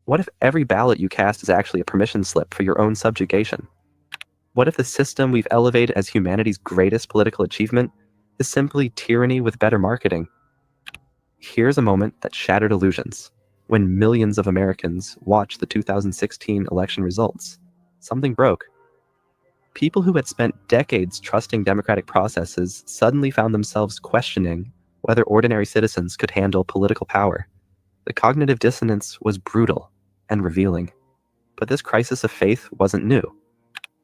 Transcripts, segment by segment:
What if every ballot you cast is actually a permission slip for your own subjugation? What if the system we've elevated as humanity's greatest political achievement is simply tyranny with better marketing? Here's a moment that shattered illusions. When millions of Americans watched the 2016 election results, something broke. People who had spent decades trusting democratic processes suddenly found themselves questioning whether ordinary citizens could handle political power. The cognitive dissonance was brutal and revealing. But this crisis of faith wasn't new.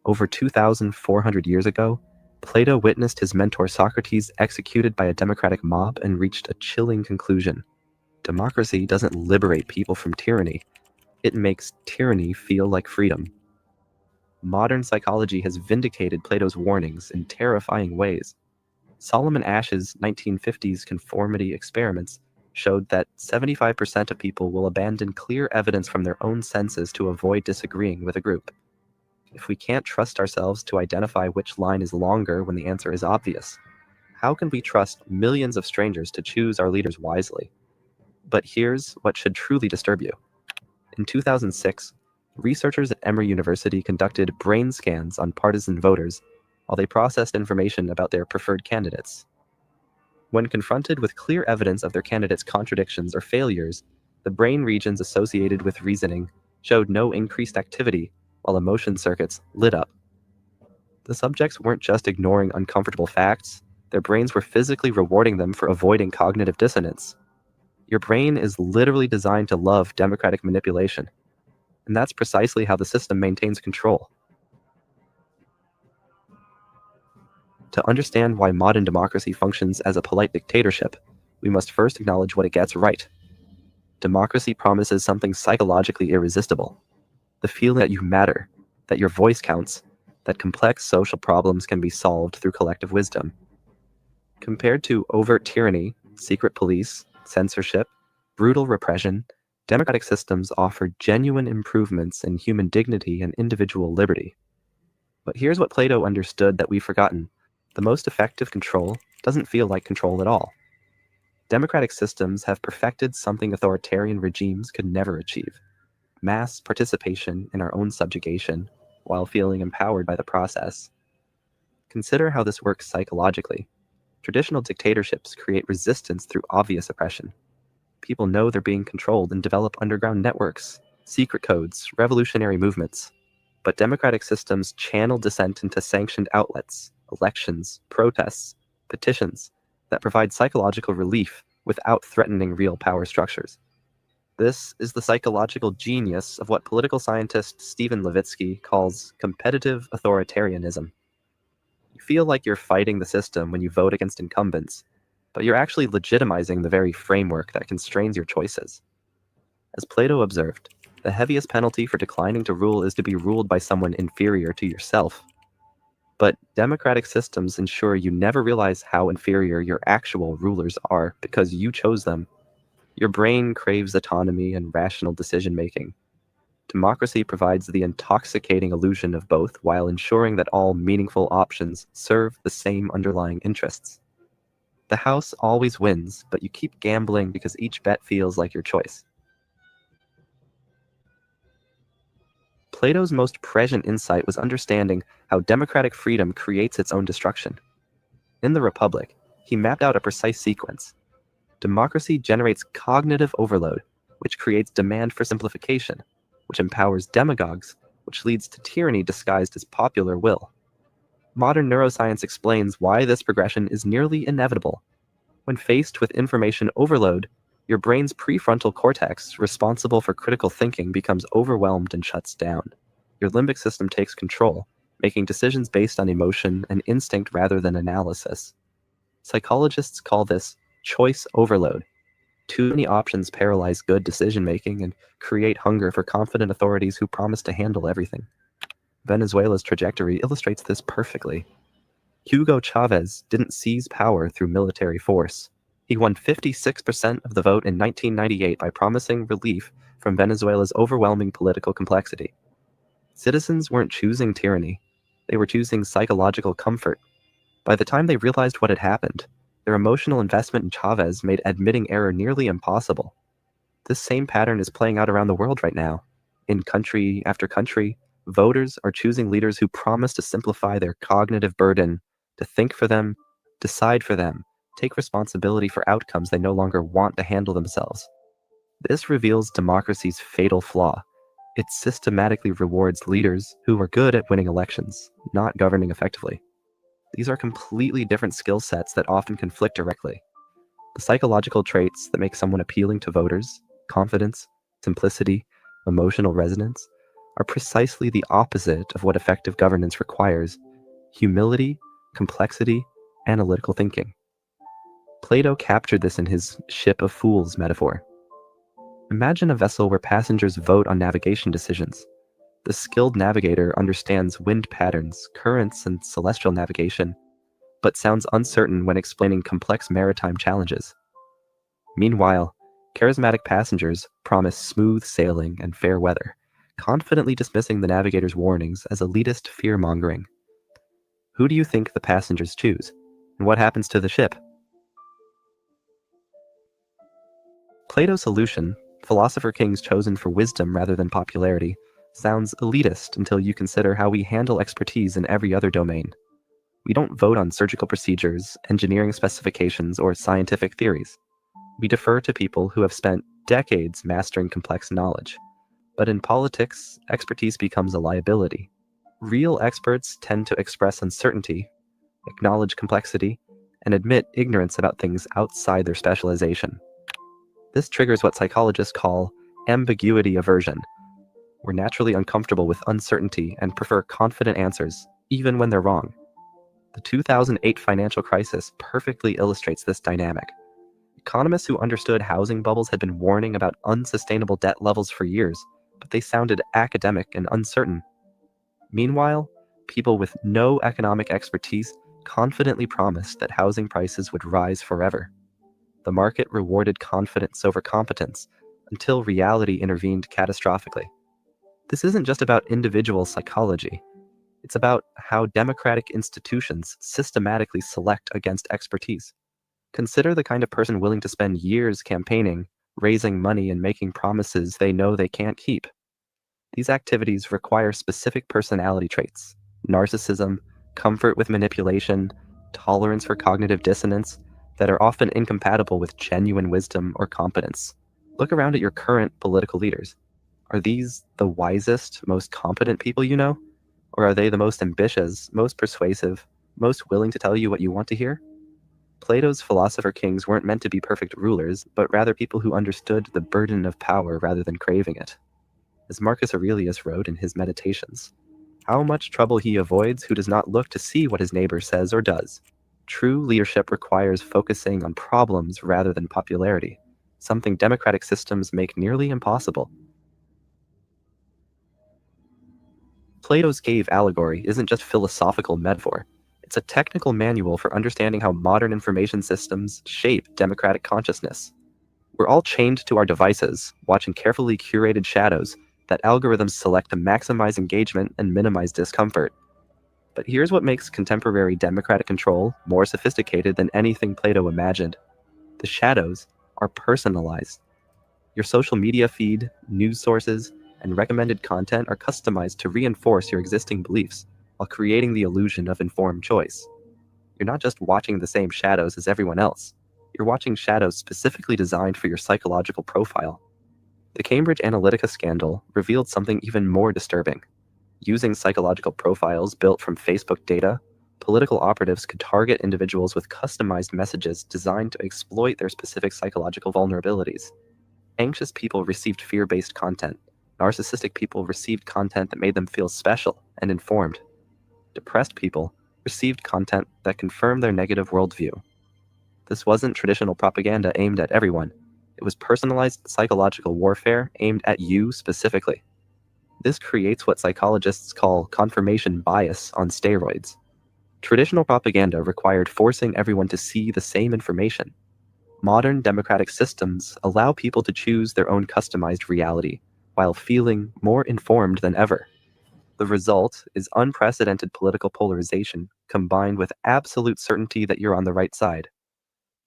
Over 2,400 years ago, Plato witnessed his mentor Socrates executed by a democratic mob and reached a chilling conclusion. Democracy doesn't liberate people from tyranny. It makes tyranny feel like freedom. Modern psychology has vindicated Plato's warnings in terrifying ways. Solomon Asch's 1950s conformity experiments showed that 75% of people will abandon clear evidence from their own senses to avoid disagreeing with a group. If we can't trust ourselves to identify which line is longer when the answer is obvious, how can we trust millions of strangers to choose our leaders wisely? But here's what should truly disturb you. In 2006, researchers at Emory University conducted brain scans on partisan voters while they processed information about their preferred candidates. When confronted with clear evidence of their candidates' contradictions or failures, the brain regions associated with reasoning showed no increased activity while emotion circuits lit up. The subjects weren't just ignoring uncomfortable facts, their brains were physically rewarding them for avoiding cognitive dissonance. Your brain is literally designed to love democratic manipulation, and that's precisely how the system maintains control. To understand why modern democracy functions as a polite dictatorship, we must first acknowledge what it gets right. Democracy promises something psychologically irresistible: the feeling that you matter, that your voice counts, that complex social problems can be solved through collective wisdom. Compared to overt tyranny, secret police, censorship, brutal repression, democratic systems offer genuine improvements in human dignity and individual liberty. But here's what Plato understood that we've forgotten. The most effective control doesn't feel like control at all. Democratic systems have perfected something authoritarian regimes could never achieve: mass participation in our own subjugation while feeling empowered by the process. Consider how this works psychologically. Traditional dictatorships create resistance through obvious oppression. People know they're being controlled and develop underground networks, secret codes, revolutionary movements. But democratic systems channel dissent into sanctioned outlets, elections, protests, petitions that provide psychological relief without threatening real power structures. This is the psychological genius of what political scientist Stephen Levitsky calls competitive authoritarianism. You feel like you're fighting the system when you vote against incumbents, but you're actually legitimizing the very framework that constrains your choices. As Plato observed, the heaviest penalty for declining to rule is to be ruled by someone inferior to yourself. But democratic systems ensure you never realize how inferior your actual rulers are because you chose them. Your brain craves autonomy and rational decision-making. Democracy provides the intoxicating illusion of both while ensuring that all meaningful options serve the same underlying interests. The house always wins, but you keep gambling because each bet feels like your choice. Plato's most prescient insight was understanding how democratic freedom creates its own destruction. In the Republic, he mapped out a precise sequence. Democracy generates cognitive overload, which creates demand for simplification, which empowers demagogues, which leads to tyranny disguised as popular will. Modern neuroscience explains why this progression is nearly inevitable. When faced with information overload, your brain's prefrontal cortex, responsible for critical thinking, becomes overwhelmed and shuts down. Your limbic system takes control, making decisions based on emotion and instinct rather than analysis. Psychologists call this choice overload. Too many options paralyze good decision-making and create hunger for confident authorities who promise to handle everything. Venezuela's trajectory illustrates this perfectly. Hugo Chavez didn't seize power through military force. He won 56% of the vote in 1998 by promising relief from Venezuela's overwhelming political complexity. Citizens weren't choosing tyranny. They were choosing psychological comfort. By the time they realized what had happened, their emotional investment in Chavez made admitting error nearly impossible. This same pattern is playing out around the world right now. In country after country, voters are choosing leaders who promise to simplify their cognitive burden, to think for them, decide for them, take responsibility for outcomes they no longer want to handle themselves. This reveals democracy's fatal flaw. It systematically rewards leaders who are good at winning elections, not governing effectively. These are completely different skill sets that often conflict directly. The psychological traits that make someone appealing to voters, confidence, simplicity, emotional resonance, are precisely the opposite of what effective governance requires: humility, complexity, analytical thinking. Plato captured this in his ship of fools metaphor. Imagine a vessel where passengers vote on navigation decisions. The skilled navigator understands wind patterns, currents, and celestial navigation, but sounds uncertain when explaining complex maritime challenges. Meanwhile, charismatic passengers promise smooth sailing and fair weather, confidently dismissing the navigator's warnings as elitist fear-mongering. Who do you think the passengers choose? And what happens to the ship? Plato's solution, philosopher kings chosen for wisdom rather than popularity, sounds elitist until you consider how we handle expertise in every other domain. We don't vote on surgical procedures, engineering specifications, or scientific theories. We defer to people who have spent decades mastering complex knowledge. But in politics, expertise becomes a liability. Real experts tend to express uncertainty, acknowledge complexity, and admit ignorance about things outside their specialization. This triggers what psychologists call ambiguity aversion. We're naturally uncomfortable with uncertainty and prefer confident answers, even when they're wrong. The 2008 financial crisis perfectly illustrates this dynamic. Economists who understood housing bubbles had been warning about unsustainable debt levels for years, but they sounded academic and uncertain. Meanwhile, people with no economic expertise confidently promised that housing prices would rise forever. The market rewarded confidence over competence until reality intervened catastrophically. This isn't just about individual psychology. It's about how democratic institutions systematically select against expertise. Consider the kind of person willing to spend years campaigning, raising money, and making promises they know they can't keep. These activities require specific personality traits: narcissism, comfort with manipulation, tolerance for cognitive dissonance, that are often incompatible with genuine wisdom or competence. Look around at your current political leaders. Are these the wisest, most competent people you know? Or are they the most ambitious, most persuasive, most willing to tell you what you want to hear? Plato's philosopher kings weren't meant to be perfect rulers, but rather people who understood the burden of power rather than craving it. As Marcus Aurelius wrote in his Meditations, "How much trouble he avoids who does not look to see what his neighbor says or does." True leadership requires focusing on problems rather than popularity, something democratic systems make nearly impossible. Plato's cave allegory isn't just philosophical metaphor. It's a technical manual for understanding how modern information systems shape democratic consciousness. We're all chained to our devices, watching carefully curated shadows that algorithms select to maximize engagement and minimize discomfort. But here's what makes contemporary democratic control more sophisticated than anything Plato imagined. The shadows are personalized. Your social media feed, news sources, and recommended content are customized to reinforce your existing beliefs while creating the illusion of informed choice. You're not just watching the same shadows as everyone else. You're watching shadows specifically designed for your psychological profile. The Cambridge Analytica scandal revealed something even more disturbing. Using psychological profiles built from Facebook data, political operatives could target individuals with customized messages designed to exploit their specific psychological vulnerabilities. Anxious people received fear-based content. Narcissistic people received content that made them feel special and informed. Depressed people received content that confirmed their negative worldview. This wasn't traditional propaganda aimed at everyone. It was personalized psychological warfare aimed at you specifically. This creates what psychologists call confirmation bias on steroids. Traditional propaganda required forcing everyone to see the same information. Modern democratic systems allow people to choose their own customized reality, while feeling more informed than ever. The result is unprecedented political polarization combined with absolute certainty that you're on the right side.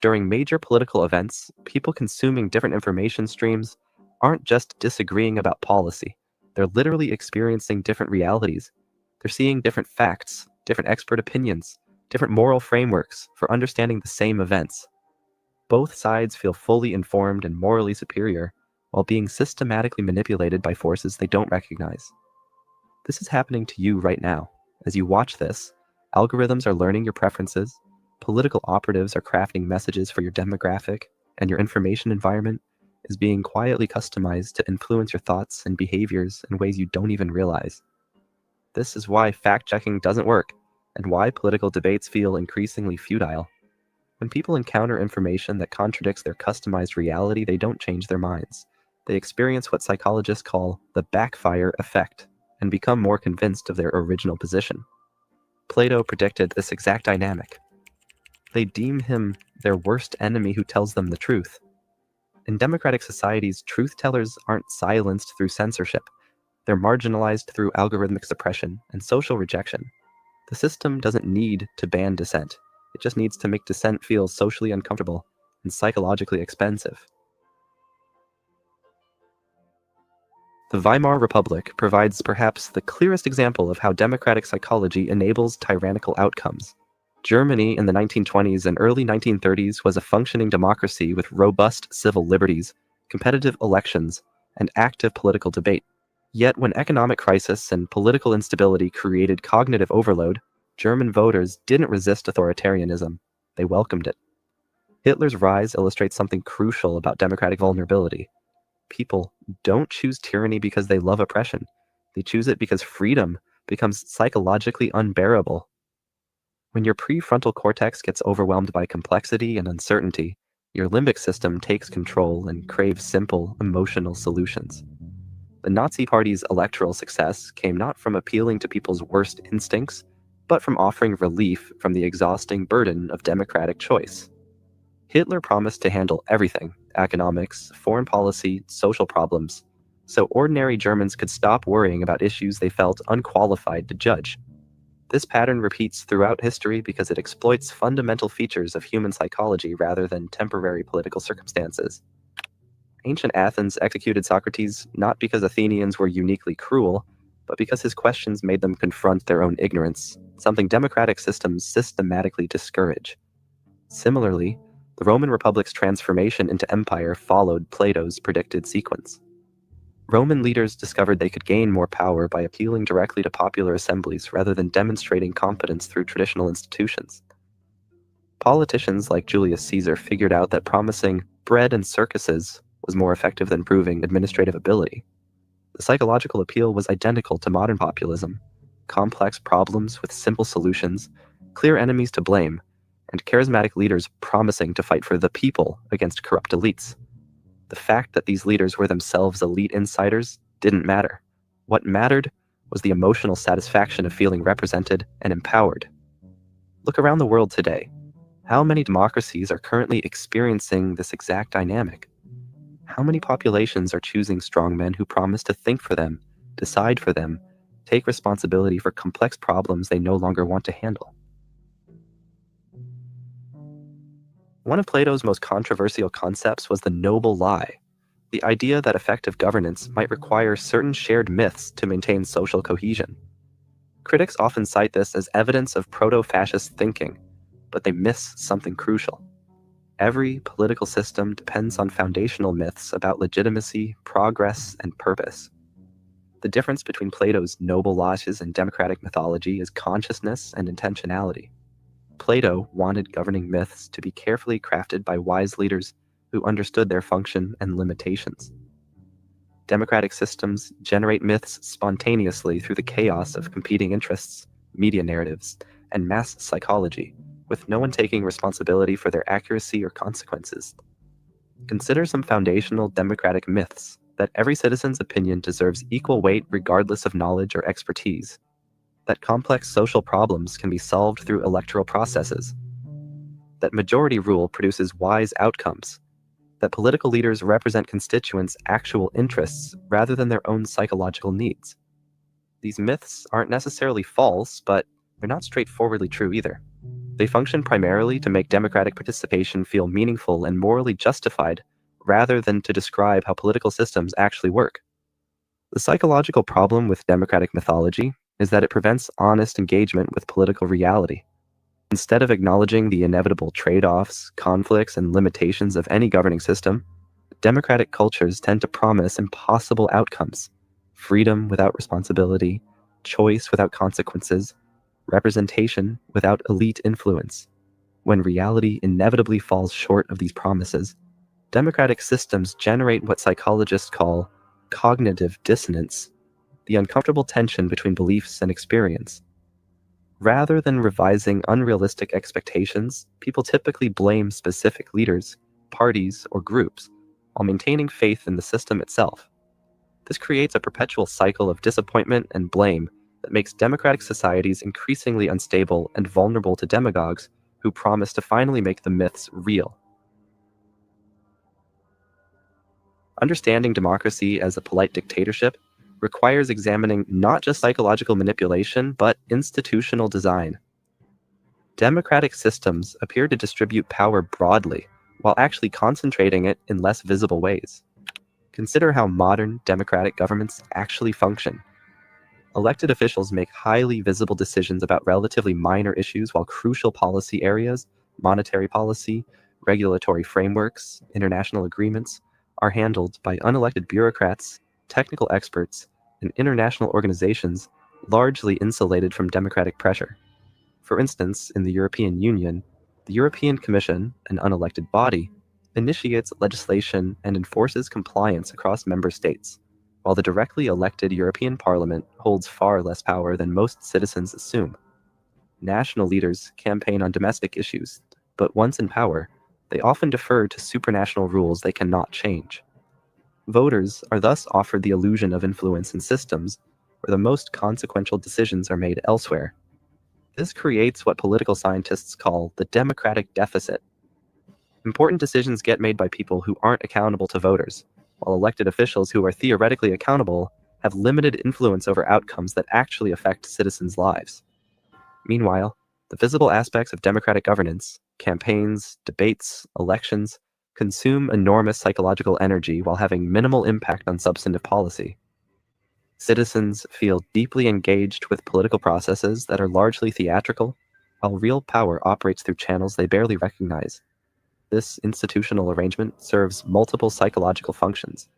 During major political events, people consuming different information streams aren't just disagreeing about policy. They're literally experiencing different realities. They're seeing different facts, different expert opinions, different moral frameworks for understanding the same events. Both sides feel fully informed and morally superior, while being systematically manipulated by forces they don't recognize. This is happening to you right now. As you watch this, algorithms are learning your preferences, political operatives are crafting messages for your demographic, and your information environment is being quietly customized to influence your thoughts and behaviors in ways you don't even realize. This is why fact-checking doesn't work, and why political debates feel increasingly futile. When people encounter information that contradicts their customized reality, they don't change their minds. They experience what psychologists call the backfire effect, and become more convinced of their original position. Plato predicted this exact dynamic. They deem him their worst enemy who tells them the truth. In democratic societies, truth-tellers aren't silenced through censorship. They're marginalized through algorithmic suppression and social rejection. The system doesn't need to ban dissent. It just needs to make dissent feel socially uncomfortable and psychologically expensive. The Weimar Republic provides perhaps the clearest example of how democratic psychology enables tyrannical outcomes. Germany in the 1920s and early 1930s was a functioning democracy with robust civil liberties, competitive elections, and active political debate. Yet when economic crisis and political instability created cognitive overload, German voters didn't resist authoritarianism, they welcomed it. Hitler's rise illustrates something crucial about democratic vulnerability. People don't choose tyranny because they love oppression. They choose it because freedom becomes psychologically unbearable. When your prefrontal cortex gets overwhelmed by complexity and uncertainty, your limbic system takes control and craves simple, emotional solutions. The Nazi Party's electoral success came not from appealing to people's worst instincts, but from offering relief from the exhausting burden of democratic choice. Hitler promised to handle everything: economics, foreign policy, social problems, so ordinary Germans could stop worrying about issues they felt unqualified to judge. This pattern repeats throughout history because it exploits fundamental features of human psychology rather than temporary political circumstances. Ancient Athens executed Socrates not because Athenians were uniquely cruel, but because his questions made them confront their own ignorance, something democratic systems systematically discourage. Similarly, the Roman Republic's transformation into empire followed Plato's predicted sequence. Roman leaders discovered they could gain more power by appealing directly to popular assemblies rather than demonstrating competence through traditional institutions. Politicians like Julius Caesar figured out that promising bread and circuses was more effective than proving administrative ability. The psychological appeal was identical to modern populism: complex problems with simple solutions, clear enemies to blame, and charismatic leaders promising to fight for the people against corrupt elites. The fact that these leaders were themselves elite insiders didn't matter. What mattered was the emotional satisfaction of feeling represented and empowered. Look around the world today. How many democracies are currently experiencing this exact dynamic? How many populations are choosing strongmen who promise to think for them, decide for them, take responsibility for complex problems they no longer want to handle? One of Plato's most controversial concepts was the noble lie, the idea that effective governance might require certain shared myths to maintain social cohesion. Critics often cite this as evidence of proto-fascist thinking, but they miss something crucial. Every political system depends on foundational myths about legitimacy, progress, and purpose. The difference between Plato's noble laws and democratic mythology is consciousness and intentionality. Plato wanted governing myths to be carefully crafted by wise leaders who understood their function and limitations. Democratic systems generate myths spontaneously through the chaos of competing interests, media narratives, and mass psychology, with no one taking responsibility for their accuracy or consequences. Consider some foundational democratic myths: that every citizen's opinion deserves equal weight regardless of knowledge or expertise, that complex social problems can be solved through electoral processes, that majority rule produces wise outcomes, that political leaders represent constituents' actual interests rather than their own psychological needs. These myths aren't necessarily false, but they're not straightforwardly true either. They function primarily to make democratic participation feel meaningful and morally justified rather than to describe how political systems actually work. The psychological problem with democratic mythology is that it prevents honest engagement with political reality. Instead of acknowledging the inevitable trade-offs, conflicts, and limitations of any governing system, democratic cultures tend to promise impossible outcomes: freedom without responsibility, choice without consequences, representation without elite influence. When reality inevitably falls short of these promises, democratic systems generate what psychologists call cognitive dissonance, the uncomfortable tension between beliefs and experience. Rather than revising unrealistic expectations, people typically blame specific leaders, parties, or groups, while maintaining faith in the system itself. This creates a perpetual cycle of disappointment and blame that makes democratic societies increasingly unstable and vulnerable to demagogues who promise to finally make the myths real. Understanding democracy as a polite dictatorship requires examining not just psychological manipulation, but institutional design. Democratic systems appear to distribute power broadly, while actually concentrating it in less visible ways. Consider how modern democratic governments actually function. Elected officials make highly visible decisions about relatively minor issues, while crucial policy areas, monetary policy, regulatory frameworks, international agreements, are handled by unelected bureaucrats, technical experts, and international organizations largely insulated from democratic pressure. For instance, in the European Union, the European Commission, an unelected body, initiates legislation and enforces compliance across member states, while the directly elected European Parliament holds far less power than most citizens assume. National leaders campaign on domestic issues, but once in power, they often defer to supranational rules they cannot change. Voters are thus offered the illusion of influence in systems where the most consequential decisions are made elsewhere. This creates what political scientists call the democratic deficit. Important decisions get made by people who aren't accountable to voters, while elected officials who are theoretically accountable have limited influence over outcomes that actually affect citizens' lives. Meanwhile, the visible aspects of democratic governance, campaigns, debates, elections, consume enormous psychological energy while having minimal impact on substantive policy. Citizens feel deeply engaged with political processes that are largely theatrical, while real power operates through channels they barely recognize. This institutional arrangement serves multiple psychological functions.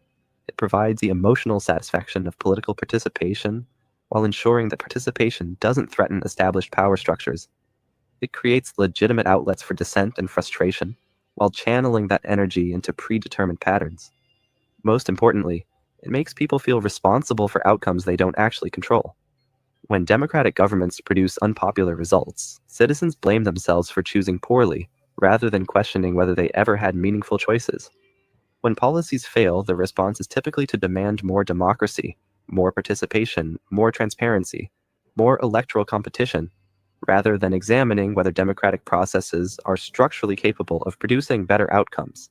It provides the emotional satisfaction of political participation while ensuring that participation doesn't threaten established power structures. It creates legitimate outlets for dissent and frustration while channeling that energy into predetermined patterns. Most importantly, it makes people feel responsible for outcomes they don't actually control. When democratic governments produce unpopular results, citizens blame themselves for choosing poorly, rather than questioning whether they ever had meaningful choices. When policies fail, the response is typically to demand more democracy, more participation, more transparency, more electoral competition, rather than examining whether democratic processes are structurally capable of producing better outcomes.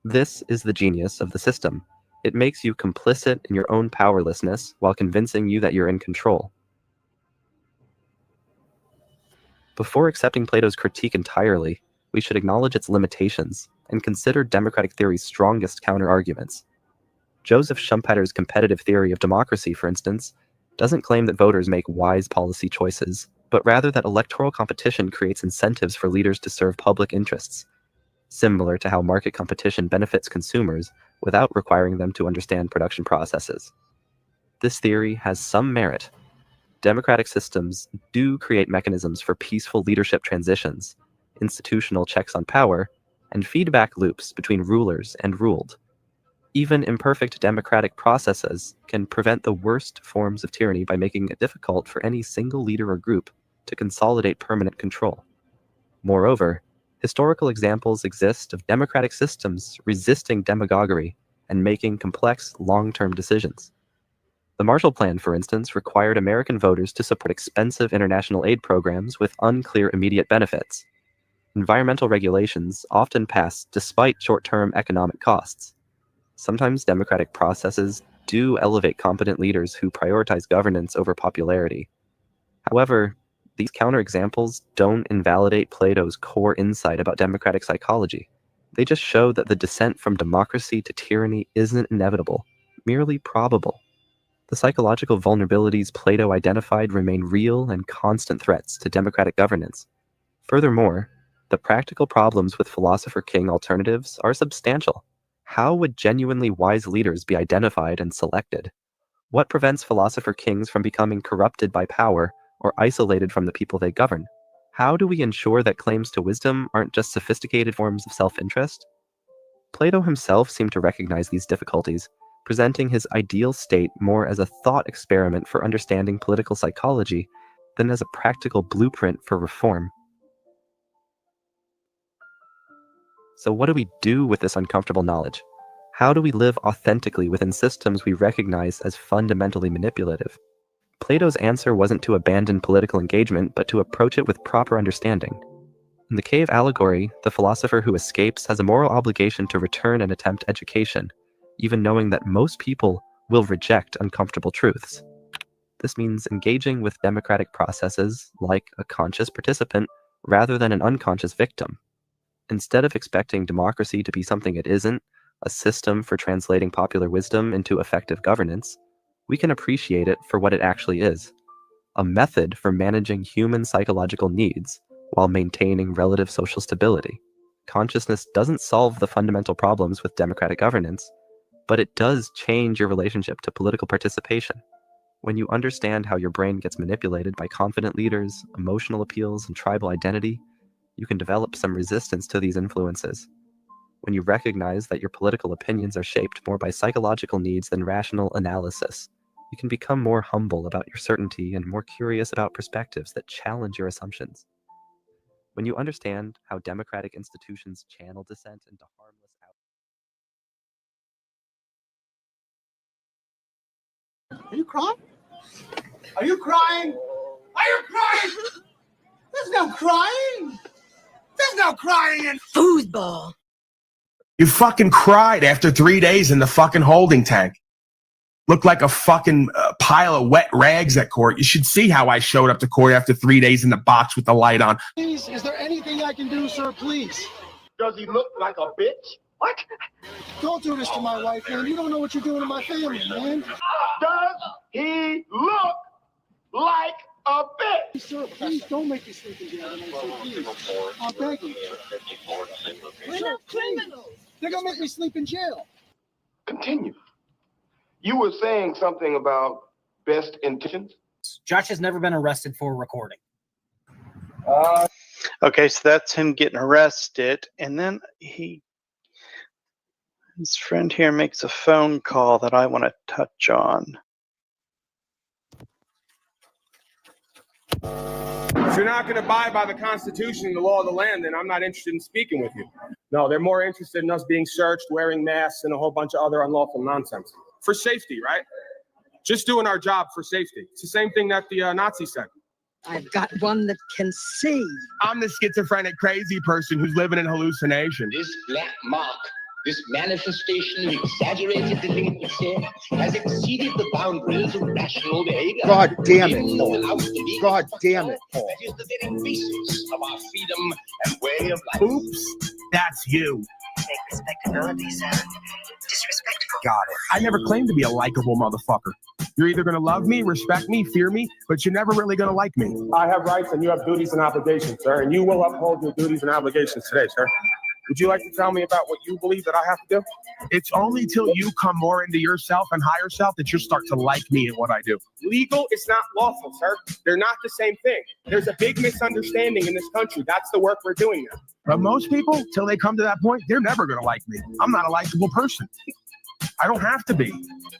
This is the genius of the system. It makes you complicit in your own powerlessness while convincing you that you're in control. Before accepting Plato's critique entirely, we should acknowledge its limitations and consider democratic theory's strongest counterarguments. Joseph Schumpeter's competitive theory of democracy, for instance, doesn't claim that voters make wise policy choices, but rather that electoral competition creates incentives for leaders to serve public interests, similar to how market competition benefits consumers without requiring them to understand production processes. This theory has some merit. Democratic systems do create mechanisms for peaceful leadership transitions, institutional checks on power, and feedback loops between rulers and ruled. Even imperfect democratic processes can prevent the worst forms of tyranny by making it difficult for any single leader or group to consolidate permanent control. Moreover, historical examples exist of democratic systems resisting demagoguery and making complex, long-term decisions. The Marshall Plan, for instance, required American voters to support expensive international aid programs with unclear immediate benefits. Environmental regulations often pass despite short-term economic costs. Sometimes democratic processes do elevate competent leaders who prioritize governance over popularity. However, these counterexamples don't invalidate Plato's core insight about democratic psychology. They just show that the descent from democracy to tyranny isn't inevitable, merely probable. The psychological vulnerabilities Plato identified remain real and constant threats to democratic governance. Furthermore, the practical problems with philosopher-king alternatives are substantial. How would genuinely wise leaders be identified and selected? What prevents philosopher kings from becoming corrupted by power or isolated from the people they govern? How do we ensure that claims to wisdom aren't just sophisticated forms of self-interest? Plato himself seemed to recognize these difficulties, presenting his ideal state more as a thought experiment for understanding political psychology than as a practical blueprint for reform. So what do we do with this uncomfortable knowledge? How do we live authentically within systems we recognize as fundamentally manipulative? Plato's answer wasn't to abandon political engagement, but to approach it with proper understanding. In the cave allegory, the philosopher who escapes has a moral obligation to return and attempt education, even knowing that most people will reject uncomfortable truths. This means engaging with democratic processes like a conscious participant rather than an unconscious victim. Instead of expecting democracy to be something it isn't, a system for translating popular wisdom into effective governance, we can appreciate it for what it actually is: a method for managing human psychological needs while maintaining relative social stability. Consciousness doesn't solve the fundamental problems with democratic governance, but it does change your relationship to political participation. When you understand how your brain gets manipulated by confident leaders, emotional appeals, and tribal identity, you can develop some resistance to these influences. When you recognize that your political opinions are shaped more by psychological needs than rational analysis, you can become more humble about your certainty and more curious about perspectives that challenge your assumptions. When you understand how democratic institutions channel dissent into harmless outcomes. Are you crying? Are you crying? Are you crying? There's no crying. There's no crying in foosball. You fucking cried after 3 days in the fucking holding tank. Looked like a fucking pile of wet rags at court. You should see how I showed up to court after 3 days in the box with the light on. Please, is there anything I can do, sir? Please. Does he look like a bitch? What? Don't do this to my wife, man. You don't know what you're doing to my family, man. Does he look like a bitch? Sir, please don't make me sleep in jail tonight, sir, please. I'm begging you. We're not criminals. They're gonna make me sleep in jail. Continue. You were saying something about best intentions? Josh has never been arrested for recording. Okay, so that's him getting arrested, and then his friend here makes a phone call that I want to touch on. If you're not going to abide by the Constitution and the law of the land, then I'm not interested in speaking with you. No, they're more interested in us being searched, wearing masks, and a whole bunch of other unlawful nonsense. For safety, right? Just doing our job for safety. It's the same thing that the Nazis said. I've got one that can see. I'm the schizophrenic crazy person who's living in hallucination. This black mark, this manifestation of exaggerated delinquency has exceeded the boundaries of rational behavior. God damn it, Paul. God damn it, Paul. That is the very basis of our freedom and way of life. Oops, that's you. Respectability, sir. Disrespectful. Got it. I never claimed to be a likable motherfucker. You're either going to love me, respect me, fear me, but you're never really going to like me. I have rights and you have duties and obligations, sir, and you will uphold your duties and obligations today, sir. Would you like to tell me about what you believe that I have to do? It's only till you come more into yourself and higher self that you start to like me and what I do. Legal is not lawful, sir. They're not the same thing. There's a big misunderstanding in this country. That's the work we're doing now. But most people, till they come to that point, they're never going to like me. I'm not a likable person. I don't have to be.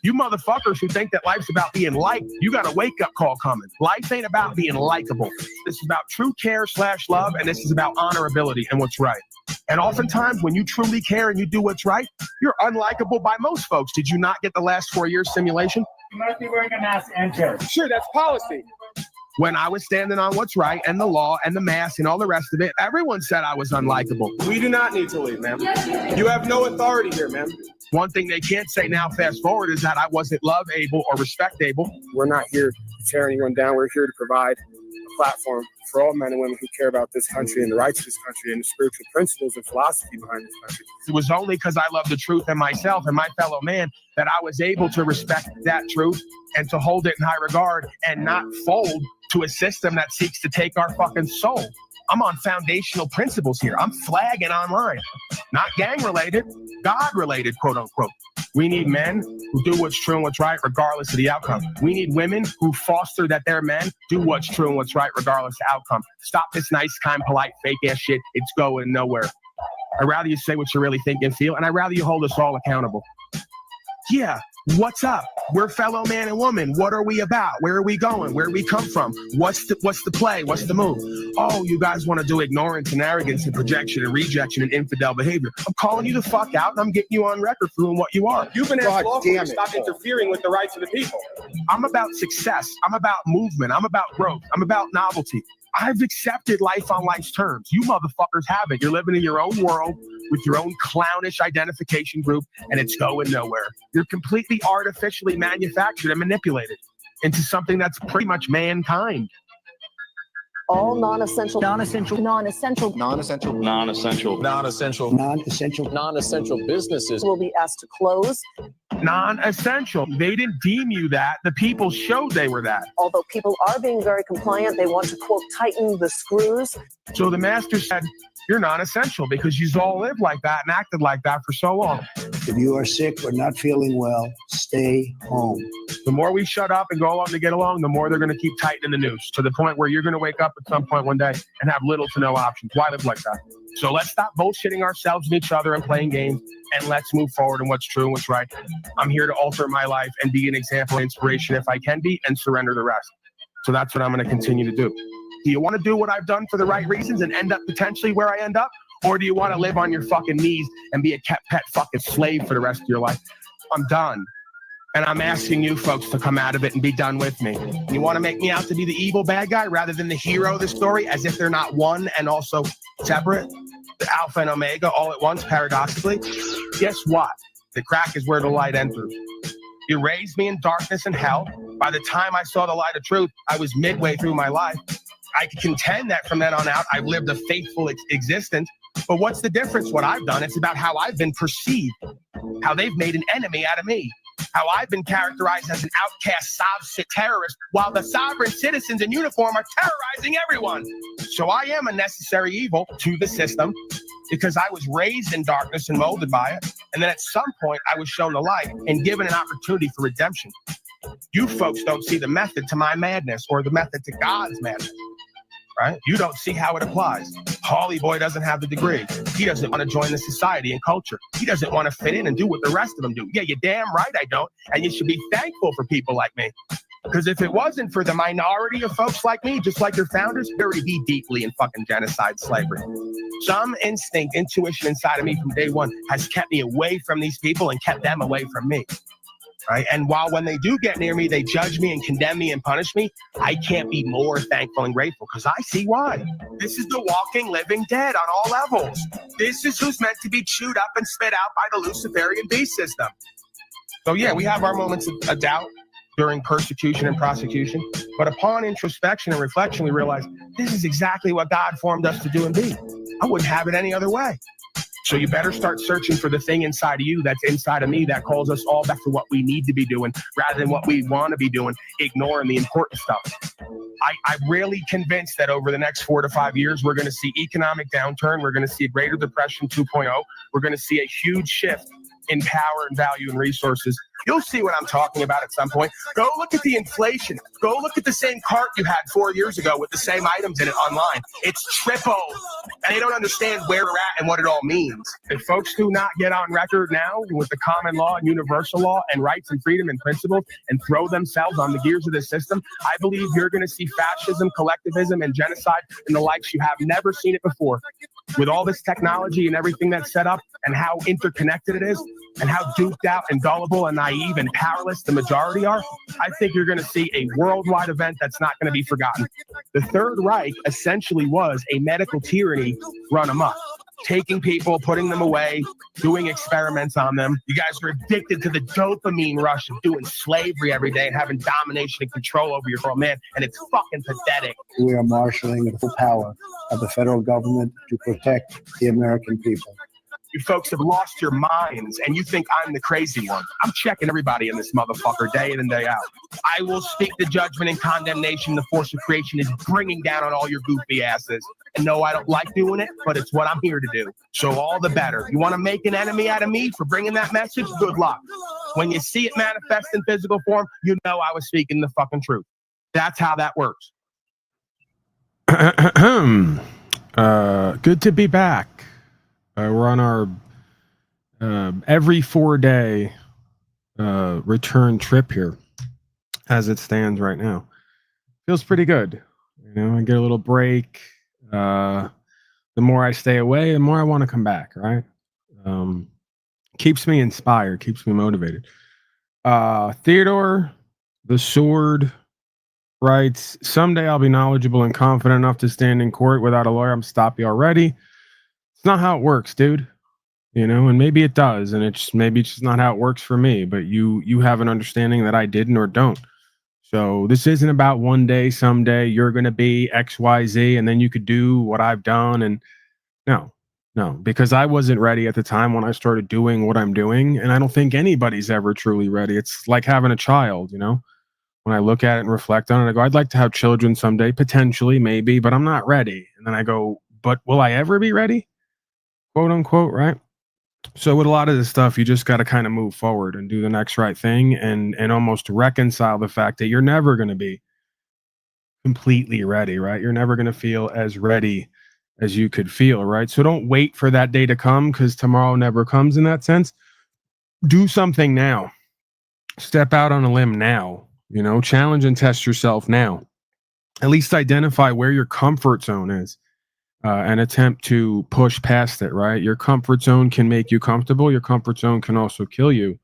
You motherfuckers who think that life's about being liked, you got a wake-up call coming. Life ain't about being likable. This is about true care/love, and this is about honorability and what's right. And oftentimes, when you truly care and you do what's right, you're unlikable by most folks. Did you not get the last 4 years simulation? You must be wearing a mask and chair. Sure, that's policy. When I was standing on what's right and the law and the mask and all the rest of it, everyone said I was unlikable. We do not need to leave, ma'am. You have no authority here, ma'am. One thing they can't say now, fast forward, is that I wasn't love-able or respect-able. We're not here to tear anyone down. We're here to provide platform for all men and women who care about this country and the rights of this country and the spiritual principles and philosophy behind this country. It was only because I love the truth and myself and my fellow man that I was able to respect that truth and to hold it in high regard and not fold to a system that seeks to take our fucking soul. I'm on foundational principles here. I'm flagging online, not gang related, God related, quote unquote. We need men who do what's true and what's right regardless of the outcome. We need women who foster that their men do what's true and what's right regardless of outcome. Stop this nice, kind, polite, fake ass shit. It's going nowhere. I'd rather you say what you really think and feel, and I'd rather you hold us all accountable. Yeah, what's up? We're fellow man and woman. What are we about? Where are we going? Where we come from? What's the play? What's the move? Oh, you guys want to do ignorance and arrogance and projection and rejection and infidel behavior. I'm calling you the fuck out, and I'm getting you on record for doing what you are. You've been asked lawfully to stop interfering with the rights of the people. I'm about success. I'm about movement. I'm about growth. I'm about novelty. I've accepted life on life's terms. You motherfuckers haven't. You're living in your own world with your own clownish identification group, and it's going nowhere. You're completely artificially manufactured and manipulated into something that's pretty much mankind. All non-essential businesses will be asked to close. Non-essential. They didn't deem you that. The people showed they were that. Although people are being very compliant, they want to, quote, tighten the screws. So the master said, you're non-essential because you've all lived like that and acted like that for so long. If you are sick or not feeling well, stay home. The more we shut up and go along to get along, the more they're going to keep tightening the noose to the point where you're going to wake up at some point one day and have little to no options. Why live like that? So let's stop bullshitting ourselves and each other and playing games, and let's move forward in what's true and what's right. I'm here to alter my life and be an example of inspiration if I can be, and surrender the rest. So that's what I'm going to continue to do. Do you want to do what I've done for the right reasons and end up potentially where I end up? Or do you want to live on your fucking knees and be a pet fucking slave for the rest of your life? I'm done. And I'm asking you folks to come out of it and be done with me. You want to make me out to be the evil bad guy rather than the hero of the story, as if they're not one and also separate? The alpha and omega all at once, paradoxically? Guess what? The crack is where the light enters. You raised me in darkness and hell. By the time I saw the light of truth, I was midway through my life. I can contend that from then on out, I've lived a faithful existence. But what's the difference? What I've done, it's about how I've been perceived, how they've made an enemy out of me, how I've been characterized as an outcast Soviet terrorist, while the sovereign citizens in uniform are terrorizing everyone. So I am a necessary evil to the system because I was raised in darkness and molded by it. And then at some point, I was shown the light and given an opportunity for redemption. You folks don't see the method to my madness or the method to God's madness. Right? You don't see how it applies. Holly Boy doesn't have the degree. He doesn't want to join the society and culture. He doesn't want to fit in and do what the rest of them do. Yeah, you're damn right I don't. And you should be thankful for people like me. Because if it wasn't for the minority of folks like me, just like your founders, there would be deeply in fucking genocide slavery. Some instinct, intuition inside of me from day one has kept me away from these people and kept them away from me. Right? And while when they do get near me, they judge me and condemn me and punish me, I can't be more thankful and grateful because I see why. This is the walking, living dead on all levels. This is who's meant to be chewed up and spit out by the Luciferian beast system. So yeah, we have our moments of doubt during persecution and prosecution, but upon introspection and reflection, we realize this is exactly what God formed us to do and be. I wouldn't have it any other way. So you better start searching for the thing inside of you that's inside of me that calls us all back to what we need to be doing rather than what we want to be doing, ignoring the important stuff. I'm really convinced that over the next 4 to 5 years, we're going to see economic downturn. We're going to see a Greater Depression 2.0. We're going to see a huge shift in power and value and resources. You'll see what I'm talking about at some point. Go look at the inflation. Go look at the same cart you had 4 years ago with the same items in it online. It's tripled. And they don't understand where we're at and what it all means. If folks do not get on record now with the common law and universal law and rights and freedom and principles and throw themselves on the gears of the system, I believe you're going to see fascism, collectivism, and genocide and the likes you have never seen it before. With all this technology and everything that's set up and how interconnected it is and how duped out and gullible and naive and powerless the majority are, I think you're going to see a worldwide event that's not going to be forgotten. The Third Reich essentially was a medical tyranny run amok. taking people, putting them away, doing experiments on them. You guys are addicted to the dopamine rush of doing slavery every day and having domination and control over your fellow man, and it's fucking pathetic. We are marshaling the full power of the federal government to protect the American people. You folks have lost your minds, and you think I'm the crazy one. I'm checking everybody in this motherfucker day in and day out. I will speak the judgment and condemnation the force of creation is bringing down on all your goofy asses. And no, I don't like doing it, but it's what I'm here to do. So all the better. You want to make an enemy out of me for bringing that message? Good luck. When you see it manifest in physical form, you know I was speaking the fucking truth. That's how that works. Good to be back. We're on our every 4-day return trip here as it stands right now. Feels pretty good. You know, I get a little break. The more I stay away, the more I want to come back, right? Keeps me inspired, keeps me motivated. Theodore, the Sword, writes, someday I'll be knowledgeable and confident enough to stand in court without a lawyer. I'm stop you already. It's not how it works, dude. You know, and maybe it does, and maybe it's just not how it works for me, but you have an understanding that I didn't or don't. So this isn't about one day, someday you're going to be XYZ and then you could do what I've done. And no, because I wasn't ready at the time when I started doing what I'm doing. And I don't think anybody's ever truly ready. It's like having a child, you know, when I look at it and reflect on it, I go, I'd like to have children someday, potentially, maybe, but I'm not ready. And then I go, but will I ever be ready? Quote unquote, right? So with a lot of this stuff, you just got to kind of move forward and do the next right thing and almost reconcile the fact that you're never going to be completely ready, right? You're never going to feel as ready as you could feel, right? So don't wait for that day to come because tomorrow never comes in that sense. Do something now. Step out on a limb now, you know, challenge and test yourself now. At least identify where your comfort zone is. And attempt to push past it, right? Your comfort zone can make you comfortable. Your comfort zone can also kill you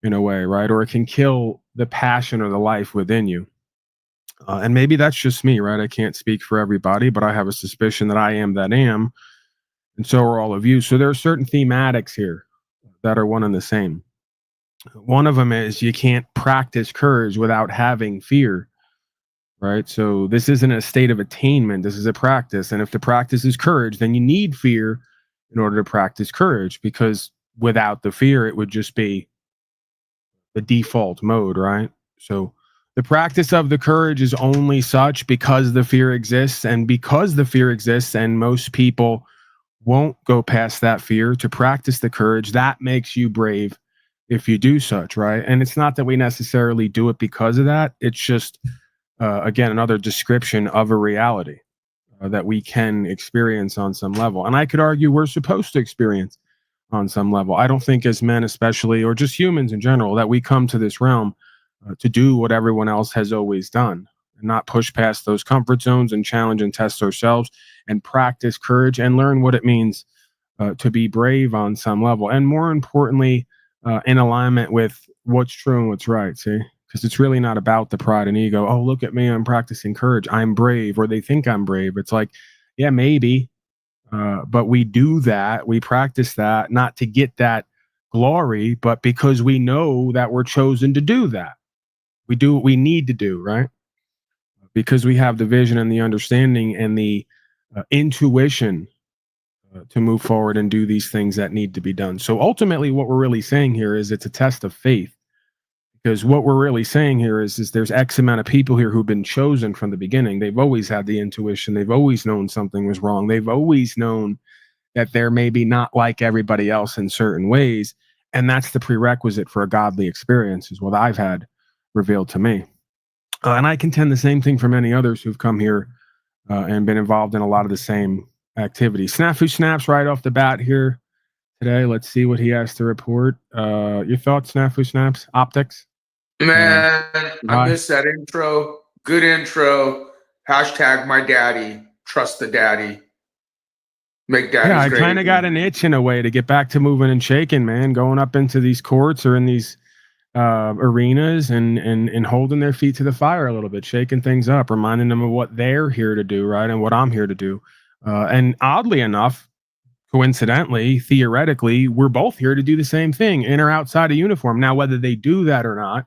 in a way, right? Or it can kill the passion or the life within you. And maybe that's just me, right? I can't speak for everybody, but I have a suspicion that I am that am. And so are all of you. So there are certain thematics here that are one and the same. One of them is you can't practice courage without having fear. Right. So this isn't a state of attainment. This is a practice. And if the practice is courage, then you need fear in order to practice courage, because without the fear, it would just be the default mode. Right. So the practice of the courage is only such because the fear exists, and because the fear exists and most people won't go past that fear to practice the courage, that makes you brave if you do such. Right. And it's not that we necessarily do it because of that. It's just again, another description of a reality that we can experience on some level. And I could argue we're supposed to experience on some level. I don't think as men especially, or just humans in general, that we come to this realm to do what everyone else has always done and not push past those comfort zones and challenge and test ourselves and practice courage and learn what it means to be brave on some level. And more importantly, in alignment with what's true and what's right, see? Because it's really not about the pride and ego. Oh, look at me, I'm practicing courage. I'm brave, or they think I'm brave. It's like, yeah, maybe. But we do that. We practice that not to get that glory, but because we know that we're chosen to do that. We do what we need to do, right? Because we have the vision and the understanding and the intuition to move forward and do these things that need to be done. So ultimately, what we're really saying here is it's a test of faith. Because what we're really saying here is there's X amount of people here who've been chosen from the beginning. They've always had the intuition. They've always known something was wrong. They've always known that they're maybe not like everybody else in certain ways. And that's the prerequisite for a godly experience, is what I've had revealed to me. And I contend the same thing for many others who've come here and been involved in a lot of the same activities. Snafu Snaps right off the bat here today. Let's see what he has to report. Your thoughts, Snafu Snaps? Optics? Man, I missed that intro. Good intro. Hashtag my daddy. Trust the daddy. Make daddy Yeah, I great. kind of got an itch in a way to get back to moving and shaking, man. Going up into these courts or in these arenas and holding their feet to the fire a little bit, shaking things up, reminding them of what they're here to do, right? And what I'm here to do. And oddly enough, coincidentally, theoretically, we're both here to do the same thing in or outside of uniform. Now, whether they do that or not,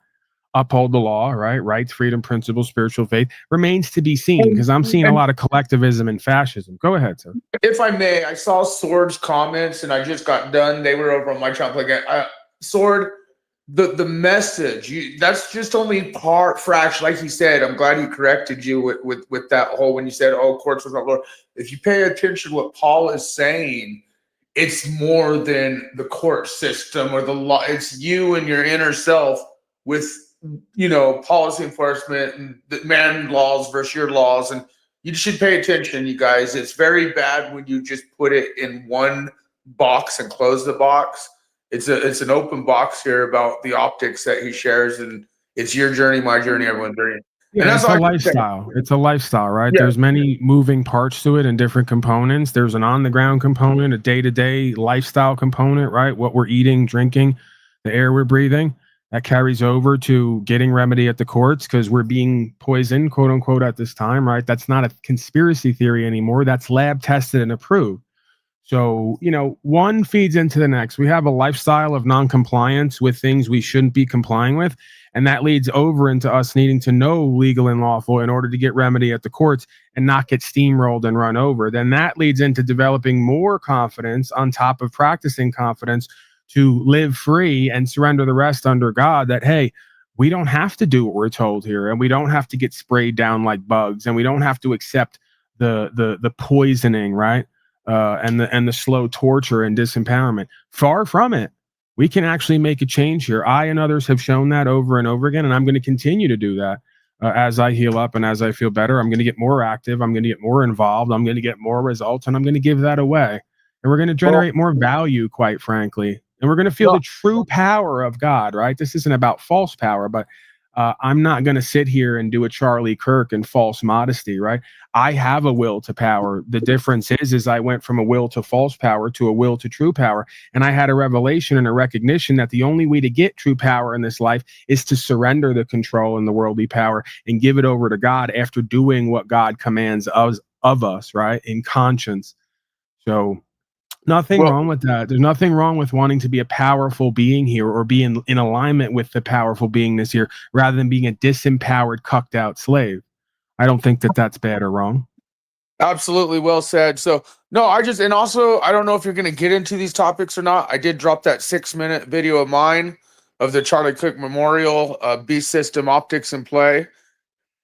uphold the law, right? Rights, freedom, principles, spiritual faith, remains to be seen, because I'm seeing a lot of collectivism and fascism. Go ahead, sir. If I may, I saw Sword's comments and I just got done. They were over on my channel. Like, Sword, the message, that's just only part fraction. Like he said, I'm glad he corrected you with that whole, when you said, oh, courts was not Lord. If you pay attention to what Paul is saying, it's more than the court system or the law. It's you and your inner self with, policy enforcement and the man laws versus your laws. And you should pay attention, you guys. It's very bad when you just put it in one box and close the box. It's an open box here about the optics that he shares, and it's your journey, my journey, everyone's journey. Yeah, and it's a lifestyle. It's a lifestyle, right? Yeah. There's many moving parts to it and different components. There's an on-the-ground component, a day-to-day lifestyle component, right? What we're eating, drinking, the air we're breathing. That carries over to getting remedy at the courts because we're being poisoned, quote unquote, at this time, right? That's not a conspiracy theory anymore. That's lab tested and approved. So, one feeds into the next. We have a lifestyle of non-compliance with things we shouldn't be complying with. And that leads over into us needing to know legal and lawful in order to get remedy at the courts and not get steamrolled and run over. Then that leads into developing more confidence on top of practicing confidence to live free and surrender the rest under God, that, hey, we don't have to do what we're told here, and we don't have to get sprayed down like bugs, and we don't have to accept the poisoning, right? And the slow torture and disempowerment. Far from it. We can actually make a change here. I and others have shown that over and over again, and I'm going to continue to do that as I heal up and as I feel better. I'm going to get more active. I'm going to get more involved. I'm going to get more results, and I'm going to give that away. And we're going to generate more value, quite frankly. And we're going to feel the true power of God, right? This isn't about false power, but I'm not going to sit here and do a Charlie Kirk and false modesty, right? I have a will to power. The difference is I went from a will to false power to a will to true power. And I had a revelation and a recognition that the only way to get true power in this life is to surrender the control and the worldly power and give it over to God after doing what God commands of us, right? In conscience. So nothing wrong with that. There's nothing wrong with wanting to be a powerful being here or be in alignment with the powerful beingness here rather than being a disempowered, cucked out slave. I don't think that that's bad or wrong. Absolutely well said. So, no, and also, I don't know if you're going to get into these topics or not. I did drop that 6-minute video of mine of the Charlie Cook Memorial, Beast System Optics in Play.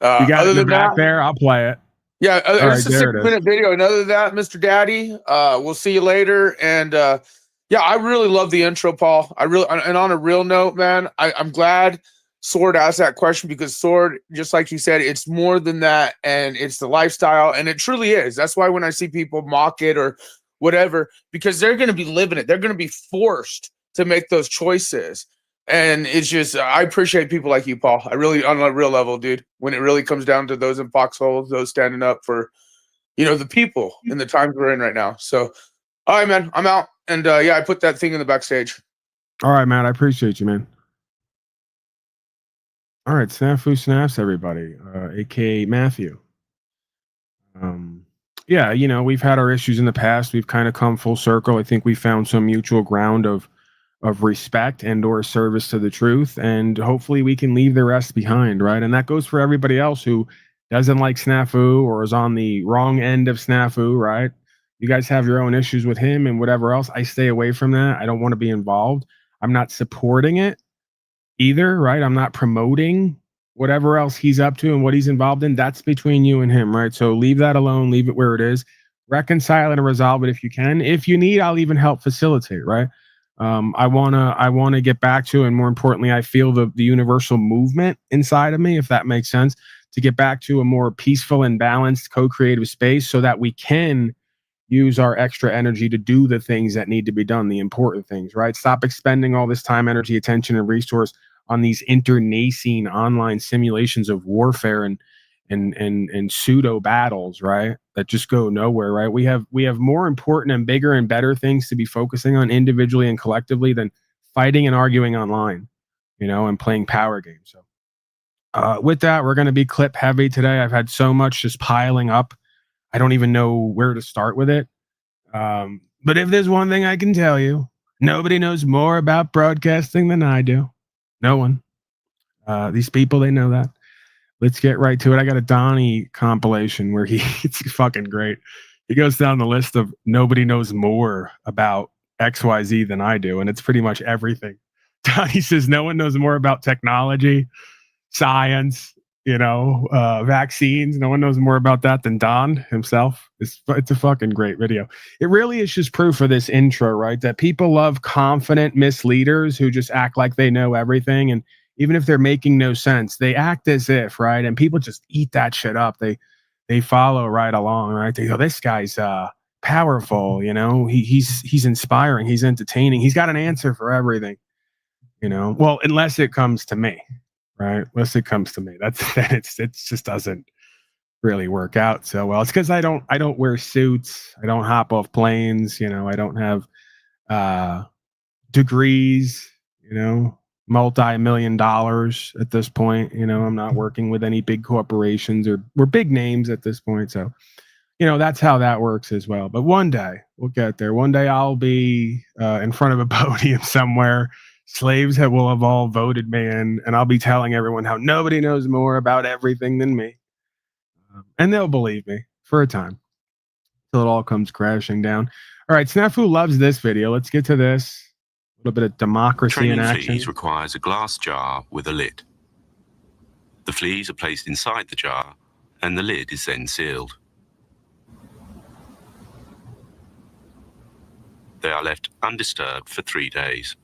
You got it in the back there? I'll play it. Yeah, it's a 6-minute video. And other than that, Mr. Daddy, we'll see you later. And yeah, I really love the intro, Paul. And on a real note, man, I'm glad Sword asked that question, because Sword, just like you said, it's more than that, and it's the lifestyle, and it truly is. That's why when I see people mock it or whatever, because they're going to be living it. They're going to be forced to make those choices. And it's just, I appreciate people like you, Paul. I really, on a real level, dude, when it really comes down to those in foxholes, those standing up for, the people in the times we're in right now. So, all right, man, I'm out. And yeah, I put that thing in the backstage. All right, man. I appreciate you, man. All right. Snafu Snaps, everybody, aka Matthew. Yeah, we've had our issues in the past. We've kind of come full circle. I think we found some mutual ground of respect and or service to the truth, and hopefully we can leave the rest behind, right? And that goes for everybody else who doesn't like Snafu or is on the wrong end of Snafu, right? You guys have your own issues with him and whatever else. I stay away from that. I don't want to be involved. I'm not supporting it either, right? I'm not promoting whatever else he's up to and what he's involved in. That's between you and him, right? So leave that alone, leave it where it is, reconcile it and resolve it if you can. If you need, I'll even help facilitate, right? I wanna get back to, and more importantly, I feel the universal movement inside of me, if that makes sense, to get back to a more peaceful and balanced co-creative space so that we can use our extra energy to do the things that need to be done, the important things, right? Stop expending all this time, energy, attention, and resource on these internecine online simulations of warfare and pseudo battles, right? That just go nowhere, right? We have more important and bigger and better things to be focusing on individually and collectively than fighting and arguing online, and playing power games. So with that, we're going to be clip heavy today. I've had so much just piling up. I don't even know where to start with it. But if there's one thing I can tell you, nobody knows more about broadcasting than I do. No one. These people, they know that. Let's get right to it. I got a Donnie compilation where it's fucking great. He goes down the list of nobody knows more about XYZ than I do. And it's pretty much everything. Donnie says no one knows more about technology, science, vaccines. No one knows more about that than Don himself. It's a fucking great video. It really is just proof of this intro, right? That people love confident misleaders who just act like they know everything. And even if they're making no sense, they act as if, right? And people just eat that shit up. They follow right along, right? They go, this guy's powerful, he's inspiring, he's entertaining, he's got an answer for everything, well, unless it comes to me, right? Unless it comes to me. It just doesn't really work out so well. It's because I don't wear suits, I don't hop off planes, I don't have degrees, multi-million dollars at this point. I'm not working with any big corporations or we're big names at this point. So, that's how that works as well. But one day we'll get there. One day I'll be in front of a podium somewhere. Slaves will have all voted me in, and I'll be telling everyone how nobody knows more about everything than me. And they'll believe me for a time till it all comes crashing down. All right, Snafu loves this video. Let's get to this. A little bit of democracy in action. Training fleas requires a glass jar with a lid. The fleas are placed inside the jar, and the lid is then sealed. They are left undisturbed for 3 days.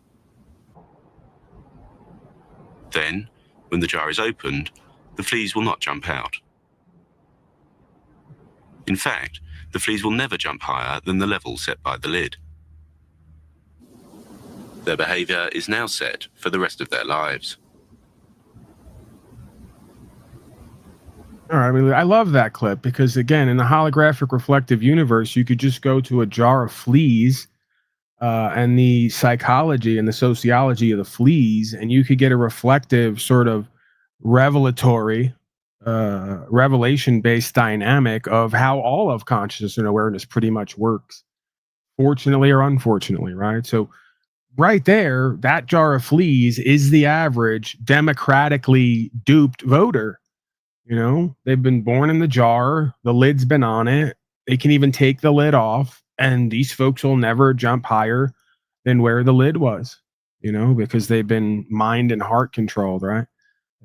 Then, when the jar is opened, the fleas will not jump out. In fact, the fleas will never jump higher than the level set by the lid. Their behavior is now set for the rest of their lives. All right, I love that clip because, again, in the holographic reflective universe, you could just go to a jar of fleas and the psychology and the sociology of the fleas, and you could get a reflective sort of revelatory, revelation-based dynamic of how all of consciousness and awareness pretty much works, fortunately or unfortunately, right? So right there, that jar of fleas is the average democratically duped voter. They've been born in the jar, the lid's been on it, they can even take the lid off, and these folks will never jump higher than where the lid was, because they've been mind and heart controlled, right?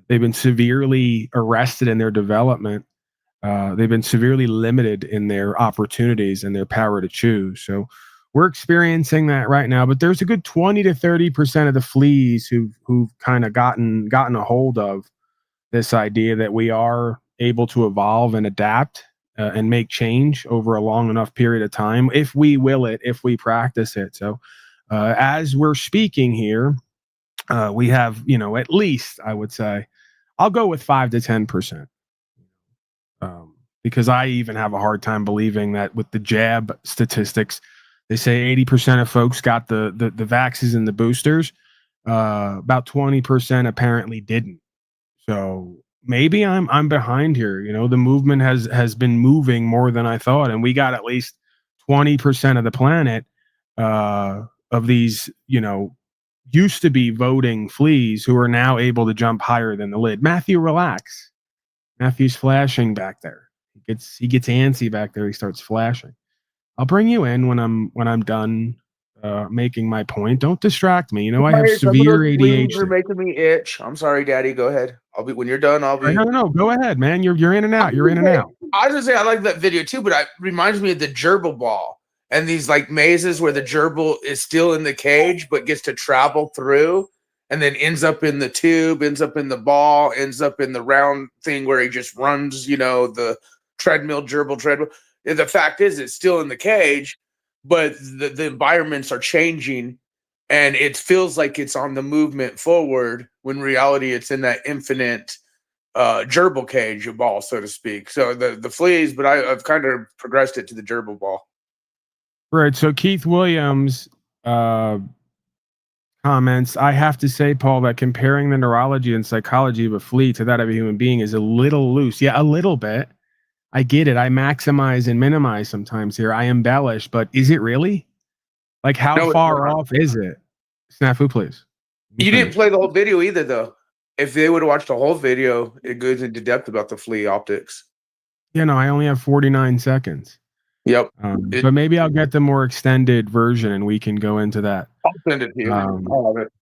They've been severely arrested in their development. They've been severely limited in their opportunities and their power to choose. So we're experiencing that right now, but there's a good 20 to 30% of the fleas who've kind of gotten a hold of this idea that we are able to evolve and adapt and make change over a long enough period of time, if we will it, if we practice it. So as we're speaking here, we have, at least, I would say, I'll go with 5 to 10%. Because I even have a hard time believing that with the jab statistics, they say 80% of folks got the vaxes and the boosters. About 20% apparently didn't. So maybe I'm behind here. The movement has been moving more than I thought, and we got at least 20% of the planet of these, used to be voting fleas who are now able to jump higher than the lid. Matthew, relax. Matthew's flashing back there. He gets antsy back there. He starts flashing. I'll bring you in when I'm done making my point. Don't distract me. I have severe ADHD. You're making me itch. I'm sorry, Daddy. Go ahead. I'll be when you're done. I'll be. No. Go ahead, man. You're in and out. You're in and out. I was gonna say I like that video too, but it reminds me of the gerbil ball and these like mazes where the gerbil is still in the cage but gets to travel through, and then ends up in the tube, ends up in the ball, ends up in the round thing where he just runs. The gerbil treadmill. The fact is, it's still in the cage, but the environments are changing, and it feels like it's on the movement forward. When in reality, it's in that infinite gerbil cage, a ball, so to speak. So the fleas, but I've kind of progressed it to the gerbil ball. Right. So Keith Williams comments, I have to say, Paul, that comparing the neurology and psychology of a flea to that of a human being is a little loose. Yeah, a little bit. I get it. I maximize and minimize sometimes here. I embellish, but is it really? Like, how No, it's far not. off is it? Snafu, please. You didn't play the whole video either, though. If they would have watched the whole video, it goes into depth about the flea optics. Yeah, no, I only have 49 seconds. Yep. But maybe I'll get the more extended version and we can go into that. I'll send it to you. I'll have it.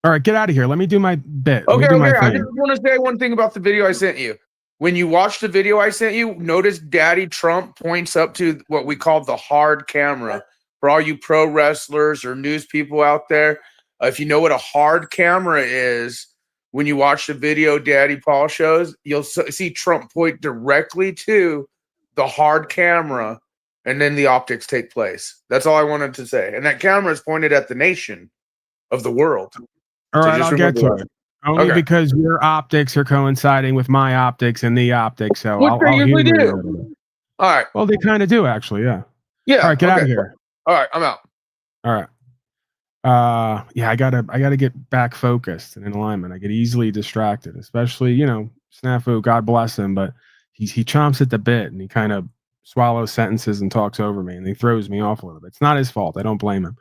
All right, get out of here. Let me do my bit. Let me Okay, do my okay. I thing. just want to say one thing about the video I sent you. When you watch the video I sent you, notice Daddy Trump points up to what we call the hard camera. For all you pro wrestlers or news people out there, if you know what a hard camera is, when you watch the video Daddy Paul shows, you'll see Trump point directly to the hard camera, and then the optics take place. That's all I wanted to say. And that camera is pointed at the nation of the world. All right, just I'll get to remember it. Only Okay. because your optics are coinciding with my optics and the optics. So Which I'll they usually humor you do. a little bit. All right. Well, they kind of do, actually. Yeah. Yeah. All right, get out of okay. here. All right, I'm out. All right. Yeah, I gotta get back focused and in alignment. I get easily distracted, especially, Snafu, God bless him, but he chomps at the bit and he kind of swallows sentences and talks over me and he throws me off a little bit. It's not his fault. I don't blame him.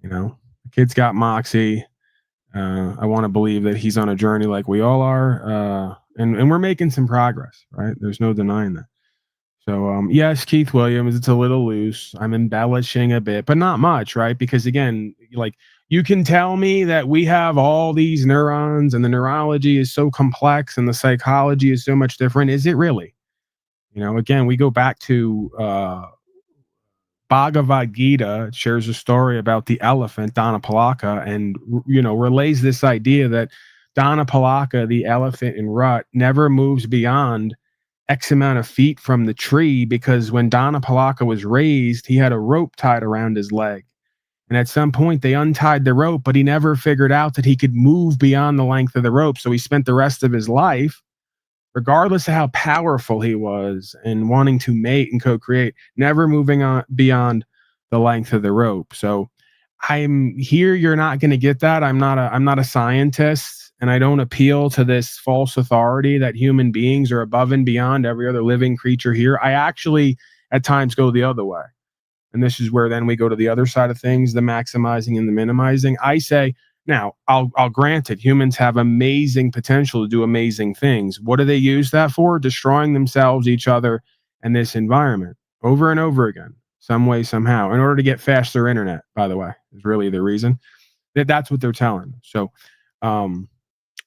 The kid's got moxie. I want to believe that he's on a journey like we all are. And we're making some progress, right? There's no denying that. So, yes, Keith Williams, it's a little loose. I'm embellishing a bit, but not much, right? Because again, like, you can tell me that we have all these neurons and the neurology is so complex and the psychology is so much different. Is it really? Again, we go back to Bhagavad Gita. It shares a story about the elephant, Dhanapalaka, and, relays this idea that Dhanapalaka, the elephant in rut, never moves beyond X amount of feet from the tree because when Dhanapalaka was raised, he had a rope tied around his leg. And at some point, they untied the rope, but he never figured out that he could move beyond the length of the rope. So he spent the rest of his life, regardless of how powerful he was and wanting to mate and co-create, never moving on beyond the length of the rope. So I'm here. You're not going to get that. I'm not a scientist, and I don't appeal to this false authority that human beings are above and beyond every other living creature here. I actually at times go the other way. And this is where then we go to the other side of things, the maximizing and the minimizing. I say, now, I'll grant it, humans have amazing potential to do amazing things. What do they use that for? Destroying themselves, each other, and this environment over and over again, some way, somehow, in order to get faster internet, by the way, is really the reason. That's what they're telling. So,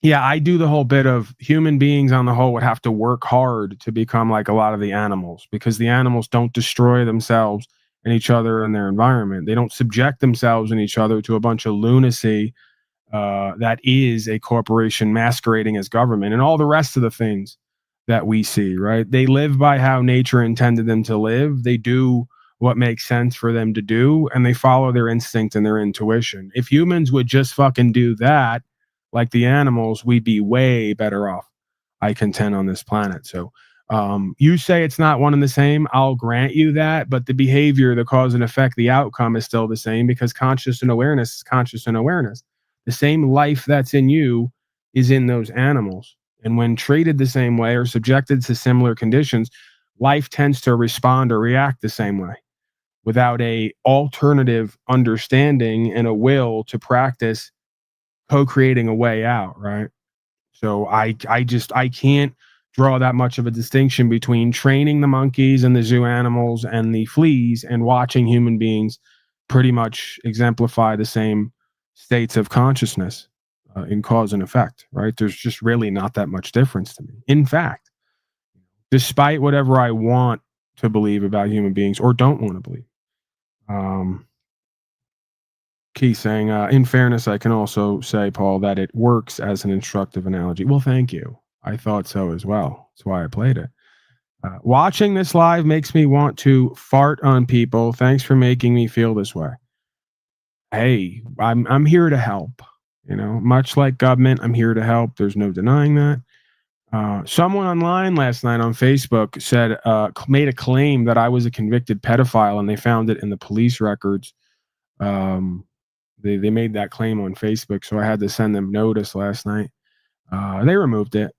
yeah, I do the whole bit of human beings on the whole would have to work hard to become like a lot of the animals, because the animals don't destroy themselves and each other and their environment. They don't subject themselves and each other to a bunch of lunacy that is a corporation masquerading as government and all the rest of the things that we see, right? They live by how nature intended them to live. They do what makes sense for them to do, and they follow their instinct and their intuition. If humans would just fucking do that, like the animals, we'd be way better off, I contend, on this planet. So you say it's not one and the same. I'll grant you that, but the behavior, the cause and effect, the outcome is still the same, because conscious and awareness is conscious and awareness. The same life that's in you is in those animals. And when treated the same way or subjected to similar conditions, life tends to respond or react the same way without a alternative understanding and a will to practice co-creating a way out, right? So I can't draw that much of a distinction between training the monkeys and the zoo animals and the fleas and watching human beings pretty much exemplify the same states of consciousness in cause and effect, right? There's just really not that much difference to me. In fact, despite whatever I want to believe about human beings or don't want to believe. Keith saying, in fairness, I can also say, Paul, that it works as an instructive analogy. Well, thank you. I thought so as well. That's why I played it. Watching this live makes me want to fart on people. Thanks for making me feel this way. Hey, I'm here to help. Much like government, I'm here to help. There's no denying that. Someone online last night on Facebook said, made a claim that I was a convicted pedophile, and they found it in the police records. They made that claim on Facebook, so I had to send them notice last night. They removed it.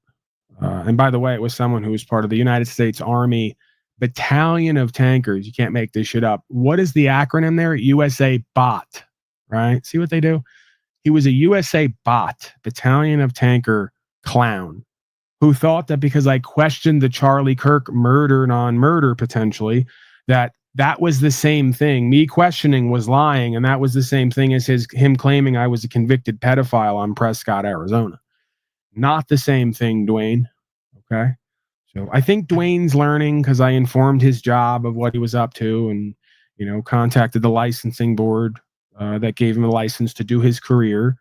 And by the way, it was someone who was part of the United States Army battalion of tankers. You can't make this shit up. What is the acronym there? USA bot, right? See what they do? He was a USA bot, battalion of tanker clown, who thought that because I questioned the Charlie Kirk murder, non-murder potentially, that was the same thing. Me questioning was lying, and that was the same thing as him claiming I was a convicted pedophile on Prescott, Arizona. Not the same thing, Dwayne. Okay? So I think Dwayne's learning because I informed his job of what he was up to and, contacted the licensing board that gave him a license to do his career.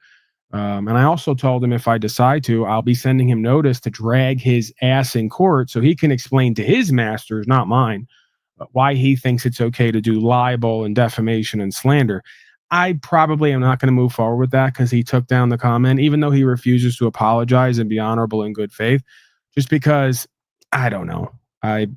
And I also told him if I decide to, I'll be sending him notice to drag his ass in court so he can explain to his masters, not mine, why he thinks it's okay to do libel and defamation and slander. I probably am not going to move forward with that because he took down the comment, even though he refuses to apologize and be honorable in good faith, just because I don't know. I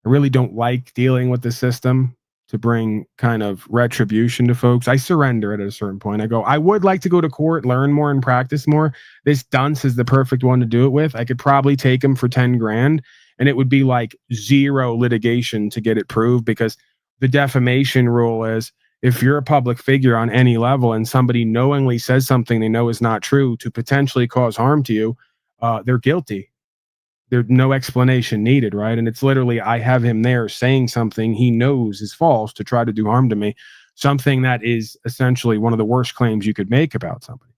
really don't like dealing with the system to bring kind of retribution to folks. I surrender at a certain point. I go, I would like to go to court, learn more and practice more. This dunce is the perfect one to do it with. I could probably take him for 10 grand and it would be like zero litigation to get it proved, because the defamation rule is if you're a public figure on any level and somebody knowingly says something they know is not true to potentially cause harm to you, they're guilty. There's no explanation needed, right? And it's literally, I have him there saying something he knows is false to try to do harm to me, something that is essentially one of the worst claims you could make about somebody.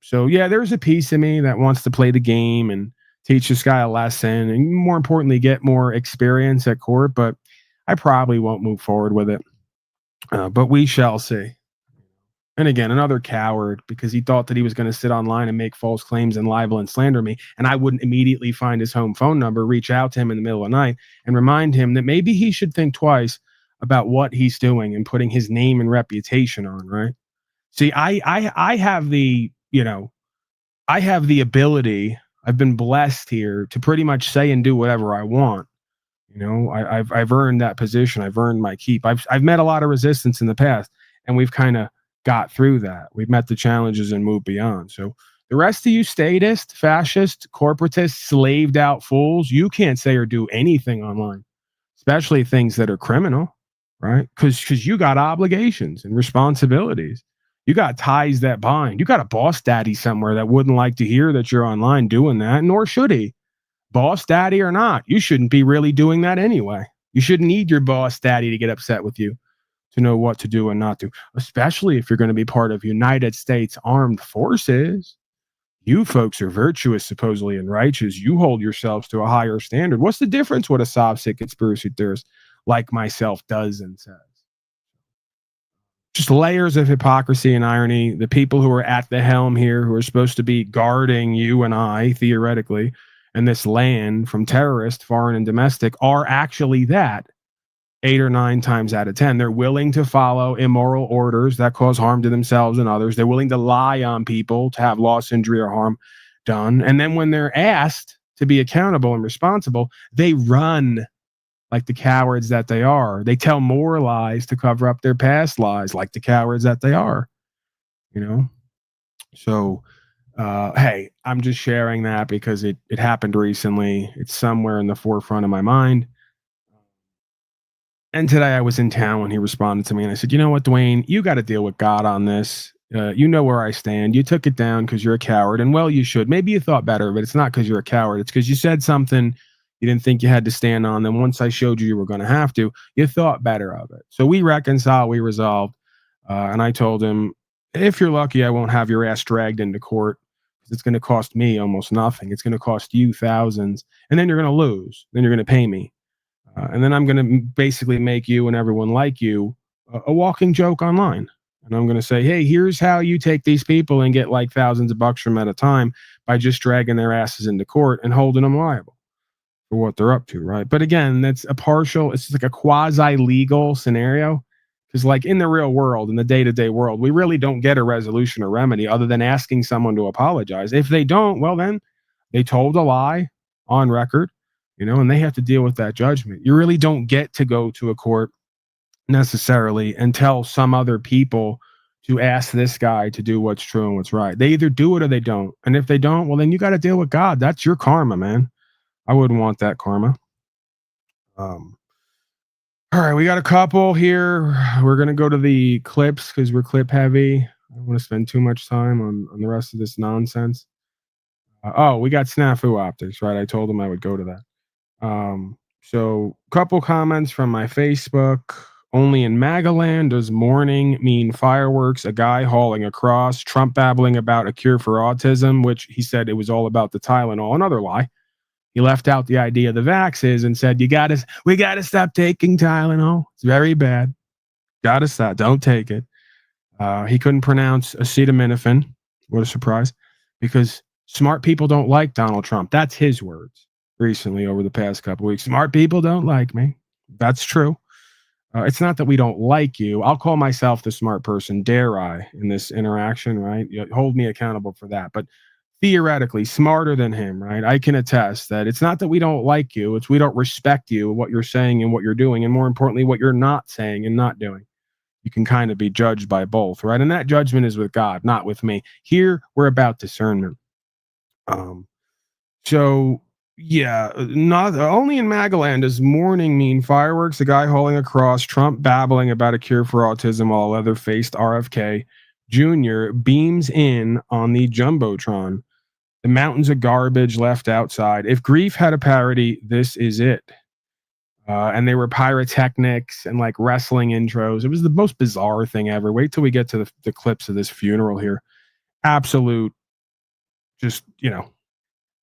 So yeah, there's a piece of me that wants to play the game and teach this guy a lesson and more importantly, get more experience at court, but I probably won't move forward with it. But we shall see. And again, another coward, because he thought that he was going to sit online and make false claims and libel and slander me, and I wouldn't immediately find his home phone number, reach out to him in the middle of the night, and remind him that maybe he should think twice about what he's doing and putting his name and reputation on, right? See, I have the, I have the ability, I've been blessed here to pretty much say and do whatever I want. I've earned that position. I've earned my keep. I've met a lot of resistance in the past, and we've kind of got through that. We've met the challenges and moved beyond. So the rest of you statist, fascist, corporatist, slaved out fools, you can't say or do anything online, especially things that are criminal, right? Because you got obligations and responsibilities. You got ties that bind. You got a boss daddy somewhere that wouldn't like to hear that you're online doing that, nor should he. Boss daddy or not, you shouldn't be really doing that anyway. You shouldn't need your boss daddy to get upset with you to know what to do and not do, especially if you're going to be part of United States Armed Forces. You folks are virtuous, supposedly, and righteous. You hold yourselves to a higher standard. What's the difference what a sob-sick conspiracy theorist like myself does and says? Just layers of hypocrisy and irony. The people who are at the helm here, who are supposed to be guarding you and I, theoretically, and this land from terrorists, foreign and domestic, are actually that. 8 or 9 times out of 10, they're willing to follow immoral orders that cause harm to themselves and others. They're willing to lie on people to have loss, injury, or harm done. And then when they're asked to be accountable and responsible, they run like the cowards that they are. They tell more lies to cover up their past lies like the cowards that they are. So, hey, I'm just sharing that because it happened recently. It's somewhere in the forefront of my mind. And today I was in town when he responded to me and I said, you know what, Dwayne, you got to deal with God on this. You know where I stand. You took it down because you're a coward. And well, you should. Maybe you thought better, but it's not because you're a coward. It's because you said something you didn't think you had to stand on. Then once I showed you were going to have to, you thought better of it. So we reconciled, we resolved. And I told him, if you're lucky, I won't have your ass dragged into court. It's going to cost me almost nothing. It's going to cost you thousands. And then you're going to lose. Then you're going to pay me. And then I'm going to basically make you and everyone like you a walking joke online. And I'm going to say, hey, here's how you take these people and get like thousands of bucks from at a time by just dragging their asses into court and holding them liable for what they're up to, right? But again, that's a partial, it's like a quasi-legal scenario. Because like in the real world, in the day-to-day world, we really don't get a resolution or remedy other than asking someone to apologize. If they don't, well then, they told a lie on record. And they have to deal with that judgment. You really don't get to go to a court necessarily and tell some other people to ask this guy to do what's true and what's right. They either do it or they don't. And if they don't, well, then you got to deal with God. That's your karma, man. I wouldn't want that karma. All right, we got a couple here. We're going to go to the clips because we're clip heavy. I don't want to spend too much time on the rest of this nonsense. We got snafu optics, right? I told them I would go to that. So couple comments from my Facebook. Only in Magaland does mourning mean fireworks, a guy hauling across, Trump babbling about a cure for autism, which he said it was all about the Tylenol. Another lie. He left out the idea of the vaxes and said, we gotta stop taking Tylenol. It's very bad. Gotta stop. Don't take it. He couldn't pronounce acetaminophen. What a surprise. Because smart people don't like Donald Trump. That's his words recently over the past couple of weeks. Smart people don't like me. That's true. It's not that we don't like you. I'll call myself the smart person, dare I, in this interaction, right? You hold me accountable for that. But theoretically, smarter than him, right? I can attest that it's not that we don't like you. It's we don't respect you, what you're saying and what you're doing. And more importantly, what you're not saying and not doing. You can kind of be judged by both, right? And that judgment is with God, not with me. Here, we're about discernment. So yeah, not only in Magaland does mourning mean fireworks, a guy hauling across, Trump babbling about a cure for autism while a leather-faced RFK Jr. beams in on the Jumbotron. The mountains of garbage left outside. If grief had a parody, this is it. And they were pyrotechnics and like wrestling intros. It was the most bizarre thing ever. Wait till we get to the clips of this funeral here. Absolute, just,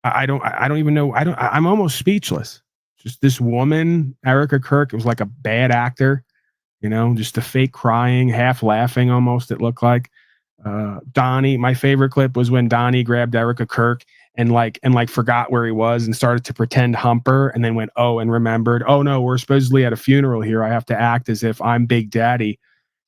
I don't even know. I'm almost speechless. Just this woman, Erica Kirk, it was like a bad actor, just a fake crying, half laughing almost, it looked like. Donnie, my favorite clip was when Donnie grabbed Erica Kirk and forgot where he was and started to pretend humper and then went, and remembered, oh no, we're supposedly at a funeral here. I have to act as if I'm Big Daddy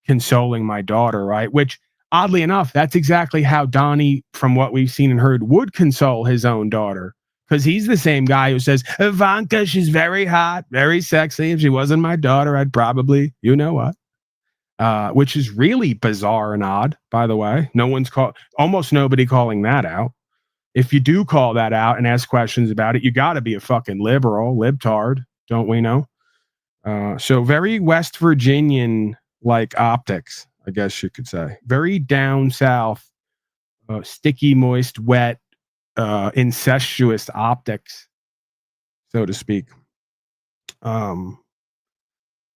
consoling my daughter, right? Which, oddly enough, that's exactly how Donnie, from what we've seen and heard, would console his own daughter. Because he's the same guy who says, Ivanka, she's very hot, very sexy. If she wasn't my daughter, I'd probably, you know what? Which is really bizarre and odd, by the way. Almost nobody calling that out. If you do call that out and ask questions about it, you got to be a fucking liberal, libtard, don't we know? So very West Virginian like optics, I guess you could say. Very down south, sticky, moist, wet, incestuous optics, so to speak.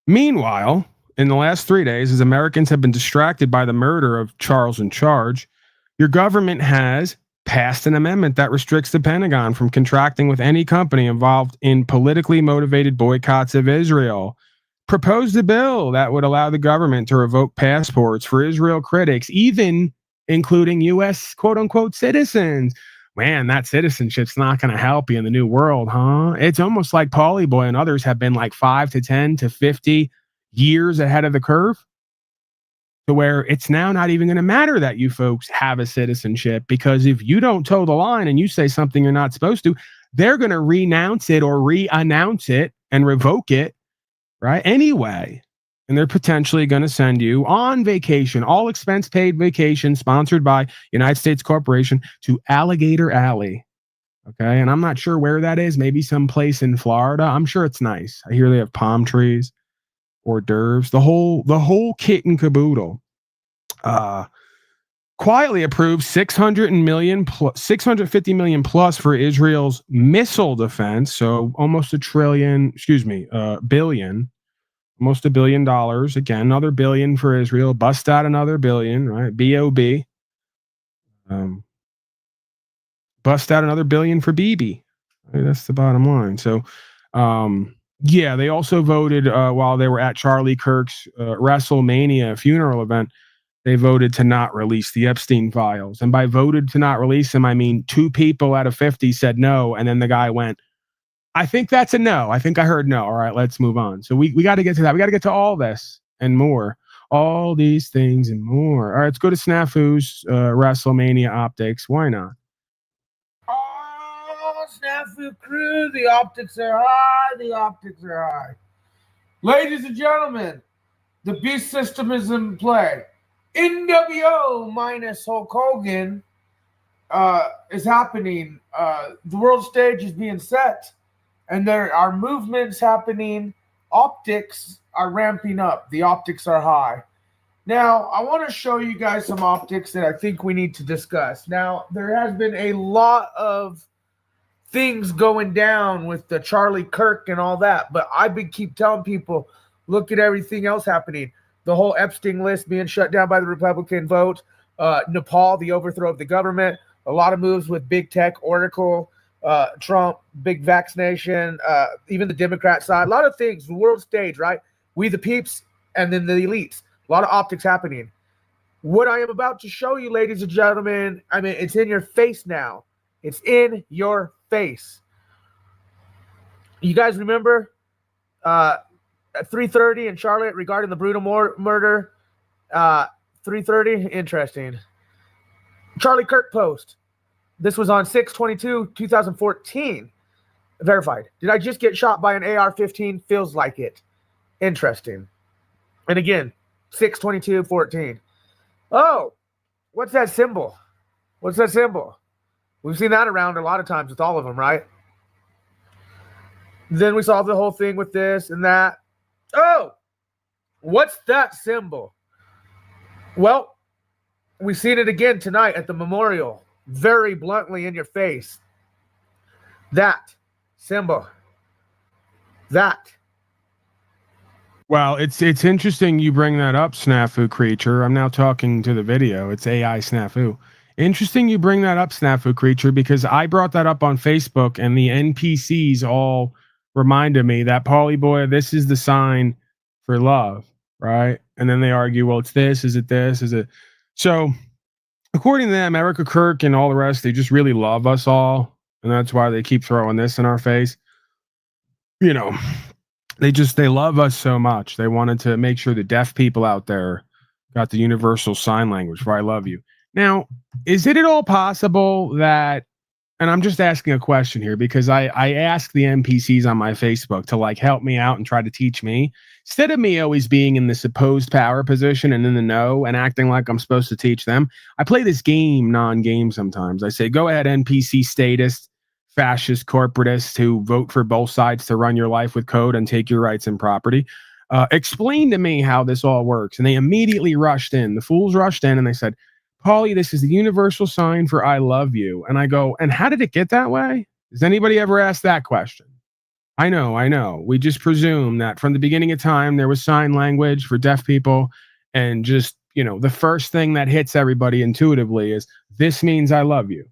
Meanwhile, in the last 3 days, as Americans have been distracted by the murder of Charles in Charge, your government has passed an amendment that restricts the Pentagon from contracting with any company involved in politically motivated boycotts of Israel. Proposed a bill that would allow the government to revoke passports for Israel critics, even including U.S. quote-unquote citizens. Man, that citizenship's not going to help you in the new world, huh? It's almost like Paulie Boy and others have been like 5 to 10 to 50 years ahead of the curve, to where it's now not even going to matter that you folks have a citizenship, because if you don't toe the line and you say something you're not supposed to, they're going to renounce it or re-announce it and revoke it, right? Anyway, and they're potentially going to send you on vacation, all expense paid vacation sponsored by United States Corporation, to Alligator Alley. Okay. And I'm not sure where that is. Maybe someplace in Florida. I'm sure it's nice. I hear they have palm trees, hors d'oeuvres, the whole kit and caboodle. Quietly approved $650 million plus for Israel's missile defense. So almost billion, almost $1 billion. Again, another billion for Israel. Bust out another billion, right? B-O-B. Bust out another billion for BB. Right, that's the bottom line. So, yeah, they also voted while they were at Charlie Kirk's WrestleMania funeral event. They voted to not release the Epstein files. And by voted to not release them, I mean 2 people out of 50 said no. And then the guy went, I think that's a no. I think I heard no. All right, let's move on. So we got to get to that. We got to get to all this and more. All these things and more. All right, let's go to Snafu's WrestleMania optics. Why not? Oh, Snafu crew, the optics are high. The optics are high. Ladies and gentlemen, the beast system is in play. NWO minus Hulk Hogan is happening. The world stage is being set. and there are movements happening. Optics are ramping up. The optics are high. Now, I want to show you guys some optics that I think we need to discuss. Now, there has been a lot of things going down with the Charlie Kirk and all that, but I've been keep telling people, look at everything else happening. The whole Epstein list being shut down by the Republican vote, Nepal, the overthrow of the government, a lot of moves with big tech, Oracle, Trump, big vaccination, even the Democrat side, a lot of things, the world stage, right? We the peeps, and then the elites. A lot of optics happening. What I am about to show you, ladies and gentlemen, I mean, it's in your face now. It's in your face. You guys remember at 3:30 in Charlotte regarding the brutal murder? 3:30? Interesting. Charlie Kirk post. This was on 6/22/2014. Verified. Did I just get shot by an AR-15? Feels like it. Interesting. And again, 6/22/14. Oh, what's that symbol? What's that symbol? We've seen that around a lot of times with all of them, right? Then we saw the whole thing with this and that. Oh, what's that symbol? Well, we've seen it again tonight at the memorial, very bluntly in your face. That symbol. That. Well, it's interesting you bring that up, Snafu Creature. I'm now talking to the video. It's AI Snafu. Interesting you bring that up, Snafu Creature, because I brought that up on Facebook, and the NPCs all reminded me that, Paulie boy, this is the sign for love, right? And then they argue, well, it's this, is it this, is it? So, according to them, Erica Kirk and all the rest, they just really love us all, and that's why they keep throwing this in our face. You know, they love us so much. They wanted to make sure the deaf people out there got the universal sign language for I love you. Now, is it at all possible that, and I'm just asking a question here because I ask the NPCs on my Facebook to like help me out and try to teach me, instead of me always being in this opposed power position and in the know and acting like I'm supposed to teach them, I play this game, non-game sometimes. I say, go ahead, NPC statist, fascist corporatists who vote for both sides to run your life with code and take your rights and property. Explain to me how this all works. And they immediately rushed in. The fools rushed in and they said, Paulie, this is the universal sign for I love you. And I go, and how did it get that way? Does anybody ever ask that question? I know. We just presume that from the beginning of time, there was sign language for deaf people. And just, you know, the first thing that hits everybody intuitively is this means I love you.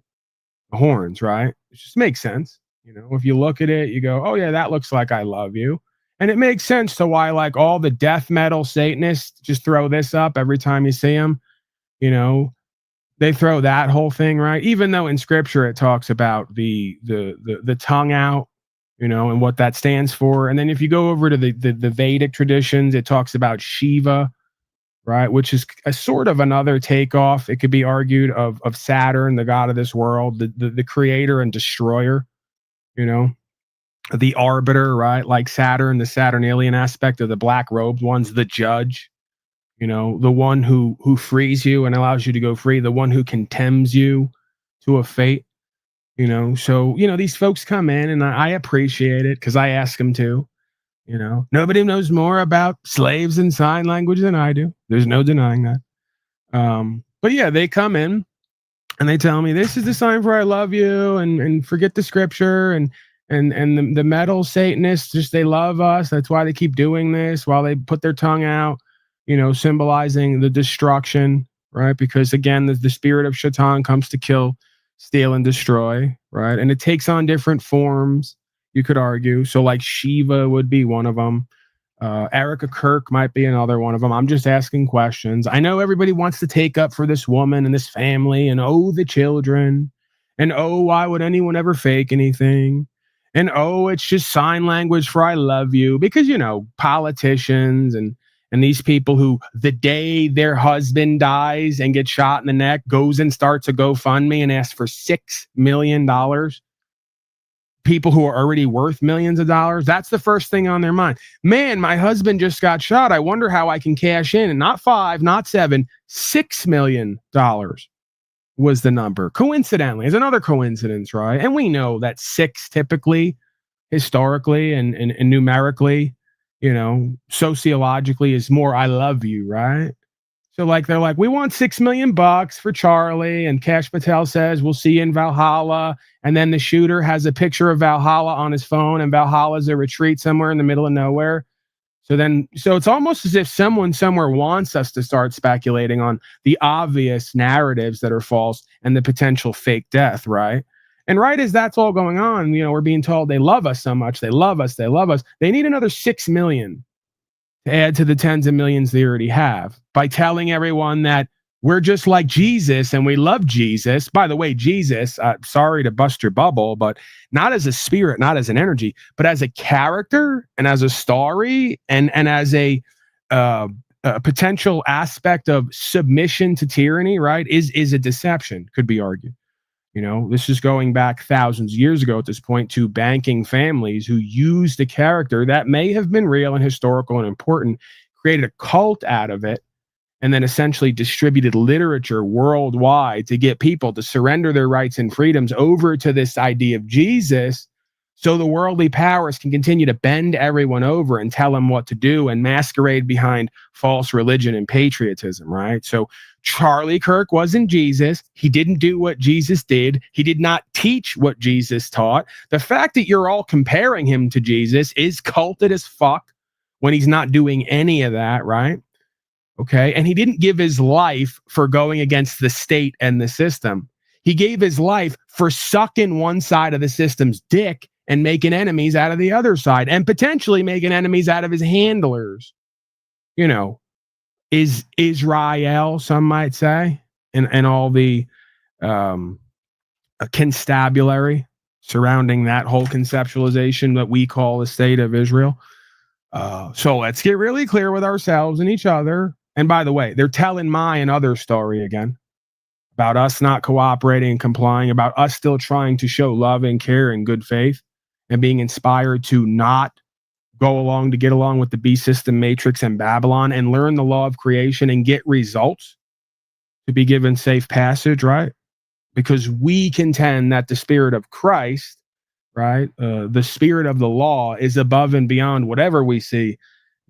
The horns, right? It just makes sense. You know, if you look at it, you go, oh yeah, that looks like I love you. And it makes sense to why like all the death metal Satanists just throw this up every time you see them. You know, they throw that whole thing, right? Even though in scripture it talks about the tongue out, you know, and what that stands for. And then if you go over to the Vedic traditions, it talks about Shiva, right? Which is a sort of another takeoff, it could be argued, of Saturn, the god of this world, the creator and destroyer, you know, the arbiter, right? Like Saturn, the Saturnalian aspect of the black robed ones, the judge. You know, the one who frees you and allows you to go free, the one who condemns you to a fate, you know. So, you know, these folks come in and I appreciate it because I ask them to, you know. Nobody knows more about slaves and sign language than I do. There's no denying that. But yeah, they come in and they tell me this is the sign for I love you and forget the scripture and the metal Satanists, just they love us. That's why they keep doing this while they put their tongue out. You know, symbolizing the destruction, right? Because again, the spirit of Shaitan comes to kill, steal, and destroy, right? And it takes on different forms, you could argue. So like Shiva would be one of them. Erica Kirk might be another one of them. I'm just asking questions. I know everybody wants to take up for this woman and this family and oh, the children. And oh, why would anyone ever fake anything? And oh, it's just sign language for I love you. Because, you know, politicians and these people who the day their husband dies and gets shot in the neck goes and starts a GoFundMe and asks for $6 million. People who are already worth millions of dollars. That's the first thing on their mind. Man, my husband just got shot. I wonder how I can cash in. And not 5, not 7, $6 million was the number. Coincidentally, is another coincidence, right? And we know that 6 typically historically and numerically, sociologically, is more I love you, right? So like they're like, we want $6 million for Charlie, and Cash Patel says we'll see you in Valhalla, and then the shooter has a picture of Valhalla on his phone, and Valhalla's a retreat somewhere in the middle of nowhere. So it's almost as if someone somewhere wants us to start speculating on the obvious narratives that are false and the potential fake death, right? And right as that's all going on, we're being told they love us so much, they love us. They need another 6 million to add to the tens of millions they already have by telling everyone that we're just like Jesus and we love Jesus. By the way, Jesus, sorry to bust your bubble, but not as a spirit, not as an energy, but as a character and as a story and as a potential aspect of submission to tyranny, right, is a deception, could be argued. This is going back thousands of years ago at this point to banking families who used a character that may have been real and historical and important, created a cult out of it, and then essentially distributed literature worldwide to get people to surrender their rights and freedoms over to this idea of Jesus, so the worldly powers can continue to bend everyone over and tell them what to do and masquerade behind false religion and patriotism, right? So Charlie Kirk wasn't Jesus. He didn't do what Jesus did. He did not teach what Jesus taught. The fact that you're all comparing him to Jesus is culted as fuck when he's not doing any of that, right? Okay. And he didn't give his life for going against the state and the system. He gave his life for sucking one side of the system's dick and making enemies out of the other side, and potentially making enemies out of his handlers. Is Israel, some might say, and all the constabulary surrounding that whole conceptualization that we call the state of Israel. So let's get really clear with ourselves and each other. And by the way, they're telling my and other story again about us not cooperating and complying, about us still trying to show love and care and good faith and being inspired to not go along to get along with the beast system, Matrix, and Babylon, and learn the law of creation and get results to be given safe passage, right? Because we contend that the spirit of Christ, right, the spirit of the law, is above and beyond whatever we see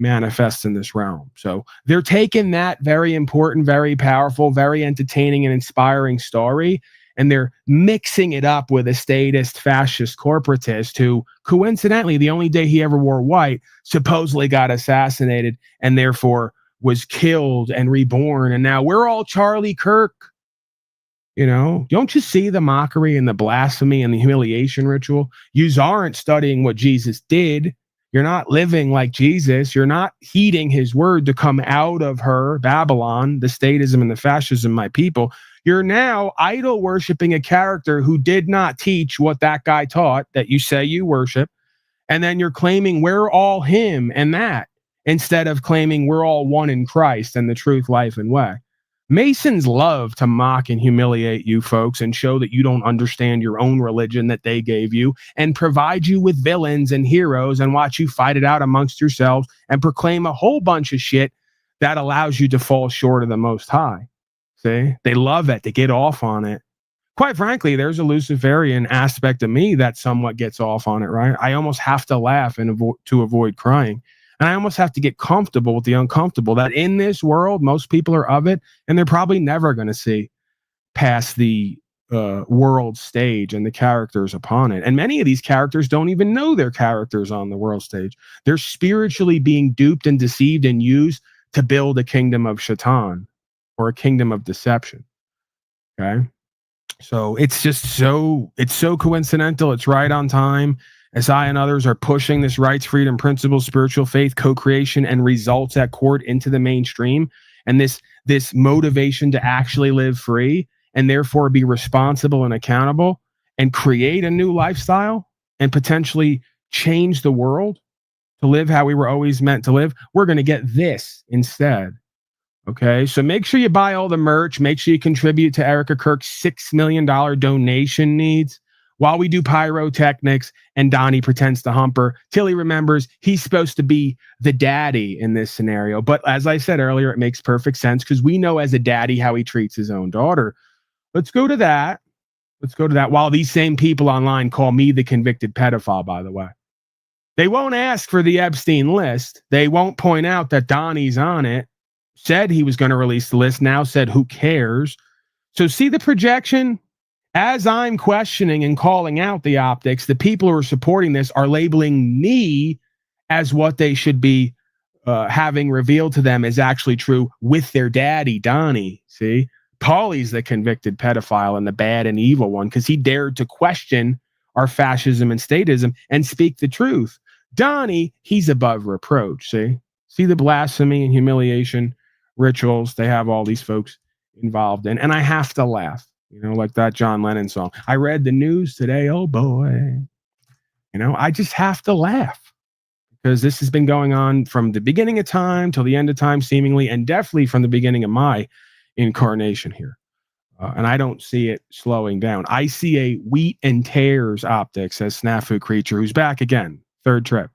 manifest in this realm. So they're taking that very important, very powerful, very entertaining and inspiring story, and they're mixing it up with a statist, fascist corporatist who, coincidentally, the only day he ever wore white, supposedly got assassinated and therefore was killed and reborn. And now we're all Charlie Kirk. Don't you see the mockery and the blasphemy and the humiliation ritual? Yous aren't studying what Jesus did. You're not living like Jesus. You're not heeding his word to come out of her, Babylon, the statism and the fascism, my people. You're now idol worshiping a character who did not teach what that guy taught that you say you worship. And then you're claiming we're all him and that, instead of claiming we're all one in Christ and the truth, life, and way. Masons love to mock and humiliate you folks and show that you don't understand your own religion that they gave you, and provide you with villains and heroes and watch you fight it out amongst yourselves and proclaim a whole bunch of shit that allows you to fall short of the Most High. See, they love it. They get off on it. Quite frankly, there's a Luciferian aspect of me that somewhat gets off on it, right? I almost have to laugh and to avoid crying. And I almost have to get comfortable with the uncomfortable, that in this world, most people are of it, and they're probably never going to see past the world stage and the characters upon it. And many of these characters don't even know they're characters on the world stage. They're spiritually being duped and deceived and used to build a kingdom of Shaitan or a kingdom of deception. Okay? So it's so coincidental. It's right on time. As I and others are pushing this rights, freedom, principles, spiritual faith, co-creation, and results at court into the mainstream, and this motivation to actually live free and therefore be responsible and accountable and create a new lifestyle and potentially change the world to live how we were always meant to live, we're going to get this instead. Okay, so make sure you buy all the merch. Make sure you contribute to Erica Kirk's $6 million donation needs. While we do pyrotechnics and Donnie pretends to hump her, Tilly remembers he's supposed to be the daddy in this scenario. But as I said earlier, it makes perfect sense because we know as a daddy how he treats his own daughter. Let's go to that. While these same people online call me the convicted pedophile, by the way. They won't ask for the Epstein list. They won't point out that Donnie's on it. Said he was going to release the list. Now said, who cares? So see the projection? As I'm questioning and calling out the optics, the people who are supporting this are labeling me as what they should be having revealed to them is actually true with their daddy, Donnie. See? Paulie's the convicted pedophile and the bad and evil one because he dared to question our fascism and statism and speak the truth. Donnie, he's above reproach. See the blasphemy and humiliation rituals they have all these folks involved in. And I have to laugh, like that John Lennon song. I read the news today. Oh boy. I just have to laugh because this has been going on from the beginning of time till the end of time, seemingly, and definitely from the beginning of my incarnation here. And I don't see it slowing down. I see a wheat and tears optics as Snafu Creature, who's back again, third trip.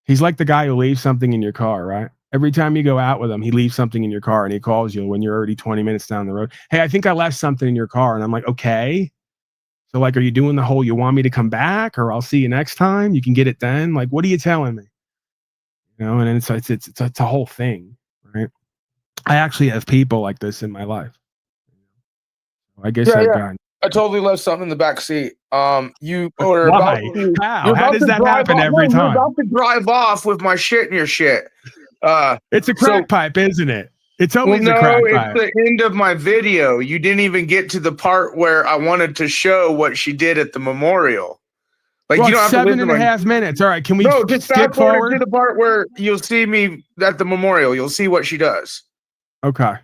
He's like the guy who leaves something in your car, right? Every time you go out with him, he leaves something in your car and he calls you when you're already 20 minutes down the road. Hey, I think I left something in your car. And I'm like, okay. So like, are you doing the whole, you want me to come back or I'll see you next time? You can get it then. Like, what are you telling me? And it's a whole thing, right? I actually have people like this in my life. I guess I totally left something in the back seat. You were Why? about How does that happen every time? You're about to drive off with my shit in your shit. It's a crack pipe, isn't it? It's always a crack pipe. It's the end of my video. You didn't even get to the part where I wanted to show what she did at the memorial. Like, well, you don't have 7.5 minutes. All right, can we just skip forward to the part where you'll see me at the memorial? You'll see what she does. Okay.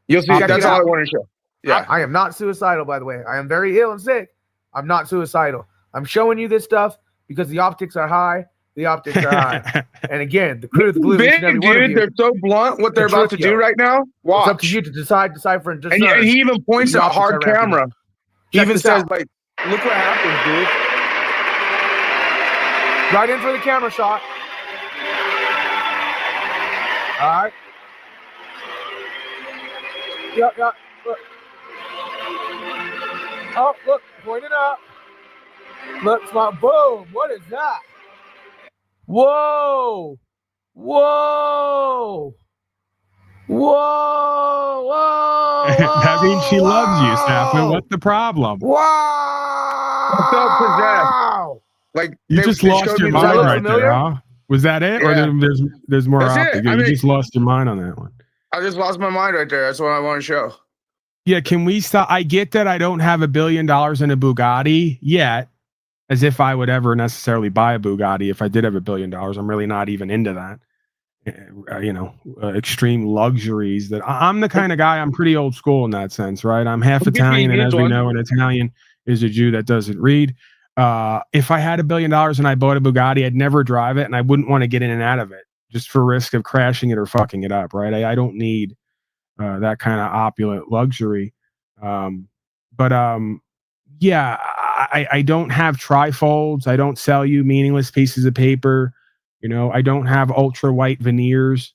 You'll see. That's all I want to show. Yeah. I am not suicidal, by the way. I am very ill and sick. I'm not suicidal. I'm showing you this stuff because the optics are high. The optics are high. And again, the crew of the glue. Dude, they're so blunt what they're about to do right now. Watch. It's up to you to decipher and discern. And he even points at hard camera. He even says, like, look what happens, dude. Right in for the camera shot. All right. Yep. Look. Oh, look, pointed up. Look, smart. Boom. What is that? Whoa. Whoa. Whoa. Whoa. That means she loves you, Snafu. What's the problem? Wow. Like, you just lost your mind right there, huh? Was that it? Yeah. Or there's more optic? You just lost your mind on that one. I just lost my mind right there. That's what I want to show. Yeah, can we stop? I get that I don't have $1 billion in a Bugatti yet, as if I would ever necessarily buy a Bugatti if I did have $1 billion. I'm really not even into that. Extreme luxuries. That I'm the kind of guy. I'm pretty old school in that sense, right? I'm half Italian, and as we know, an Italian is a Jew that doesn't read. If I had $1 billion and I bought a Bugatti, I'd never drive it, and I wouldn't want to get in and out of it just for risk of crashing it or fucking it up, right? I don't need that kind of opulent luxury. Yeah, I don't have trifolds. I don't sell you meaningless pieces of paper. I don't have ultra white veneers.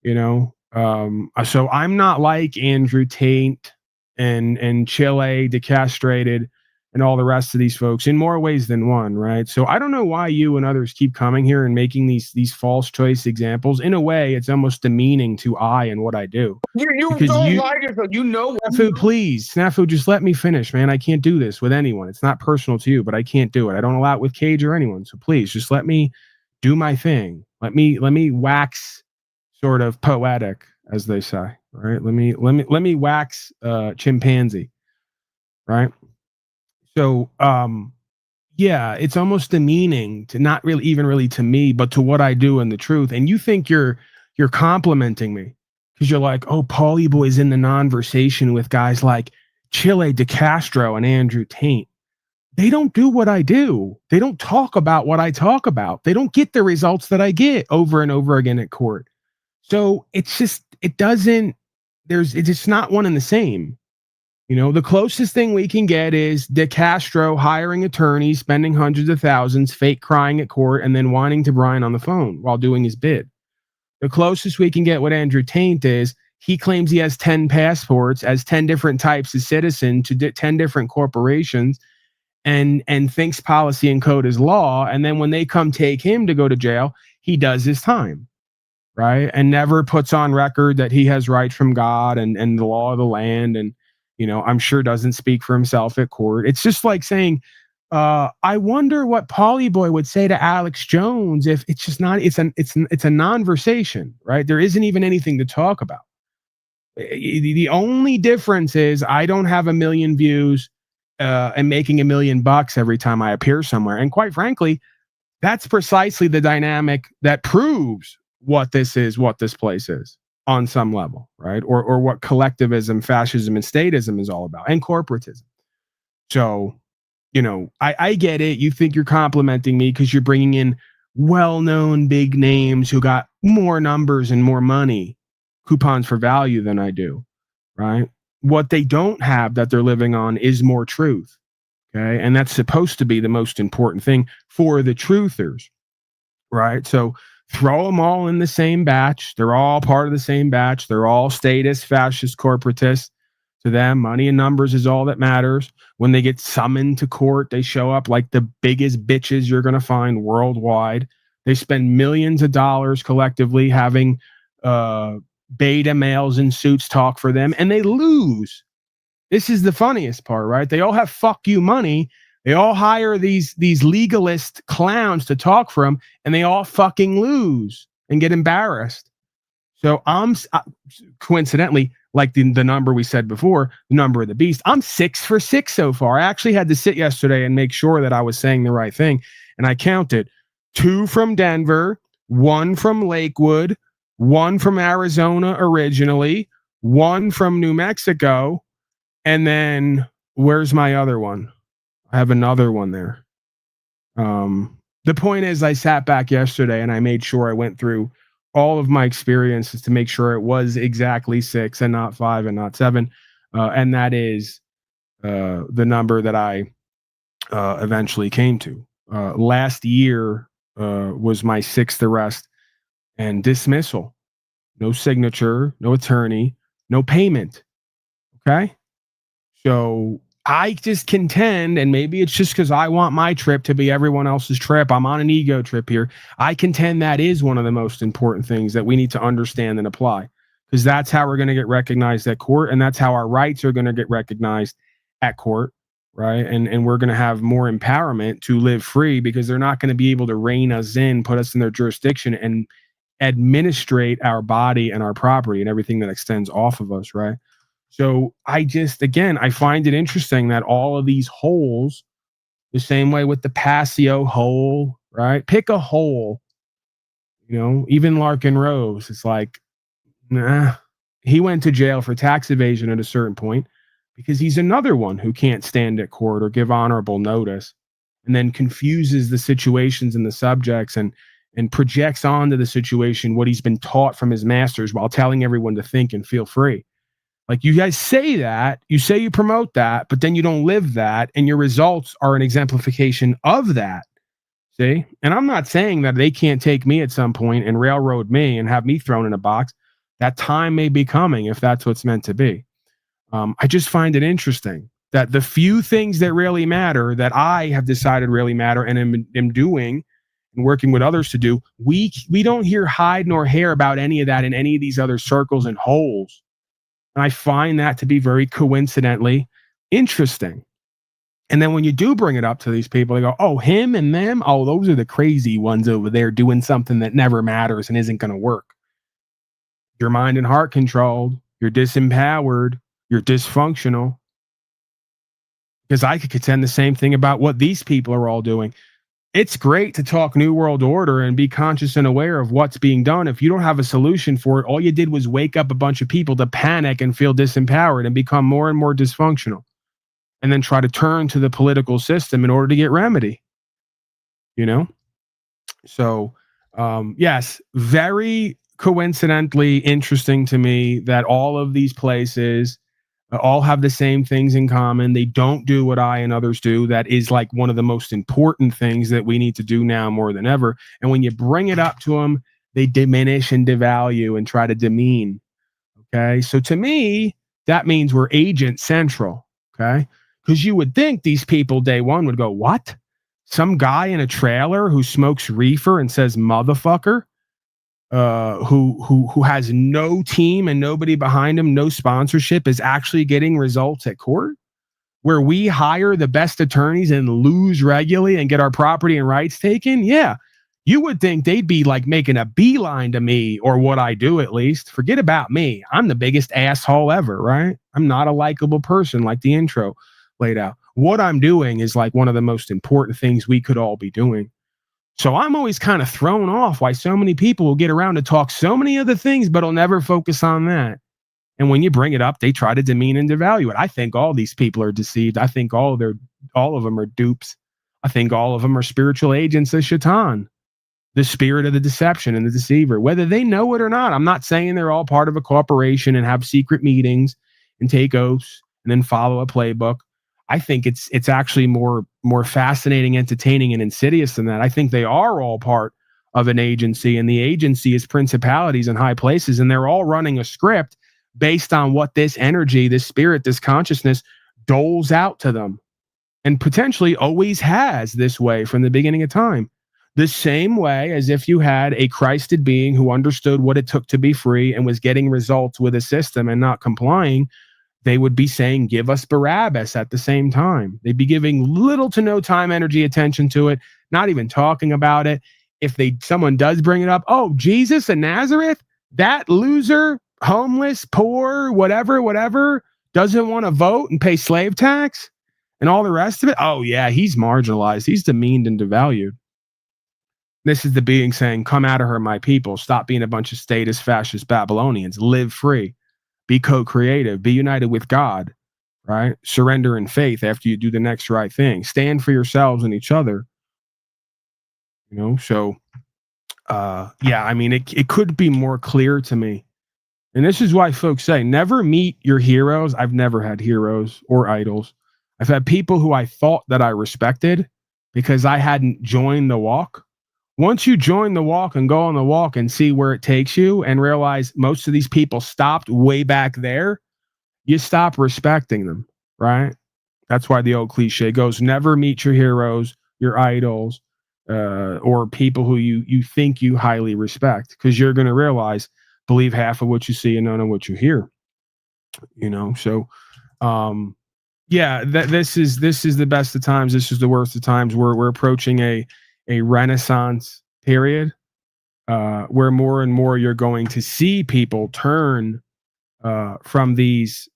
So I'm not like Andrew Tate and Chile decastrated and all the rest of these folks in more ways than one, right? So I don't know why you and others keep coming here and making these false choice examples. In a way, it's almost demeaning to I and what I do. You don't like it, but Snafu, please. Snafu, just let me finish, man. I can't do this with anyone. It's not personal to you, but I can't do it. I don't allow it with Cage or anyone. So please, just let me do my thing. Let me wax sort of poetic, as they say, right? Let me wax chimpanzee, right? So, yeah, it's almost demeaning to not really to me, but to what I do and the truth. And you think you're complimenting me because you're like, oh, Paulie Boy's in the conversation with guys like Chile De Castro and Andrew Tate. They don't do what I do. They don't talk about what I talk about. They don't get the results that I get over and over again at court. So it's just, it's not one and the same. The closest thing we can get is De Castro hiring attorneys, spending hundreds of thousands, fake crying at court, and then whining to Brian on the phone while doing his bid. The closest we can get with Andrew Tate is he claims he has 10 passports as 10 different types of citizen to 10 different corporations. and thinks policy and code is law. And then when they come take him to go to jail, he does his time, right? And never puts on record that he has rights from God and the law of the land. And, I'm sure doesn't speak for himself at court. It's just like saying, I wonder what Paulie Boy would say to Alex Jones if it's just not, it's a non-versation, right? There isn't even anything to talk about. The only difference is I don't have 1 million views and making $1 million every time I appear somewhere. And quite frankly, that's precisely the dynamic that proves what this place is on some level, right? Or what collectivism, fascism, and statism is all about, and corporatism. So, I get it. You think you're complimenting me because you're bringing in well-known big names who got more numbers and more money, coupons for value than I do, right? What they don't have that they're living on is more truth, okay? And that's supposed to be the most important thing for the truthers, right? So throw them all in the same batch. They're all part of the same batch. They're all statist, fascist, corporatists. To them, money and numbers is all that matters. When they get summoned to court, they show up like the biggest bitches you're going to find worldwide. They spend millions of dollars collectively having beta males in suits talk for them, and they lose. This is the funniest part, right? They all have fuck you money. They all hire these legalist clowns to talk for them, and they all fucking lose and get embarrassed. So I'm coincidentally, like the number we said before, the number of the beast, I'm 6 for 6 so far. I actually had to sit yesterday and make sure that I was saying the right thing. And I counted 2 from Denver, 1 from Lakewood, 1 from Arizona originally, 1 from New Mexico. And then where's my other one? I have another one there. The point is, I sat back yesterday and I made sure I went through all of my experiences to make sure it was exactly 6 and not 5 and not 7. And that is the number that I eventually came to. Last year was my 6th arrest and dismissal. No signature, no attorney, no payment. Okay? So I just contend, and maybe it's just because I want my trip to be everyone else's trip. I'm on an ego trip here. I contend that is one of the most important things that we need to understand and apply, because that's how we're going to get recognized at court, and that's how our rights are going to get recognized at court, right? And we're going to have more empowerment to live free, because they're not going to be able to rein us in, put us in their jurisdiction, and administrate our body and our property and everything that extends off of us, right? So I find it interesting that all of these holes, the same way with the Passio hole, right? Pick a hole, even Larkin Rose. It's like, nah, he went to jail for tax evasion at a certain point because he's another one who can't stand at court or give honorable notice, and then confuses the situations and the subjects and projects onto the situation what he's been taught from his masters while telling everyone to think and feel free. Like, you guys say that, you say you promote that, but then you don't live that, and your results are an exemplification of that. See? And I'm not saying that they can't take me at some point and railroad me and have me thrown in a box. That time may be coming if that's what's meant to be. I just find it interesting that the few things that really matter, that I have decided really matter and am doing and working with others to do, we don't hear hide nor hair about any of that in any of these other circles and holes. And I find that to be very coincidentally interesting. And then when you do bring it up to these people, they go, oh, him and them? Oh, those are the crazy ones over there doing something that never matters and isn't going to work. Your mind and heart controlled. You're disempowered. You're dysfunctional. Because I could contend the same thing about what these people are all doing. It's great to talk New World Order and be conscious and aware of what's being done. If you don't have a solution for it, all you did was wake up a bunch of people to panic and feel disempowered and become more and more dysfunctional, and then try to turn to the political system in order to get remedy. So yes, very coincidentally interesting to me that all of these places all have the same things in common. They don't do what I and others do. That is like one of the most important things that we need to do now more than ever. And when you bring it up to them, they diminish and devalue and try to demean. Okay. So to me, that means we're agent central. Okay. Because you would think these people day one would go, what? Some guy in a trailer who smokes reefer and says motherfucker, who has no team and nobody behind him, no sponsorship, is actually getting results at court, where we hire the best attorneys and lose regularly and get our property and rights taken? Yeah. You would think they'd be like making a beeline to me, or what I do at least. Forget about me. I'm the biggest asshole ever, right? I'm not a likable person like the intro laid out. What I'm doing is like one of the most important things we could all be doing. So I'm always kind of thrown off why so many people will get around to talk so many other things, but will never focus on that. And when you bring it up, they try to demean and devalue it. I think all these people are deceived. I think all of them are dupes. I think all of them are spiritual agents of Shaitan, the spirit of the deception and the deceiver, whether they know it or not. I'm not saying they're all part of a corporation and have secret meetings and take oaths and then follow a playbook. I think it's actually more fascinating, entertaining, and insidious than that. I think they are all part of an agency, and the agency is principalities in high places, and they're all running a script based on what this energy, this spirit, this consciousness doles out to them, and potentially always has this way from the beginning of time. The same way as if you had a Christed being who understood what it took to be free and was getting results with a system and not complying, they would be saying, give us Barabbas at the same time. They'd be giving little to no time, energy, attention to it, not even talking about it. If someone does bring it up, oh, Jesus of Nazareth, that loser, homeless, poor, whatever, doesn't want to vote and pay slave tax and all the rest of it. Oh, yeah, he's marginalized. He's demeaned and devalued. This is the being saying, come out of her, my people. Stop being a bunch of statist, fascist Babylonians. Live free. Be co-creative. Be united with God, right? Surrender in faith after you do the next right thing. Stand for yourselves and each other. You know, so, yeah, I mean, it could be more clear to me. And this is why folks say, never meet your heroes. I've never had heroes or idols. I've had people who I thought that I respected because I hadn't joined the walk. Once you join the walk and go on the walk and see where it takes you and realize most of these people stopped way back there, you stop respecting them, right? That's why the old cliche goes, never meet your heroes, your idols, or people who you think you highly respect, because you're going to realize, believe half of what you see and none of what you hear. You know, so yeah, this is the best of times. This is the worst of times. We're approaching a renaissance period where more and more you're going to see people turn from these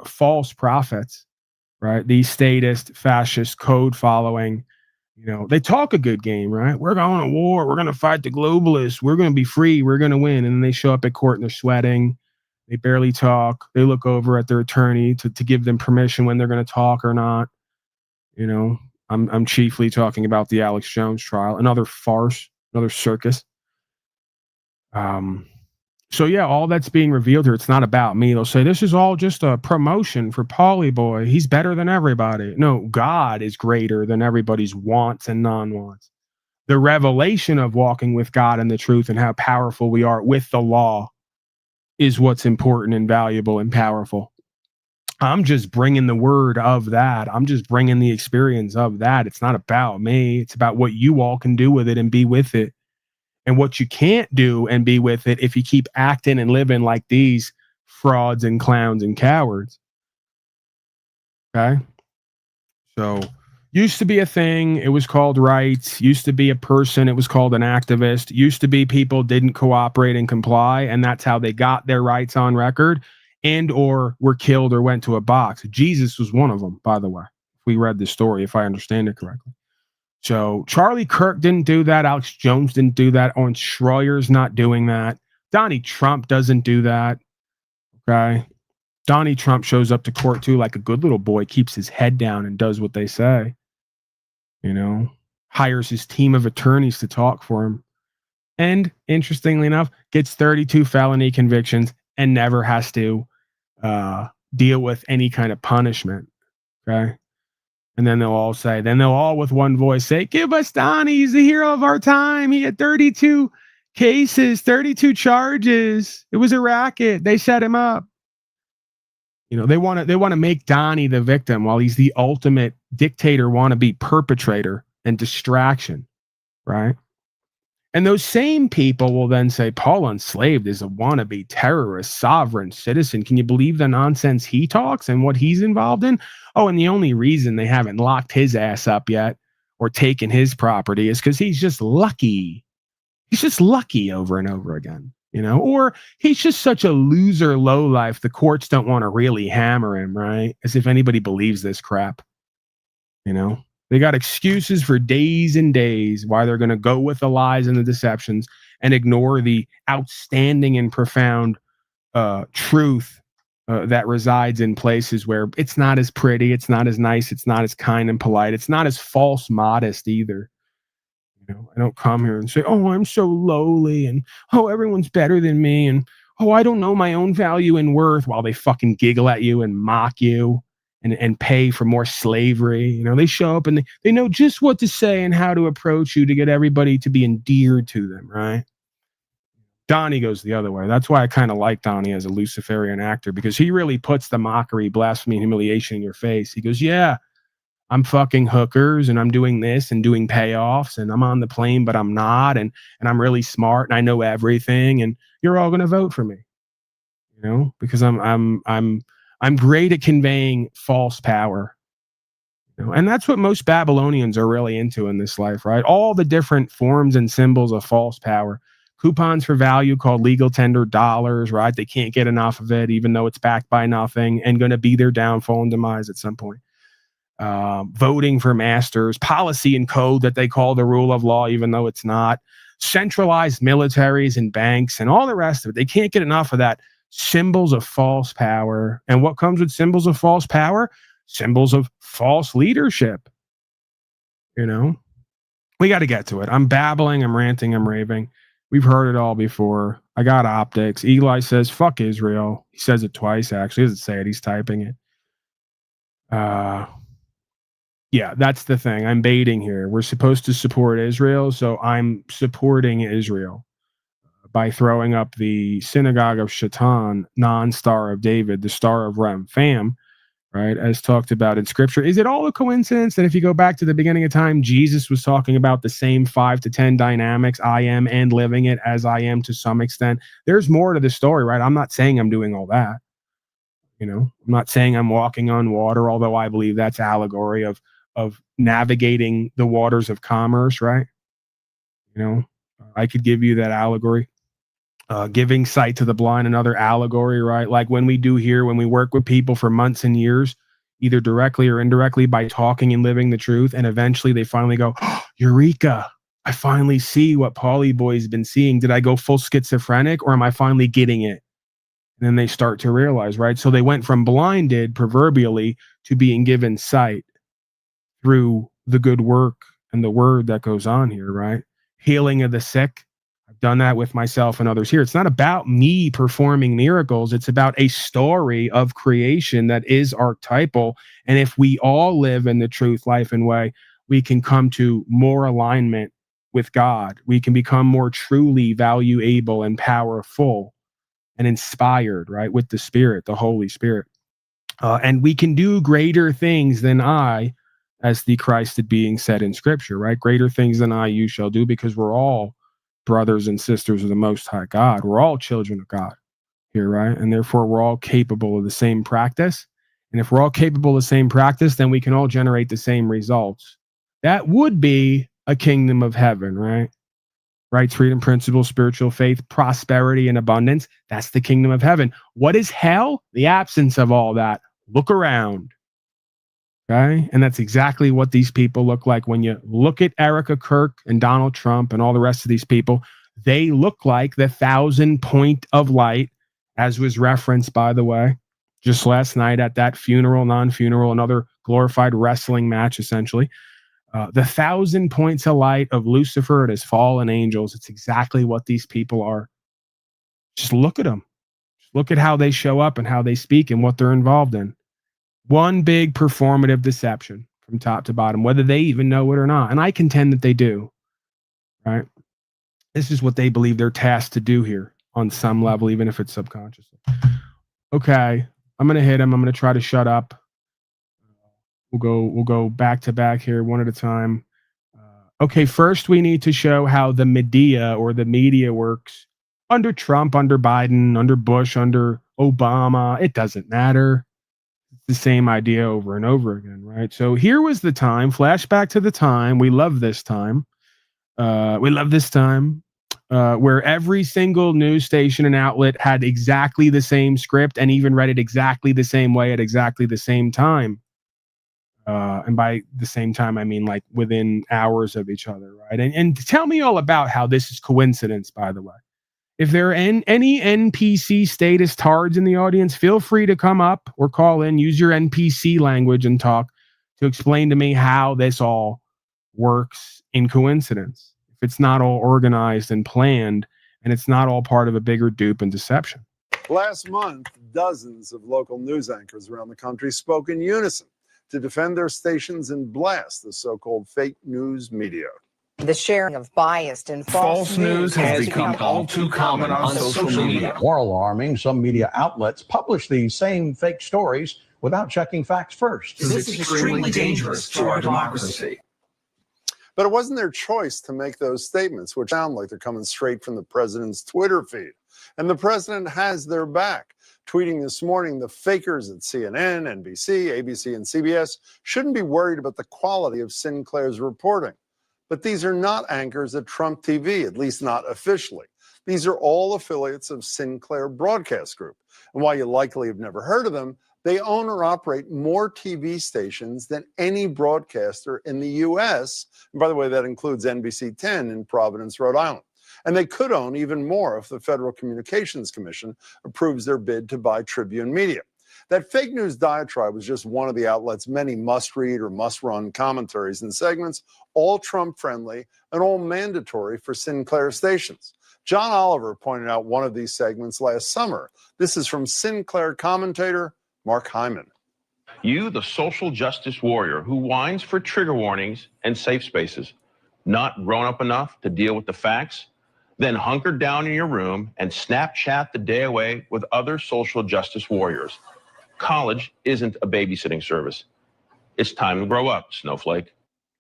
false prophets, right? These statist, fascist, code following. You know, they talk a good game, right? We're going to war. We're going to fight the globalists. We're going to be free. We're going to win. And then they show up at court and they're sweating. They barely talk. They look over at their attorney to give them permission when they're going to talk or not. You know, I'm chiefly talking about the Alex Jones trial, another farce, another circus. So yeah, all that's being revealed here, it's not about me. They'll say this is all just a promotion for Pauly Boy. He's better than everybody. No, God is greater than everybody's wants and non-wants. The revelation of walking with God and the truth and how powerful we are with the law is what's important and valuable and powerful. I'm just bringing the word of that. I'm just bringing the experience of that. It's not about me. It's about what you all can do with it and be with it. And what you can't do and be with it if you keep acting and living like these frauds and clowns and cowards. Okay? So, used to be a thing. It was called rights. Used to be a person. It was called an activist. Used to be people didn't cooperate and comply, and that's how they got their rights on record and or were killed or went to a box. Jesus was one of them, by the way. If we read the story, if I understand it correctly. So Charlie Kirk didn't do that. Alex Jones didn't do that. Owen Schroyer's not doing that. Donnie Trump doesn't do that. Okay. Donnie Trump shows up to court too like a good little boy, keeps his head down and does what they say. You know, hires his team of attorneys to talk for him. And interestingly enough, gets 32 felony convictions and never has to deal with any kind of punishment. Okay. And then they'll all with one voice say, give us Donnie. He's the hero of our time. He had 32 cases, 32 charges. It was a racket. They set him up. You know, they want to make Donnie the victim while he's the ultimate dictator, wannabe perpetrator and distraction, right? And those same people will then say Paul Enslaved is a wannabe terrorist, sovereign citizen. Can you believe the nonsense he talks and what he's involved in? Oh, and the only reason they haven't locked his ass up yet or taken his property is because he's just lucky. He's just lucky over and over again, you know, or he's just such a loser lowlife. The courts don't want to really hammer him, right? As if anybody believes this crap, you know. They got excuses for days and days why they're going to go with the lies and the deceptions and ignore the outstanding and profound truth that resides in places where it's not as pretty, it's not as nice, it's not as kind and polite, it's not as false modest either. You know, I don't come here and say, oh, I'm so lowly and oh, everyone's better than me and oh, I don't know my own value and worth, while they fucking giggle at you and mock you. And pay for more slavery. You know, they show up and they know just what to say and how to approach you to get everybody to be endeared to them, right? Donnie goes the other way. That's why I kind of like Donnie as a Luciferian actor, because he really puts the mockery, blasphemy, and humiliation in your face. He goes, yeah, I'm fucking hookers and I'm doing this and doing payoffs and I'm on the plane, but I'm not. And I'm really smart and I know everything and you're all going to vote for me, you know, because I'm great at conveying false power. You know, and that's what most Babylonians are really into in this life, right? All the different forms and symbols of false power. Coupons for value called legal tender dollars, right? They can't get enough of it, even though it's backed by nothing and going to be their downfall and demise at some point. Voting for masters, policy and code that they call the rule of law, even though it's not. Centralized militaries and banks and all the rest of it. They can't get enough of that. Symbols of false power. And what comes with symbols of false power? Symbols of false leadership. You know, we got to get to it. I'm babbling, I'm ranting, I'm raving. We've heard it all before. I got optics. Eli says, fuck Israel. He says it twice, actually. He doesn't say it, he's typing it. Yeah, that's the thing. I'm baiting here. We're supposed to support Israel, so I'm supporting Israel by throwing up the synagogue of Shaitan, non-star of David, the star of Rampham, right, as talked about in scripture. Is it all a coincidence that if you go back to the beginning of time, Jesus was talking about the same 5 to 10 dynamics, I am, and living it as I am to some extent? There's more to the story, right? I'm not saying I'm doing all that. You know, I'm not saying I'm walking on water, although I believe that's allegory of navigating the waters of commerce, right? You know, I could give you that allegory. Giving sight to the blind, another allegory, right? Like when we do here, when we work with people for months and years, either directly or indirectly by talking and living the truth, and eventually they finally go, oh, Eureka, I finally see what Paulie Boy's been seeing. Did I go full schizophrenic or am I finally getting it? And then they start to realize, right? So they went from blinded, proverbially, to being given sight through the good work and the word that goes on here, right? Healing of the sick. I've done that with myself and others here. It's not about me performing miracles. It's about a story of creation that is archetypal. And if we all live in the truth, life, and way, we can come to more alignment with God. We can become more truly valuable and powerful and inspired, right? With the Spirit, the Holy Spirit. And we can do greater things than I, as the Christed being said in scripture, right? Greater things than I you shall do, because we're all brothers and sisters of the Most High God. We're all children of God here, right? And therefore we're all capable of the same practice. And if we're all capable of the same practice, then we can all generate the same results. That would be a kingdom of heaven, right? Rights, freedom, principles, spiritual faith, prosperity, and abundance. That's the kingdom of heaven. What is hell? The absence of all that. Look around. Okay? And that's exactly what these people look like. When you look at Erica Kirk and Donald Trump and all the rest of these people, they look like the 1,000 point of light, as was referenced, by the way, just last night at that funeral, non-funeral, another glorified wrestling match, essentially. The 1,000 points of light of Lucifer and his fallen angels. It's exactly what these people are. Just look at them. Just look at how they show up and how they speak and what they're involved in. One big performative deception from top to bottom, whether they even know it or not. And I contend that they do, right? This is what they believe they're tasked to do here on some level, even if it's subconsciously. Okay. I'm gonna hit him. I'm gonna try to shut up. We'll go back to back here, one at a time. Okay, first we need to show how the media works under Trump, under Biden, under Bush, under Obama. It doesn't matter. It's the same idea over and over again, right? So here was the time, flashback to the time. We love this time. Where every single news station and outlet had exactly the same script and even read it exactly the same way at exactly the same time. And by the same time, I mean like within hours of each other, right? And tell me all about how this is coincidence, by the way. If there are any NPC status tards in the audience, feel free to come up or call in, use your NPC language and talk to explain to me how this all works in coincidence. If it's not all organized and planned, and it's not all part of a bigger dupe and deception. Last month, dozens of local news anchors around the country spoke in unison to defend their stations and blast the so-called fake news media. The sharing of biased and false news has become all too common on social media. More alarming, some media outlets publish these same fake stories without checking facts first. This is extremely dangerous to our democracy. But it wasn't their choice to make those statements, which sound like they're coming straight from the president's Twitter feed. And the president has their back. Tweeting this morning, the fakers at CNN, NBC, ABC, and CBS shouldn't be worried about the quality of Sinclair's reporting. But these are not anchors at Trump TV, at least not officially. These are all affiliates of Sinclair Broadcast Group. And while you likely have never heard of them, they own or operate more TV stations than any broadcaster in the U.S. And by the way, that includes NBC 10 in Providence, Rhode Island. And they could own even more if the Federal Communications Commission approves their bid to buy Tribune Media. That fake news diatribe was just one of the outlet's many must-read or must-run commentaries and segments, all Trump-friendly and all mandatory for Sinclair stations. John Oliver pointed out one of these segments last summer. This is from Sinclair commentator Mark Hyman. You, the social justice warrior who whines for trigger warnings and safe spaces, not grown up enough to deal with the facts, then hunker down in your room and Snapchat the day away with other social justice warriors. College isn't a babysitting service. It's time to grow up, snowflake.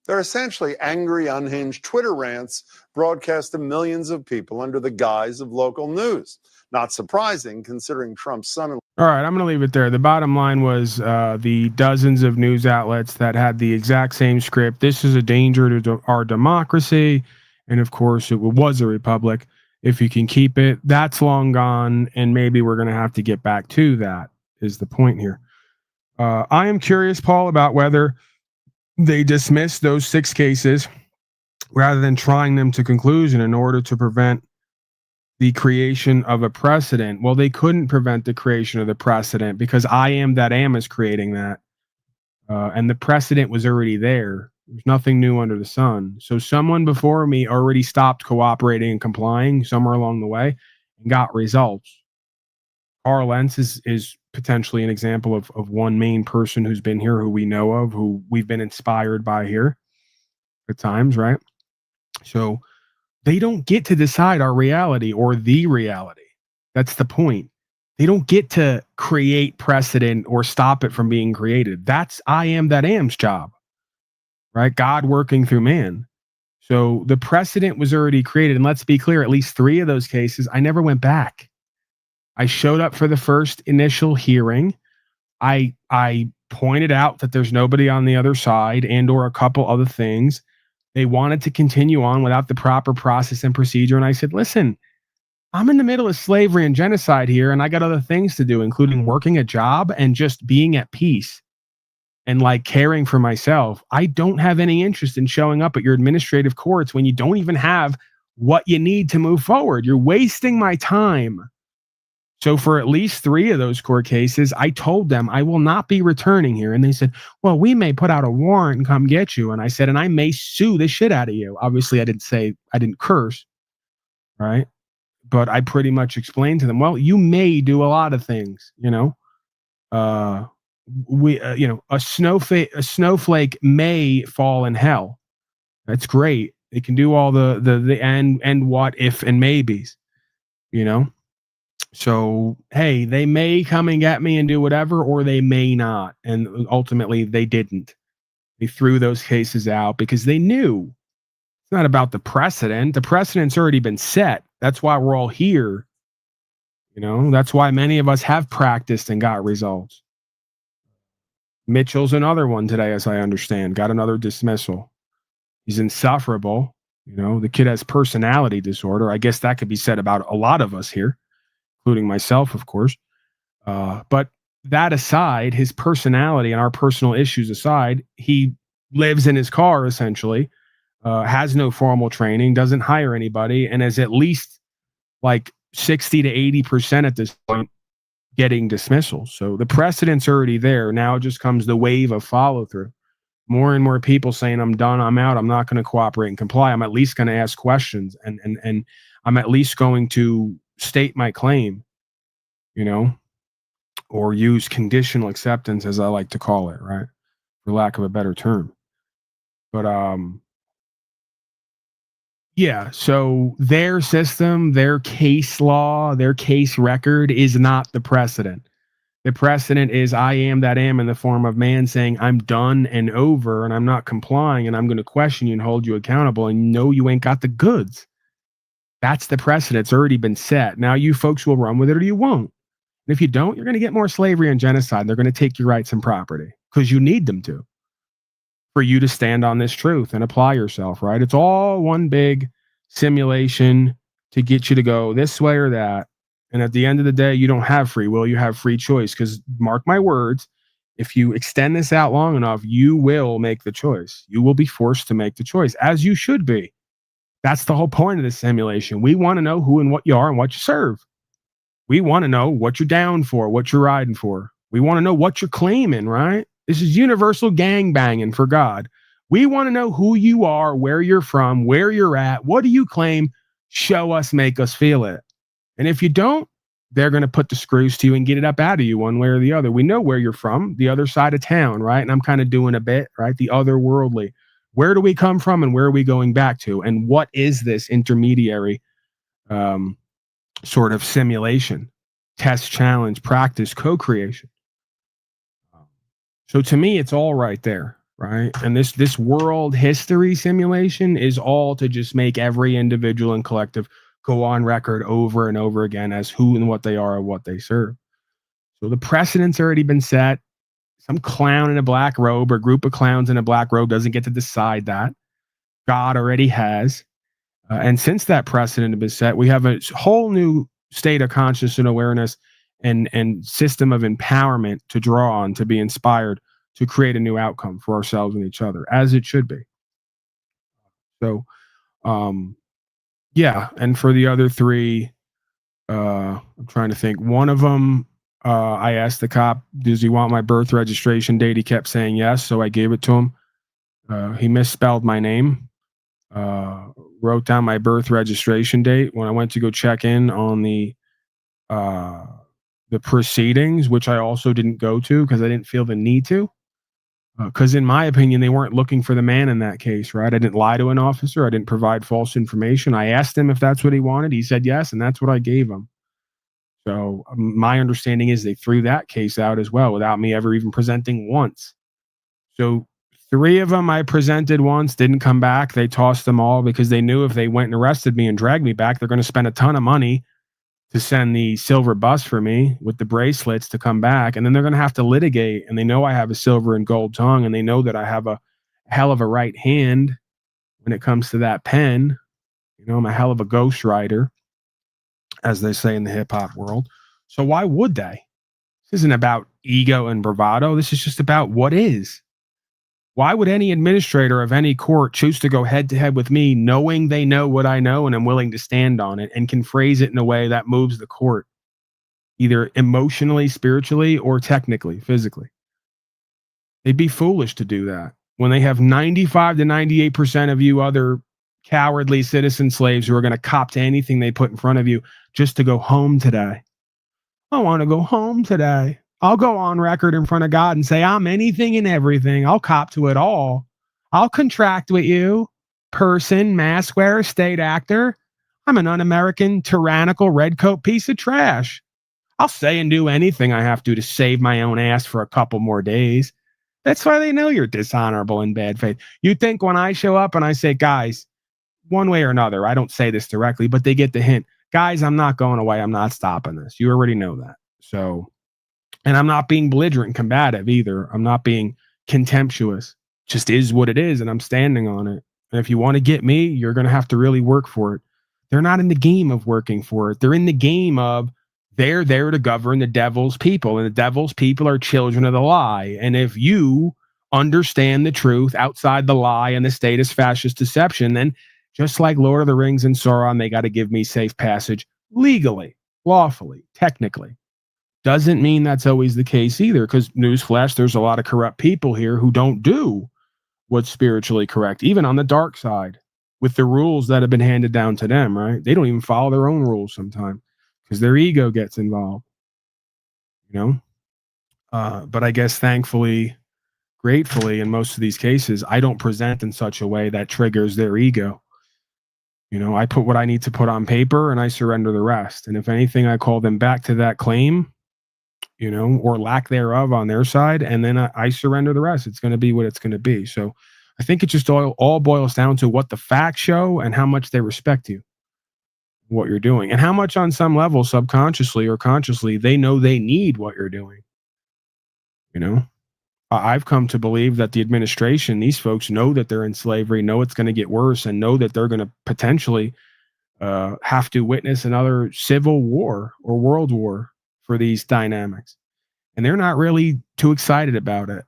They're essentially angry, unhinged Twitter rants broadcast to millions of people under the guise of local news. Not surprising, considering Trump's son-in-law. All right, I'm going to leave it there. The bottom line was the dozens of news outlets that had the exact same script. This is a danger to our democracy. And of course, it was a republic. If you can keep it, that's long gone. And maybe we're going to have to get back to that, is the point here. I am curious, Paul, about whether they dismissed those 6 cases rather than trying them to conclusion in order to prevent the creation of a precedent. Well, they couldn't prevent the creation of the precedent because I am that am is creating that. And the precedent was already there. There's nothing new under the sun. So someone before me already stopped cooperating and complying somewhere along the way and got results. Carl Lentz is potentially an example of one main person who's been here, who we know of, who we've been inspired by here at times, right? So they don't get to decide our reality or the reality. That's the point. They don't get to create precedent or stop it from being created. That's I am that am's job, right? God working through man. So the precedent was already created. And let's be clear, at least 3 of those cases, I never went back. I showed up for the first initial hearing. I pointed out that there's nobody on the other side and or a couple other things. They wanted to continue on without the proper process and procedure. And I said, listen, I'm in the middle of slavery and genocide here, and I got other things to do, including working a job and just being at peace and like caring for myself. I don't have any interest in showing up at your administrative courts when you don't even have what you need to move forward. You're wasting my time. So for at least 3 of those court cases, I told them I will not be returning here. And they said, well, we may put out a warrant and come get you. And I said, and I may sue the shit out of you. Obviously, I didn't curse, right? But I pretty much explained to them, well, you may do a lot of things, you know. A snowflake may fall in hell. That's great. They can do all the and what if and maybes, you know. So, hey, they may come and get me and do whatever, or they may not. And ultimately, they didn't. They threw those cases out because they knew it's not about the precedent. The precedent's already been set. That's why we're all here. You know, that's why many of us have practiced and got results. Mitchell's another one today, as I understand, got another dismissal. He's insufferable. You know, the kid has personality disorder. I guess that could be said about a lot of us here, including myself, of course. But that aside, his personality and our personal issues aside, he lives in his car essentially, has no formal training, doesn't hire anybody, and is at least like 60 to 80% at this point getting dismissals. So the precedent's already there. Now it just comes the wave of follow through. More and more people saying, I'm done, I'm out, I'm not going to cooperate and comply. I'm at least going to ask questions and I'm at least going to state my claim, you know, or use conditional acceptance, as I like to call it, right? For lack of a better term. But yeah, so their system, their case law, their case record is not the precedent. The precedent is I am that am in the form of man saying I'm done and over and I'm not complying and I'm going to question you and hold you accountable and know you ain't got the goods. That's the precedent. It's already been set. Now you folks will run with it or you won't. And if you don't, you're going to get more slavery and genocide. They're going to take your rights and property because you need them to, for you to stand on this truth and apply yourself, right? It's all one big simulation to get you to go this way or that. And at the end of the day, you don't have free will, you have free choice. Because mark my words, if you extend this out long enough, you will make the choice. You will be forced to make the choice, as you should be. That's the whole point of this simulation. We want to know who and what you are and what you serve. We want to know what you're down for, what you're riding for. We want to know what you're claiming, right? This is universal gang banging for God. We want to know who you are, where you're from, where you're at. What do you claim? Show us, make us feel it. And if you don't, they're going to put the screws to you and get it up out of you one way or the other. We know where you're from, the other side of town, right? And I'm kind of doing a bit, right? The otherworldly. Where do we come from and where are we going back to? And what is this intermediary sort of simulation, test, challenge, practice, co-creation? So to me, it's all right there, right? And this world history simulation is all to just make every individual and collective go on record over and over again as who and what they are and what they serve. So the precedent's already been set. Some clown in a black robe or group of clowns in a black robe doesn't get to decide that. God already has. And since that precedent has been set, we have a whole new state of consciousness and awareness and system of empowerment to draw on, to be inspired, to create a new outcome for ourselves and each other, as it should be. So, yeah. And for the other three, I'm trying to think. One of them, I asked the cop, does he want my birth registration date? He kept saying yes, so I gave it to him. He misspelled my name. Wrote down my birth registration date when I went to go check in on the proceedings, which I also didn't go to because I didn't feel the need to. Because in my opinion, they weren't looking for the man in that case, right? I didn't lie to an officer. I didn't provide false information. I asked him if that's what he wanted. He said yes, and that's what I gave him. So my understanding is they threw that case out as well without me ever even presenting once. So 3 of them I presented once, didn't come back. They tossed them all because they knew if they went and arrested me and dragged me back, they're going to spend a ton of money to send the silver bus for me with the bracelets to come back. And then they're going to have to litigate. And they know I have a silver and gold tongue. And they know that I have a hell of a right hand when it comes to that pen. You know, I'm a hell of a ghostwriter, as they say in the hip hop world. So why would they? This isn't about ego and bravado. This is just about what is. Why would any administrator of any court choose to go head to head with me, knowing they know what I know and I'm willing to stand on it and can phrase it in a way that moves the court, either emotionally, spiritually, or technically, physically? They'd be foolish to do that when they have 95 to 98% of you other cowardly citizen slaves who are going to cop to anything they put in front of you just to go home today. I want to go home today. I'll go on record in front of God and say, I'm anything and everything. I'll cop to it all. I'll contract with you, person, mask wearer, state actor. I'm an un-American, tyrannical, redcoat piece of trash. I'll say and do anything I have to save my own ass for a couple more days. That's why they know you're dishonorable and bad faith. You think when I show up and I say, guys, one way or another, I don't say this directly, but they get the hint. Guys, I'm not going away. I'm not stopping this. You already know that. So, and I'm not being belligerent and combative either. I'm not being contemptuous. Just is what it is, and I'm standing on it. And if you want to get me, you're going to have to really work for it. They're not in the game of working for it. They're in the game of they're there to govern the devil's people, and the devil's people are children of the lie. And if you understand the truth outside the lie and the status fascist deception, then just like Lord of the Rings and Sauron, they got to give me safe passage legally, lawfully, technically. Doesn't mean that's always the case either, because newsflash, there's a lot of corrupt people here who don't do what's spiritually correct, even on the dark side, with the rules that have been handed down to them, right? They don't even follow their own rules sometimes because their ego gets involved, you know? But I guess thankfully, gratefully, in most of these cases, I don't present in such a way that triggers their ego. You know, I put what I need to put on paper and I surrender the rest. And if anything, I call them back to that claim, you know, or lack thereof on their side. And then I surrender the rest. It's going to be what it's going to be. So I think it just all boils down to what the facts show and how much they respect you, what you're doing, and how much on some level, subconsciously or consciously, they know they need what you're doing. You know, I've come to believe that the administration, these folks know that they're in slavery, know it's going to get worse, and know that they're going to potentially have to witness another civil war or world war for these dynamics. And they're not really too excited about it,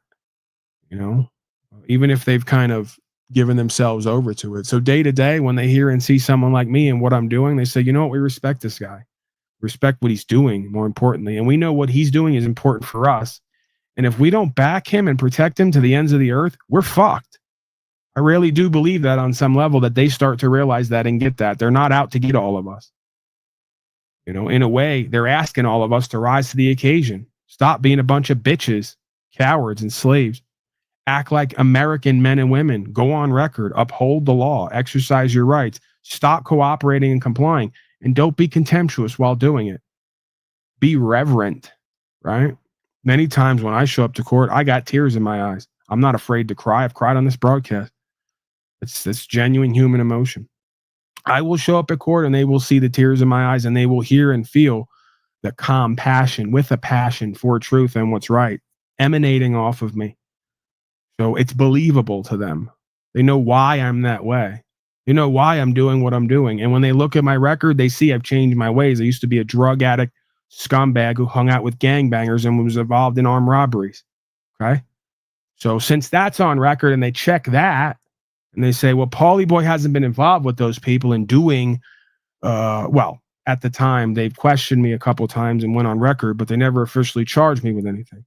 you know, even if they've kind of given themselves over to it. So day to day, when they hear and see someone like me and what I'm doing, they say, you know what, we respect this guy, respect what he's doing, more importantly. And we know what he's doing is important for us. And if we don't back him and protect him to the ends of the earth, we're fucked. I really do believe that on some level, that they start to realize that and get that. They're not out to get all of us. You know, in a way, they're asking all of us to rise to the occasion. Stop being a bunch of bitches, cowards, and slaves. Act like American men and women. Go on record. Uphold the law. Exercise your rights. Stop cooperating and complying. And don't be contemptuous while doing it. Be reverent, right? Many times when I show up to court, I got tears in my eyes. I'm not afraid to cry. I've cried on this broadcast. It's genuine human emotion. I will show up at court and they will see the tears in my eyes and they will hear and feel the calm passion with a passion for truth and what's right emanating off of me. So it's believable to them. They know why I'm that way. They know why I'm doing what I'm doing. And when they look at my record, they see I've changed my ways. I used to be a drug addict, scumbag who hung out with gangbangers and was involved in armed robberies. Okay. So since that's on record and they check that and they say, well, Paulie Boy hasn't been involved with those people and doing, well, at the time they've questioned me a couple times and went on record, but they never officially charged me with anything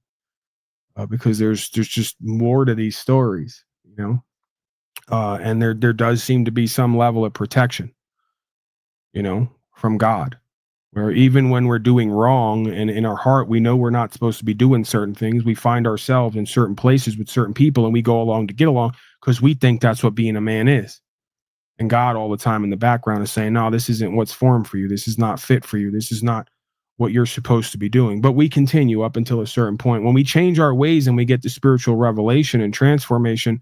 because there's just more to these stories, you know, and there does seem to be some level of protection, you know, from God. Where even when we're doing wrong and in our heart, we know we're not supposed to be doing certain things. We find ourselves in certain places with certain people and we go along to get along because we think that's what being a man is. And God all the time in the background is saying, no, this isn't what's formed for you. This is not fit for you. This is not what you're supposed to be doing. But we continue up until a certain point. When we change our ways and we get the spiritual revelation and transformation,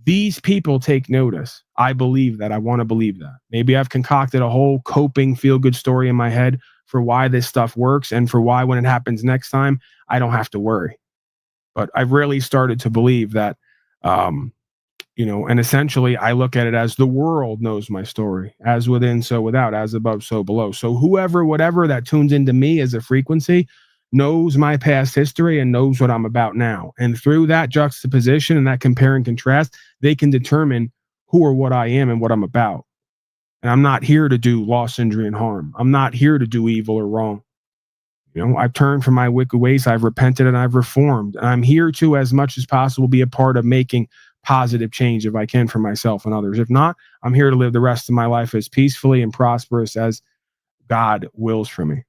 these people take notice. I believe that. I want to believe that. Maybe I've concocted a whole coping feel-good story in my head for why this stuff works and for why when it happens next time, I don't have to worry. But I've really started to believe that, you know, and essentially I look at it as the world knows my story. As within, so without. As above, so below. So whoever, whatever that tunes into me as a frequency knows my past history and knows what I'm about now. And through that juxtaposition and that compare and contrast, they can determine who or what I am and what I'm about. And I'm not here to do loss, injury, and harm. I'm not here to do evil or wrong. You know, I've turned from my wicked ways. I've repented and I've reformed. And I'm here to, as much as possible, be a part of making positive change if I can for myself and others. If not, I'm here to live the rest of my life as peacefully and prosperous as God wills for me.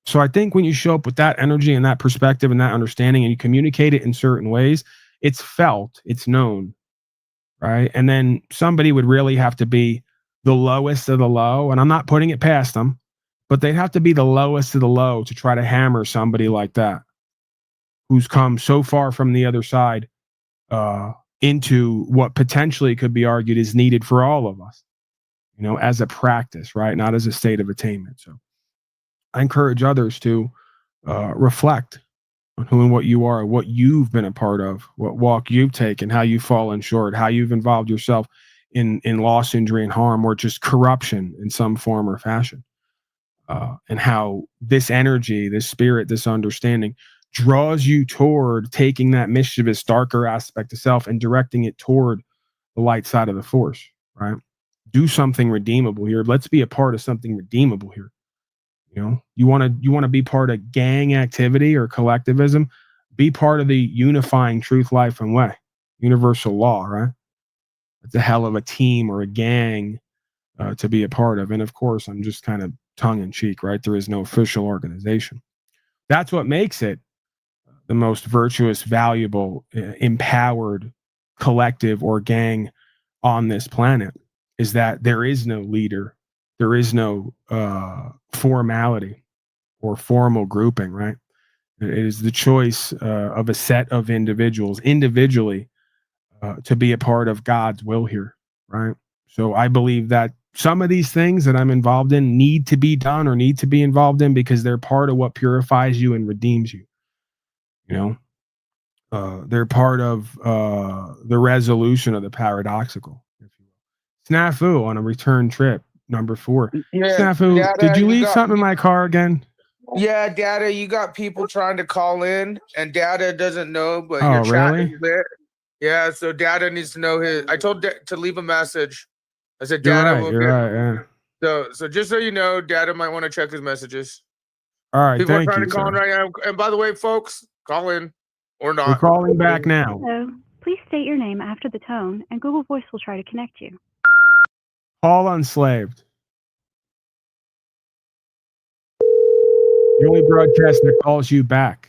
So I think when you show up with that energy and that perspective and that understanding and you communicate it in certain ways, it's felt, it's known, right? And then somebody would really have to be the lowest of the low, and I'm not putting it past them, but they'd have to be the lowest of the low to try to hammer somebody like that who's come so far from the other side into what potentially could be argued is needed for all of us, you know, as a practice, right? Not as a state of attainment. So I encourage others to reflect on who and what you are, what you've been a part of, what walk you've taken, how you've fallen short, how you've involved yourself in loss, injury, and harm, or just corruption in some form or fashion. And how this energy, this spirit, this understanding draws you toward taking that mischievous, darker aspect of self and directing it toward the light side of the force, right? Do something redeemable here. Let's be a part of something redeemable here. You know, you want to be part of gang activity or collectivism, be part of the unifying truth, life, and way, universal law, right? It's a hell of a team or a gang to be a part of. And of course, I'm just kind of tongue in cheek, right? There is no official organization. That's what makes it the most virtuous, valuable, empowered collective or gang on this planet, is that there is no leader. There is no formality or formal grouping, right? It is the choice of a set of individuals individually to be a part of God's will here, right? So I believe that some of these things that I'm involved in need to be done or need to be involved in because they're part of what purifies you and redeems you. You know, they're part of the resolution of the paradoxical. Snafu on a return trip, number 4. Yeah, Snafu, Dada, did you leave got, something in my car again? Yeah, Dada, you got people trying to call in, and Dada doesn't know, but Oh, your chat really? is lit. Yeah, so Dada needs to know his. I told to leave a message. I said You're Dada right. will You're get. right. Yeah. So just so you know, Dada might want to check his messages. All right. People are Thank trying you, to call in sir. right now. And by the way, folks, call in or not. We're calling back now. Hello. Please state your name after the tone, and Google Voice will try to connect you. Paul Unslaved. The only broadcast that calls you back.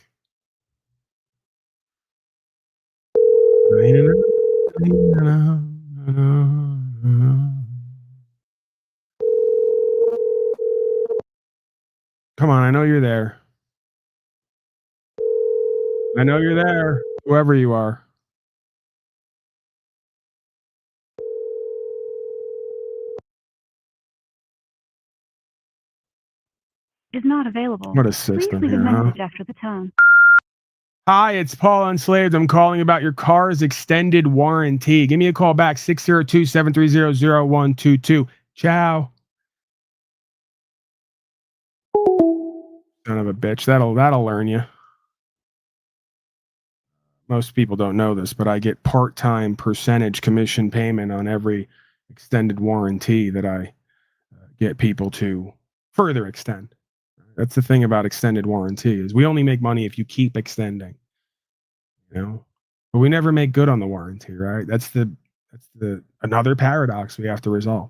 Come on, I know you're there. I know you're there, whoever you are. Is not available. What a system Please leave here, a huh? message after the tone. Hi, it's Paul Unslaved. I'm calling about your car's extended warranty. Give me a call back, 602-730-0122. Ciao. Son of a bitch. That'll learn you. Most people don't know this, but I get part-time percentage commission payment on every extended warranty that I get people to further extend. That's the thing about extended warranty, is we only make money if you keep extending. You know, but we never make good on the warranty, right? That's the another paradox we have to resolve.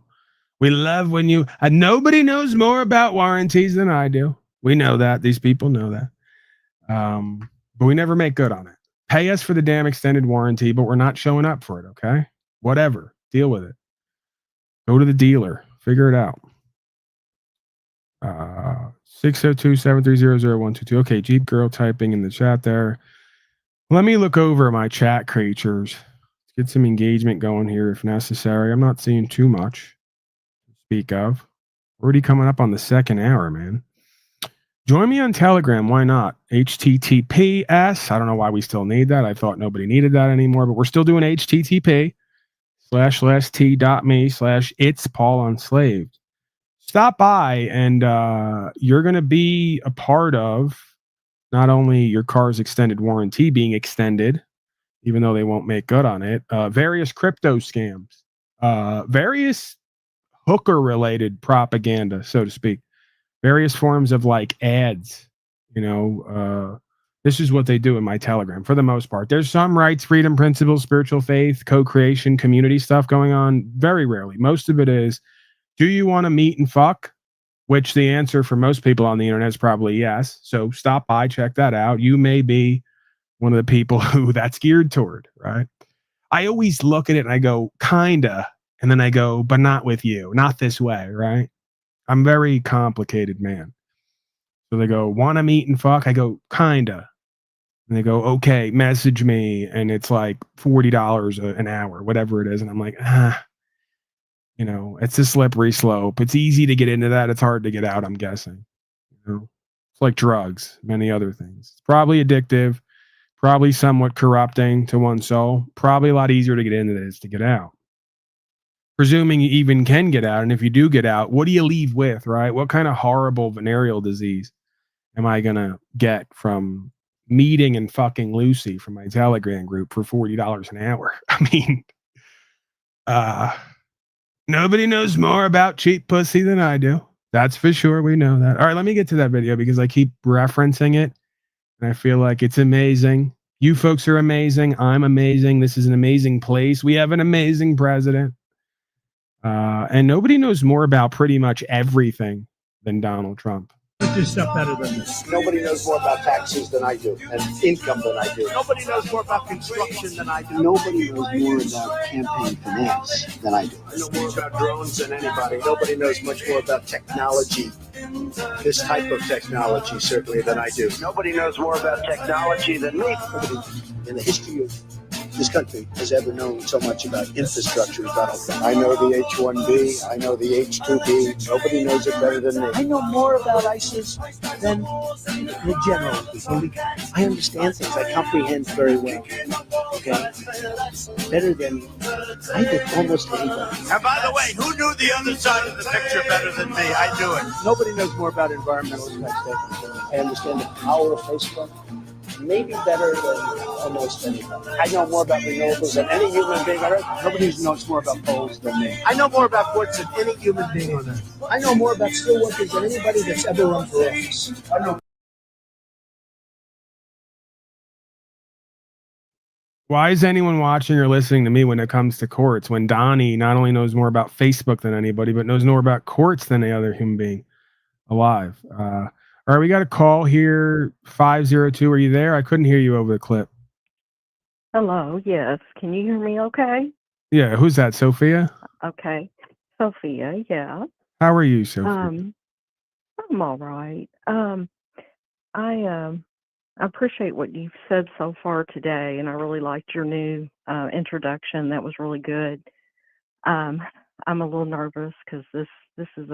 We love when you nobody knows more about warranties than I do. We know that. These people know that. But we never make good on it. Pay us for the damn extended warranty, but we're not showing up for it, okay? Whatever. Deal with it. Go to the dealer. Figure it out. 602-730-0122. Okay, Jeep Girl typing in the chat there. Let me look over my chat creatures. Let's get some engagement going here if necessary. I'm not seeing too much to speak of. Already coming up on the second hour, man. Join me on Telegram. Why not? HTTPS. I don't know why we still need that. I thought nobody needed that anymore, but we're still doing http://t.me/it's Paul Unslaved. Stop by and you're going to be a part of not only your car's extended warranty being extended, even though they won't make good on it, various crypto scams, various hooker-related propaganda, so to speak, various forms of like ads. You know, this is what they do in my Telegram for the most part. There's some rights, freedom, principles, spiritual faith, co-creation, community stuff going on. Very rarely. Most of it is, do you want to meet and fuck? Which the answer for most people on the internet is probably yes. So stop by, check that out. You may be one of the people who that's geared toward, right? I always look at it and I go, kinda. And then I go, but not with you, not this way, right? I'm very complicated, man. So they go, want to meet and fuck? I go, kinda. And they go, okay, message me. And it's like $40 an hour, whatever it is. And I'm like, you know, it's a slippery slope. It's easy to get into that. It's hard to get out, I'm guessing. You know, it's like drugs, many other things. It's probably addictive, probably somewhat corrupting to one's soul. Probably a lot easier to get into than it is to get out. Presuming you even can get out. And if you do get out, what do you leave with, right? What kind of horrible venereal disease am I going to get from meeting and fucking Lucy from my Telegram group for $40 an hour? I mean, nobody knows more about cheap pussy than I do. That's for sure. We know that. All right, let me get to that video because I keep referencing it and I feel like it's amazing. You folks are amazing. I'm amazing. This is an amazing place. We have an amazing president. And nobody knows more about pretty much everything than Donald Trump. Do stuff better than this. Nobody knows more about taxes than I do, and income than I do. Nobody knows more about construction than I do. Nobody knows more about campaign finance than I do. I know more about drones than anybody. Nobody knows much more about technology, this type of technology, certainly, than I do. Nobody knows more about technology than me. Nobody in the history of this country has ever known so much about infrastructure as Donald Trump. I know the H-1B, I know the H-2B. Nobody knows it better than me. I know more about ISIS than the general people. I understand things. I comprehend very well. Okay? Better than I did almost anybody. And by the way, who knew the other side of the picture better than me? I knew it. Nobody knows more about environmental impact statements than me. I understand the power of Facebook. Maybe better than almost anybody. I know more about renewables than any human being on Earth. Nobody knows more about polls than me. I know more about courts than any human being on Earth. I know more about steelworkers than anybody that's ever run for office. I know. Why is anyone watching or listening to me when it comes to courts when Donnie not only knows more about Facebook than anybody, but knows more about courts than any other human being alive? All right, we got a call here, 502. Are you there? I couldn't hear you over the clip. Hello, yes. Can you hear me okay? Yeah, who's that, Sophia? Okay. Sophia, yeah. How are you, Sophia? I'm all right. I appreciate what you've said so far today, and I really liked your new introduction. That was really good. I'm a little nervous because this is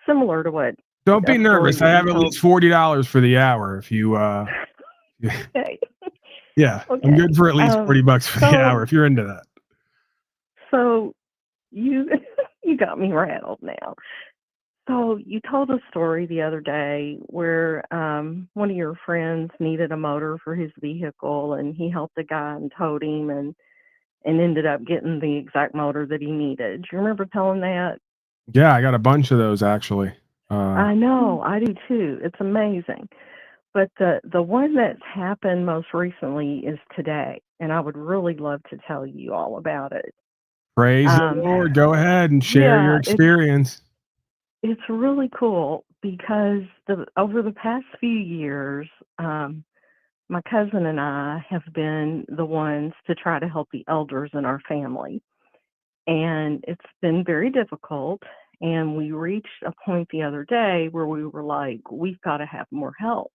similar to what. Don't be nervous. I have at least $40 for the hour. If you, Okay. yeah, Okay. I'm good for at least $40 for the hour if you're into that. So you got me rattled now. So you told a story the other day where one of your friends needed a motor for his vehicle, and he helped the guy and towed him and ended up getting the exact motor that he needed. Do you remember telling that? Yeah, I got a bunch of those actually. I know, I do too. It's amazing. But the one that's happened most recently is today, and I would really love to tell you all about it. Praise the Lord. Go ahead and share your experience. It's really cool because over the past few years, my cousin and I have been the ones to try to help the elders in our family. And it's been very difficult. And we reached a point the other day where we were like, we've got to have more help.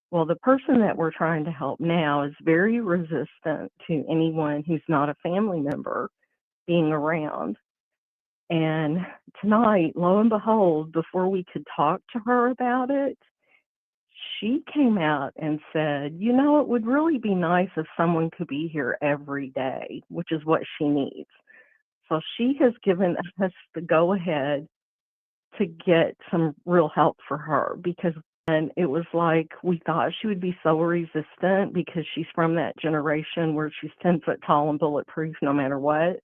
Well, the person that we're trying to help now is very resistant to anyone who's not a family member being around. And tonight, lo and behold, before we could talk to her about it, she came out and said, you know, it would really be nice if someone could be here every day, which is what she needs. So she has given us the go-ahead to get some real help for her because and it was like we thought she would be so resistant because she's from that generation where she's 10 foot tall and bulletproof no matter what.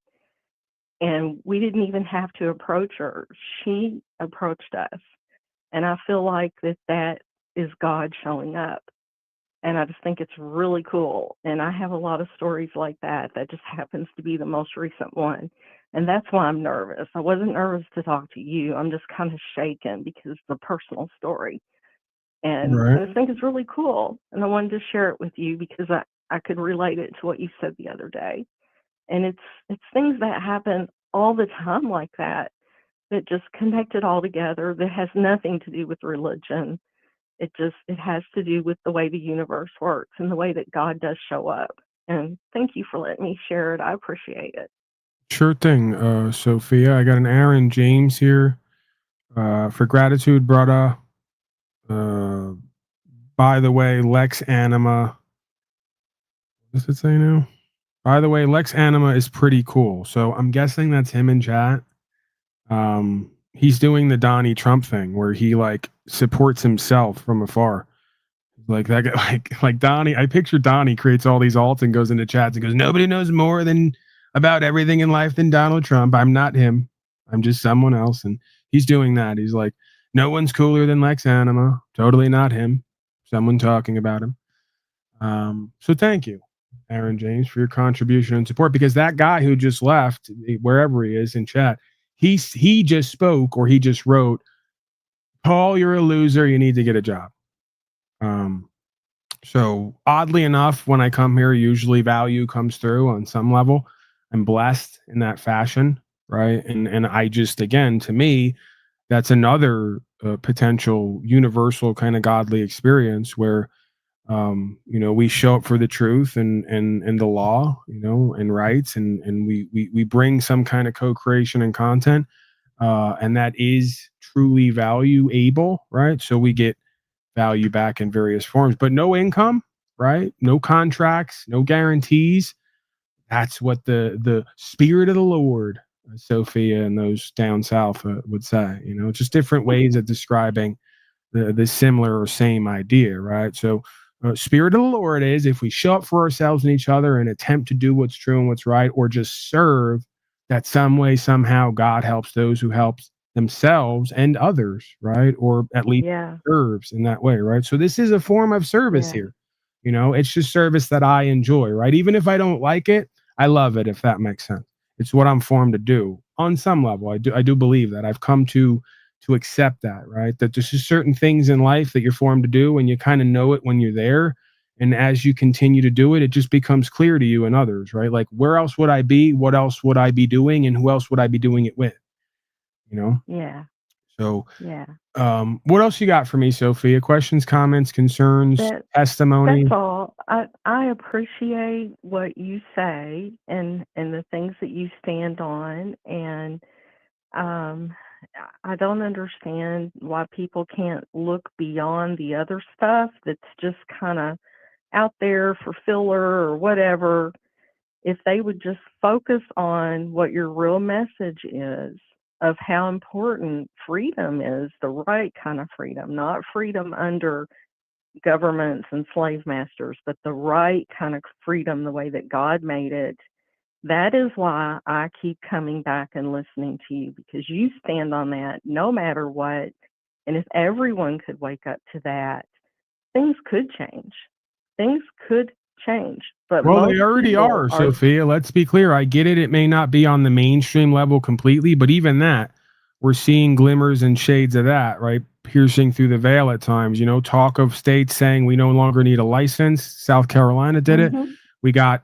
And we didn't even have to approach her. She approached us. And I feel like that is God showing up. And I just think it's really cool. And I have a lot of stories like that. That just happens to be the most recent one. And that's why I'm nervous. I wasn't nervous to talk to you. I'm just kind of shaken because it's a personal story. And I just think it's really cool. And I wanted to share it with you because I could relate it to what you said the other day. And it's things that happen all the time like that just connect it all together, that has nothing to do with religion. It has to do with the way the universe works and the way that God does show up. And thank you for letting me share it. I appreciate it. Sure thing, Sophia. I got an Aaron James here. For gratitude, brother. By the way, Lex Anima. What does it say now? By the way, Lex Anima is pretty cool. So I'm guessing that's him in chat. He's doing the Donnie Trump thing where he like supports himself from afar. Like that guy, like Donnie. I picture Donnie creates all these alts and goes into chats and goes, "Nobody knows more than about everything in life than Donald Trump. I'm not him. I'm just someone else." And he's doing that. He's like, "No one's cooler than Lex Anima. Totally not him. Someone talking about him." So thank you, Aaron James, for your contribution and support. Because that guy who just left, wherever he is in chat, he just spoke or he just wrote, "Paul, you're a loser. You need to get a job." So oddly enough, when I come here, usually value comes through on some level. I'm blessed in that fashion, right? And I just, again, to me, that's another potential universal kind of godly experience where, we show up for the truth and the law, and rights, and we bring some kind of co-creation and content, and that is truly valuable, right? So we get value back in various forms, but no income, right? No contracts, no guarantees. That's what the spirit of the Lord, Sophia and those down south would say. Just different ways of describing the similar or same idea, right? So spirit of the Lord is if we show up for ourselves and each other and attempt to do what's true and what's right, or just serve, that some way, somehow God helps those who helps themselves and others, right? Or at least serves in that way, right? So this is a form of service here. It's just service that I enjoy, right? Even if I don't like it, I love it, if that makes sense. It's what I'm formed to do on some level. I do believe that. I've come to accept that, right? That there's just certain things in life that you're formed to do, and you kind of know it when you're there. And as you continue to do it, it just becomes clear to you and others, right? Like, where else would I be? What else would I be doing? And who else would I be doing it with? Yeah. So, Yeah. what else you got for me, Sophia? Questions, comments, concerns, testimony? That's all. I appreciate what you say and the things that you stand on, and I don't understand why people can't look beyond the other stuff that's just kind of out there for filler or whatever. If they would just focus on what your real message is of how important freedom is, the right kind of freedom, not freedom under governments and slave masters, but the right kind of freedom, the way that God made it. That is why I keep coming back and listening to you, because you stand on that no matter what. And if everyone could wake up to that, things could change. Things could change. But Well, most they already people are, Sophia. Let's be clear. I get it. It may not be on the mainstream level completely, but even that, we're seeing glimmers and shades of that, right? Piercing through the veil at times. Talk of states saying we no longer need a license. South Carolina did it. We got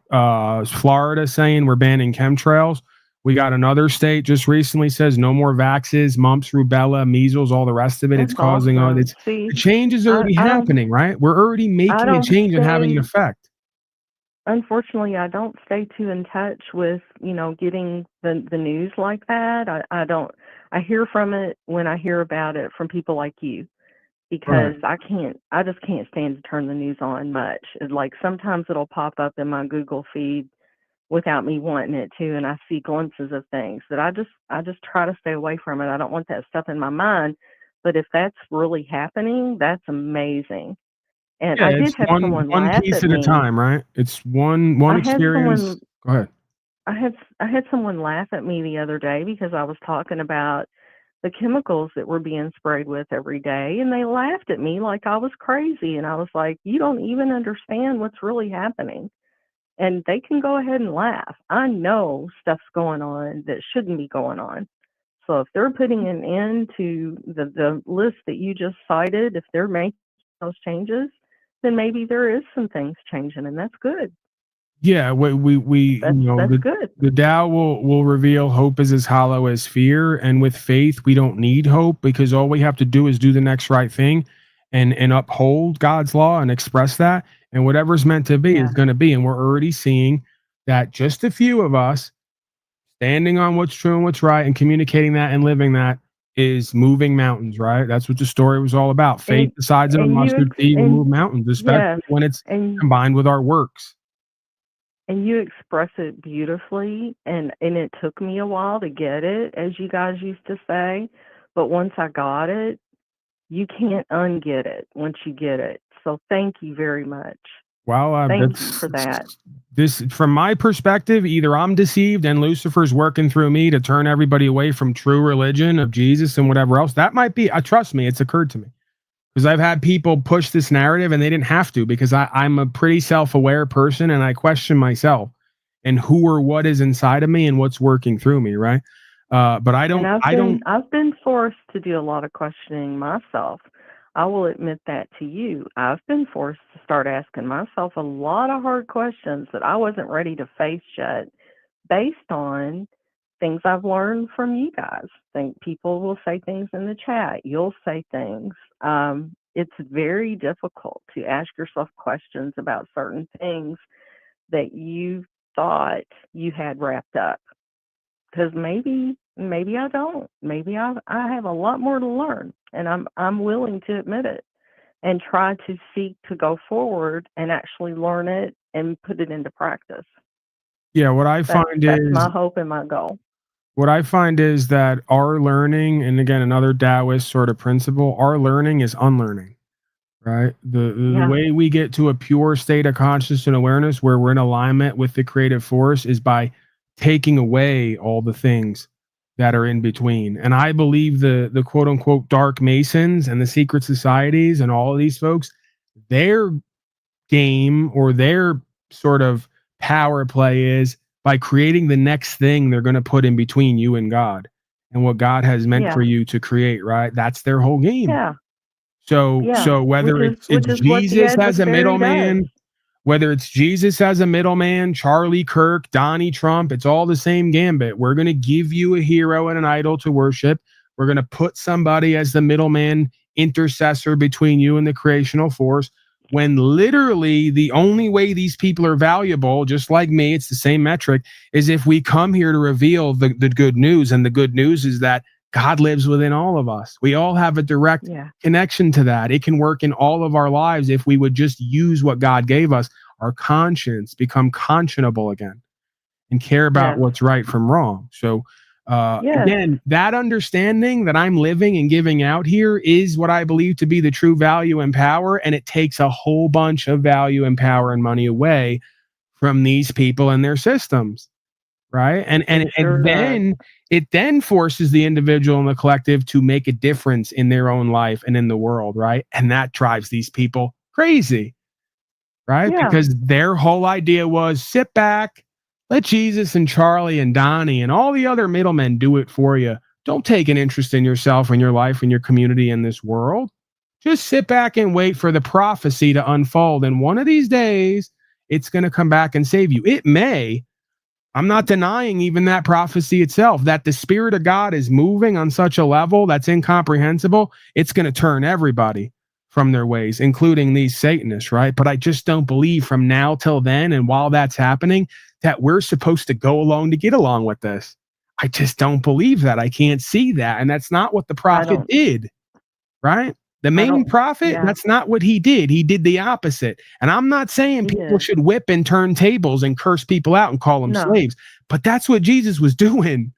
Florida saying we're banning chemtrails. We got another state just recently says no more vaxes, mumps, rubella, measles, all the rest of it. That's It's causing awesome. the change is already happening, right? We're already making a change and having an effect. Unfortunately, I don't stay too in touch with, getting the news like that. I hear from it when I hear about it from people like you, because I just can't stand to turn the news on much. Like sometimes it'll pop up in my Google feed without me wanting it to, and I see glimpses of things that I just try to stay away from it. I don't want that stuff in my mind. But if that's really happening, that's amazing. And I did have someone one laugh piece at at a me. time, right? It's one experience. Go ahead. I had someone laugh at me the other day because I was talking about the chemicals that we're being sprayed with every day, and they laughed at me like I was crazy. And I was like, you don't even understand what's really happening. And they can go ahead and laugh. I know stuff's going on that shouldn't be going on. So if they're putting an end to the list that you just cited, if they're making those changes, then maybe there is some things changing, and that's good. Yeah, we That's, good. The Tao will reveal hope is as hollow as fear, and with faith we don't need hope because all we have to do is do the next right thing, and uphold God's law and express that, and whatever's meant to be is going to be. And we're already seeing that just a few of us standing on what's true and what's right and communicating that and living that is moving mountains, right? That's what the story was all about. Faith the size of a mustard seed will move mountains, especially when it's combined with our works. And you express it beautifully, and it took me a while to get it, as you guys used to say. But once I got it, you can't unget it once you get it. So thank you very much. Well, thank you for that. This, from my perspective, either I'm deceived and Lucifer's working through me to turn everybody away from true religion of Jesus and whatever else. That might be, trust me, it's occurred to me. Because I've had people push this narrative and they didn't have to, because I'm a pretty self-aware person and I question myself and who or what is inside of me and what's working through me, right? But I've been forced to do a lot of questioning myself. I will admit that to you. I've been forced to start asking myself a lot of hard questions that I wasn't ready to face yet, based on things I've learned from you guys. Think people will say things in the chat. You'll say things. It's very difficult to ask yourself questions about certain things that you thought you had wrapped up. Because maybe I don't. Maybe I have a lot more to learn, and I'm willing to admit it and try to seek to go forward and actually learn it and put it into practice. Yeah, what I find is my hope and my goal. What I find is that our learning, and again, another Taoist sort of principle, our learning is unlearning, right? The way we get to a pure state of consciousness and awareness where we're in alignment with the creative force is by taking away all the things that are in between. And I believe the quote unquote dark masons and the secret societies and all of these folks, their game or their sort of power play is by creating the next thing they're going to put in between you and God and what God has meant for you to create, right? That's their whole game. Yeah. So whether it's Jesus as a middleman, whether it's Jesus as a middleman, Charlie Kirk, Donnie Trump, it's all the same gambit. We're going to give you a hero and an idol to worship. We're going to put somebody as the middleman intercessor between you and the creational force, when literally the only way these people are valuable, just like me, it's the same metric, is if we come here to reveal the good news. And the good news is that God lives within all of us. We all have a direct connection to that. It can work in all of our lives if we would just use what God gave us, our conscience, become conscionable again and care about what's right from wrong. So again, that understanding that I'm living and giving out here is what I believe to be the true value and power. And it takes a whole bunch of value and power and money away from these people and their systems. Right. And then it then forces the individual and the collective to make a difference in their own life and in the world. Right. And that drives these people crazy. Right. Because their whole idea was sit back, let Jesus and Charlie and Donnie and all the other middlemen do it for you. Don't take an interest in yourself and your life and your community in this world. Just sit back and wait for the prophecy to unfold. And one of these days, it's going to come back and save you. It may. I'm not denying even that prophecy itself, that the Spirit of God is moving on such a level that's incomprehensible. It's going to turn everybody from their ways, including these Satanists, right? But I just don't believe from now till then, and while that's happening, that we're supposed to go along to get along with this. I just don't believe that. I can't see that. And that's not what the prophet did, right? The main prophet, that's not what he did. He did the opposite. And I'm not saying people should whip and turn tables and curse people out and call them slaves, but that's what Jesus was doing.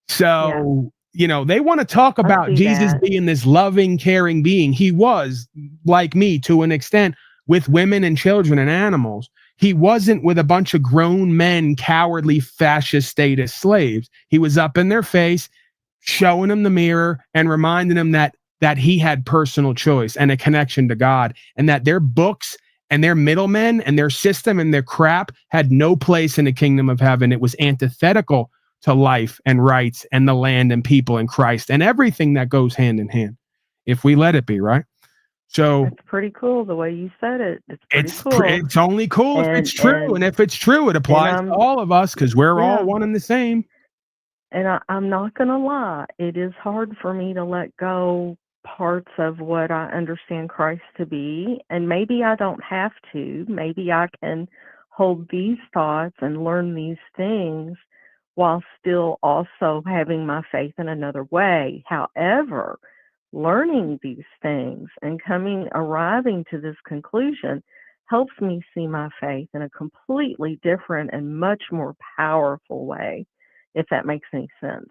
So, you know, they want to talk about Jesus being this loving, caring being. He was like me to an extent with women and children and animals. He wasn't with a bunch of grown men, cowardly, fascist status slaves. He was up in their face, showing them the mirror and reminding them that he had personal choice and a connection to God, and that their books and their middlemen and their system and their crap had no place in the kingdom of heaven. It was antithetical to life and rights and the land and people and Christ and everything that goes hand in hand, if we let it be, right? So it's pretty cool the way you said it. It's pretty cool. It's only cool if it's true, and if it's true, it applies to all of us because we're all one and the same. And I'm not going to lie, it is hard for me to let go parts of what I understand Christ to be, and maybe I don't have to. Maybe I can hold these thoughts and learn these things while still also having my faith in another way. However, learning these things and arriving to this conclusion helps me see my faith in a completely different and much more powerful way, if that makes any sense.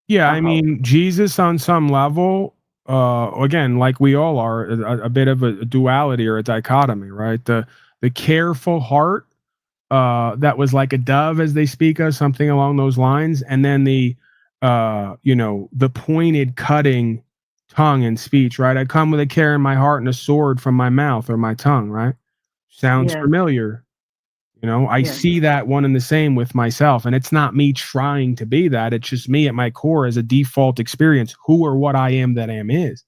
Yeah, I mean, Jesus on some level, again, like we all are, a bit of a duality or a dichotomy, right? The careful heart that was like a dove, as they speak of, something along those lines, and then the the pointed, cutting tongue and speech, right? I come with a care in my heart and a sword from my mouth or my tongue, right? Sounds familiar. I see that one and the same with myself, and it's not me trying to be that. It's just me at my core as a default experience. Who or what I am that am is.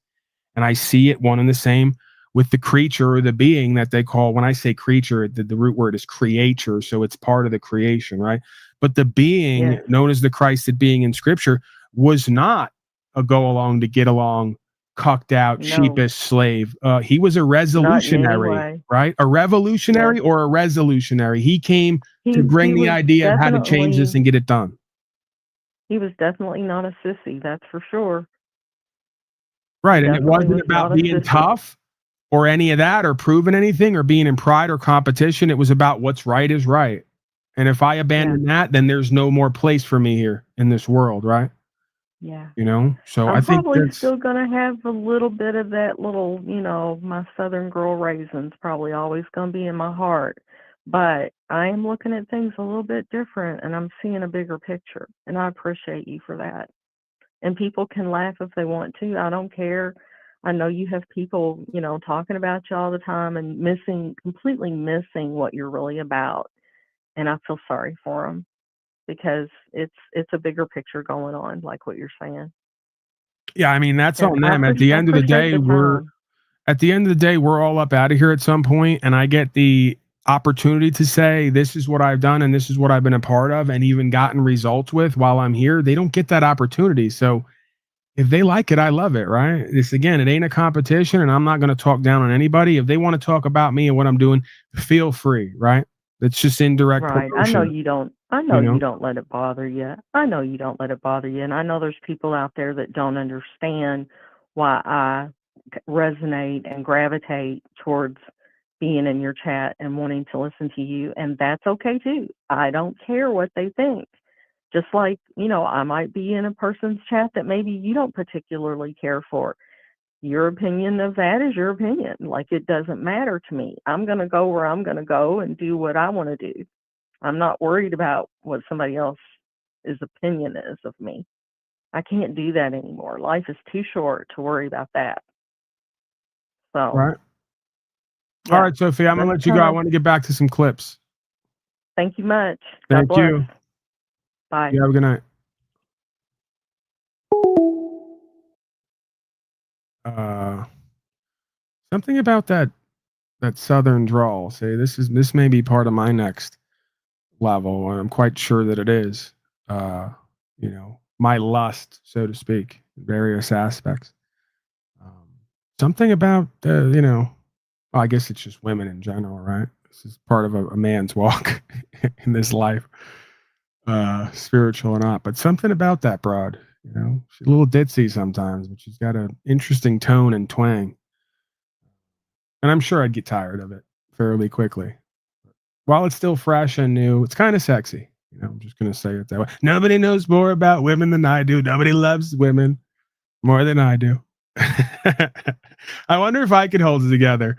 And I see it one and the same with the creature or the being that they call, when I say creature, the root word is creature. So it's part of the creation, right? But the being known as the Christed being in scripture was not a go along to get along, cucked out, sheepish slave. He was a resolutionary, right? A revolutionary or a resolutionary. He came to bring the idea of how to change this and get it done. He was definitely not a sissy, that's for sure. Right, and it wasn't about being tough or any of that or proving anything or being in pride or competition. It was about what's right is right. And if I abandon that, then there's no more place for me here in this world, right? Yeah. So I'm I think probably that's still going to have a little bit of that little, my Southern girl raisins probably always going to be in my heart. But I am looking at things a little bit different, and I'm seeing a bigger picture. And I appreciate you for that. And people can laugh if they want to. I don't care. I know you have people, talking about you all the time and completely missing what you're really about. And I feel sorry for them because it's a bigger picture going on, like what you're saying. Yeah, I mean, that's on them. At the end of the day, we're all up out of here at some point, and I get the opportunity to say this is what I've done and this is what I've been a part of and even gotten results with while I'm here. They don't get that opportunity. So if they like it, I love it, right? This, again, it ain't a competition, and I'm not going to talk down on anybody. If they want to talk about me and what I'm doing, feel free, right? It's just indirect promotion. I know you don't. You don't let it bother you. I know you don't let it bother you. And I know there's people out there that don't understand why I resonate and gravitate towards being in your chat and wanting to listen to you. And that's okay too. I don't care what they think. Just like, I might be in a person's chat that maybe you don't particularly care for. Your opinion of that is your opinion. Like, it doesn't matter to me. I'm going to go where I'm going to go and do what I want to do. I'm not worried about what somebody else's opinion is of me. I can't do that anymore. Life is too short to worry about that. So, right. All right, Sophie, I'm going to let you go. I want to get back to some clips. Thank you much. Thank you. Bye. You have a good night. Something about that Southern drawl. Say, this may be part of my next level, and I'm quite sure that it is. My lust, so to speak, in various aspects. Something about I guess it's just women in general, right? This is part of a man's walk in this life, spiritual or not. But something about that broad, she's a little ditzy sometimes, but she's got an interesting tone and twang. And I'm sure I'd get tired of it fairly quickly. While it's still fresh and new, it's kind of sexy. I'm just going to say it that way. Nobody knows more about women than I do. Nobody loves women more than I do. I wonder if I could hold it together.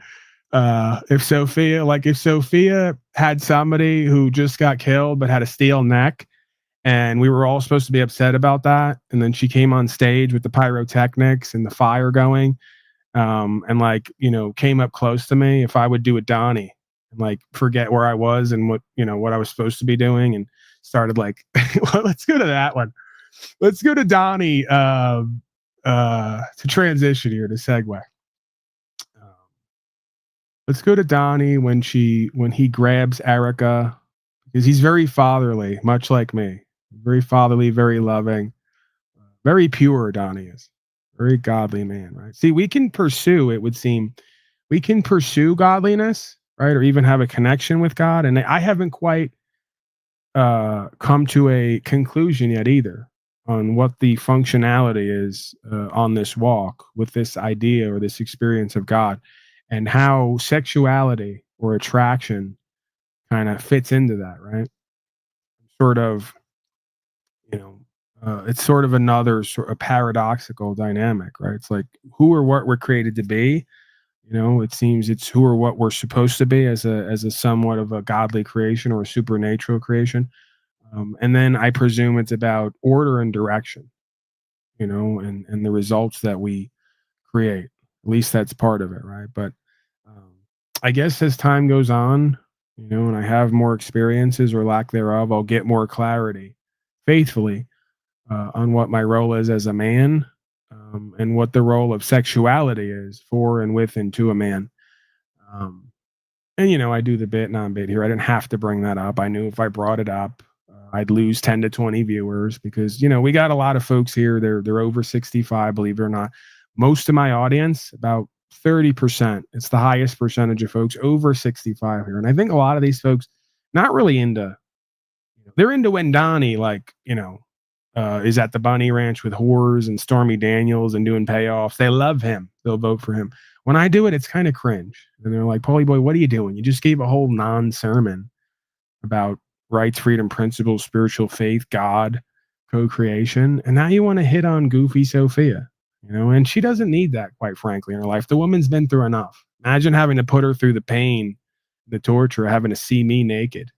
If Sophia had somebody who just got killed but had a steel neck, and we were all supposed to be upset about that, and then she came on stage with the pyrotechnics and the fire going, and came up close to me, if I would do a Donnie and forget where I was and what I was supposed to be doing, and started well, let's go to that one. Let's go to Donnie to transition here to segue. Let's go to Donnie when he grabs Erica, because he's very fatherly, much like me. Very fatherly, very loving, very pure. Donnie is very godly man, right? See, we can pursue, it would seem, we can pursue godliness, right, or even have a connection with God, and I haven't quite come to a conclusion yet either on what the functionality is on this walk with this idea or this experience of God, and how sexuality or attraction kind of fits into that, right? Sort of, it's sort of another sort of paradoxical dynamic, right? It's like who or what we're created to be. It seems it's who or what we're supposed to be as a somewhat of a godly creation or a supernatural creation. And then I presume it's about order and direction, and the results that we create. At least that's part of it, right? But I guess as time goes on, and I have more experiences or lack thereof, I'll get more clarity, faithfully, on what my role is as a man, and what the role of sexuality is for and with and to a man. And I do the bit non-bit here. I didn't have to bring that up. I knew if I brought it up, I'd lose 10 to 20 viewers because we got a lot of folks here. They're over 65, believe it or not. Most of my audience, about 30%, it's the highest percentage of folks over 65 here. And I think a lot of these folks not really into, they're into when Donnie, is at the Bunny Ranch with whores and Stormy Daniels and doing payoffs. They love him. They'll vote for him. When I do it, it's kind of cringe. And they're like, Paulie boy, what are you doing? You just gave a whole non-sermon about rights, freedom, principles, spiritual faith, God, co-creation. And now you want to hit on goofy Sophia, and she doesn't need that, quite frankly, in her life. The woman's been through enough. Imagine having to put her through the pain, the torture, having to see me naked,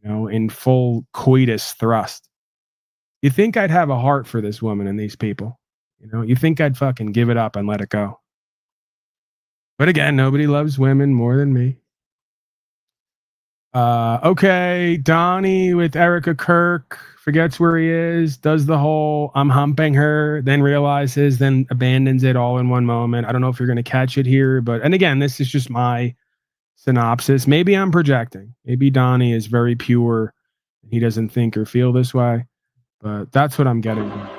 in full coitus thrust. You think I'd have a heart for this woman and these people? You think I'd fucking give it up and let it go? But again, nobody loves women more than me. Okay, Donnie with Erica Kirk forgets where he is, does the whole I'm humping her, then realizes, then abandons it all in one moment. I don't know if you're going to catch it here, and again, this is just my synopsis. Maybe I'm projecting. Maybe Donnie is very pure. He doesn't think or feel this way, but that's what I'm getting at.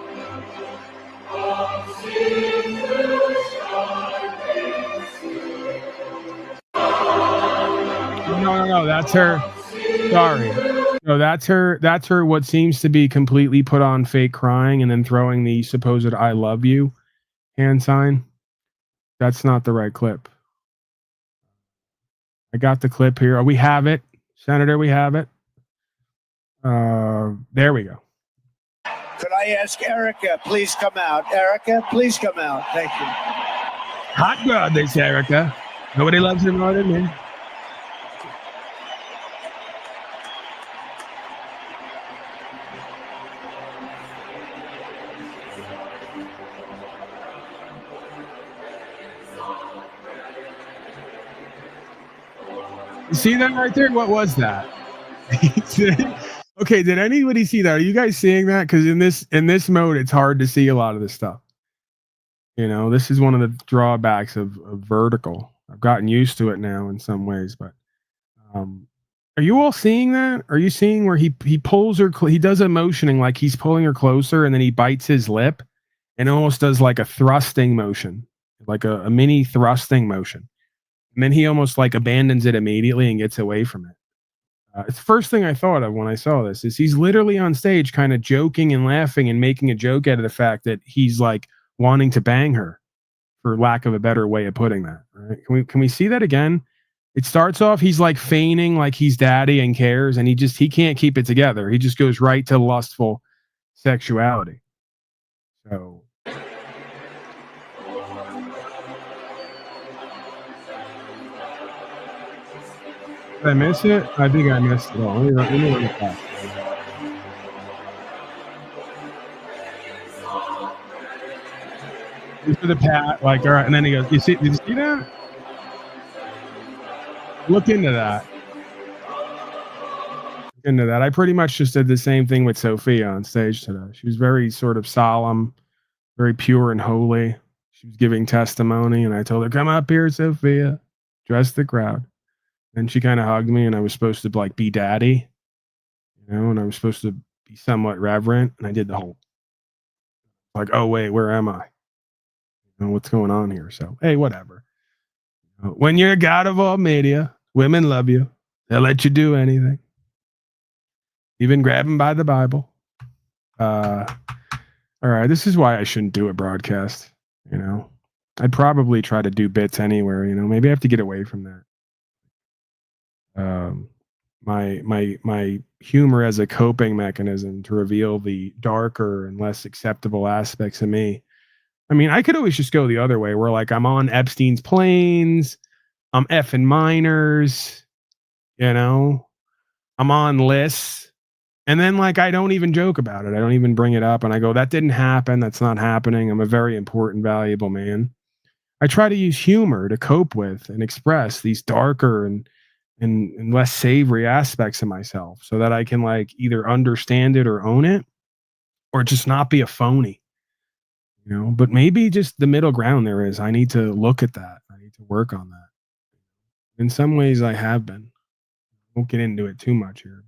No, that's her. Sorry. No, that's her. That's her. What seems to be completely put on fake crying and then throwing the supposed I love you hand sign. That's not the right clip. I got the clip here. Oh, we have it. Senator, we have it. There we go. Could I ask Erica, please come out? Erica, please come out. Thank you. Hot girl, this Erica. Nobody loves her more than me. You see that right there? What was that? Okay, did anybody see that? Are you guys seeing that? Because in this mode, it's hard to see a lot of this stuff. This is one of the drawbacks of vertical. I've gotten used to it now in some ways, but are you all seeing that? Are you seeing where he pulls her? He does a motioning like he's pulling her closer, and then he bites his lip, and almost does like a thrusting motion, like a mini thrusting motion. And then he almost like abandons it immediately and gets away from it. It's the first thing I thought of when I saw this is he's literally on stage kind of joking and laughing and making a joke out of the fact that he's like wanting to bang her, for lack of a better way of putting that. Right? Can we see that again? It starts off, he's like feigning like he's daddy and cares, and he can't keep it together. He just goes right to lustful sexuality. So did I miss it? I think I missed it all. Let me run it back. Into the pat, like, all right, and then he goes, did you see that? Look into that. I pretty much just did the same thing with Sophia on stage today. She was very sort of solemn, very pure and holy. She was giving testimony, and I told her, come up here, Sophia. address the crowd. And she kind of hugged me, and I was supposed to like be daddy, and I was supposed to be somewhat reverent, and I did the whole like, oh wait, where am I? What's going on here? So hey, whatever. When you're a god of all media, women love you. They'll let you do anything, even grab them by the Bible. All right, this is why I shouldn't do a broadcast. I'd probably try to do bits anywhere. Maybe I have to get away from that. My humor as a coping mechanism to reveal the darker and less acceptable aspects of me. I mean, I could always just go the other way, where like I'm on Epstein's planes, I'm effing minors, I'm on lists, and then like I don't even joke about it. I don't even bring it up, and I go, that didn't happen. That's not happening. I'm a very important, valuable man. I try to use humor to cope with and express these darker and less savory aspects of myself, so that I can like either understand it or own it, or just not be a phony. But maybe just the middle ground there is, I need to look at that. I need to work on that. In some ways I have been. Won't get into it too much here,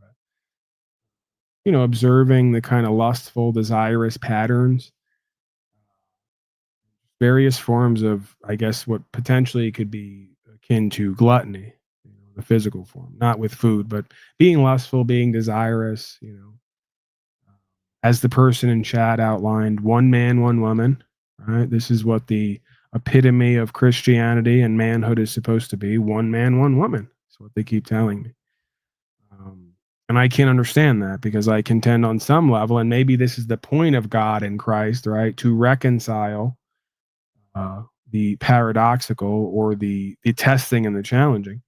but observing the kind of lustful, desirous patterns, various forms of, I guess, what potentially could be akin to gluttony, the physical form, not with food, but being lustful, being desirous, as the person in chat outlined, one man, one woman, right? This is what the epitome of Christianity and manhood is supposed to be. One man, one woman. That's what they keep telling me. And I can't understand that, because I contend on some level, and maybe this is the point of God in Christ, right? To reconcile the paradoxical, or the testing and the challenging.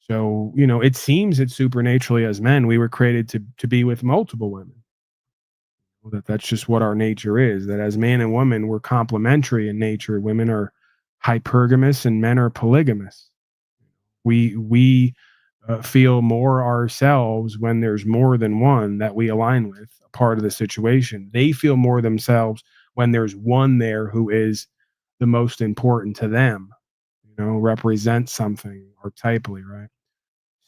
So, it seems that supernaturally as men, we were created to be with multiple women. That's just what our nature is, that as man and woman, we're complementary in nature. Women are hypergamous and men are polygamous. We feel more ourselves when there's more than one that we align with, a part of the situation. They feel more themselves when there's one there who is the most important to them, represents something archetypally, right?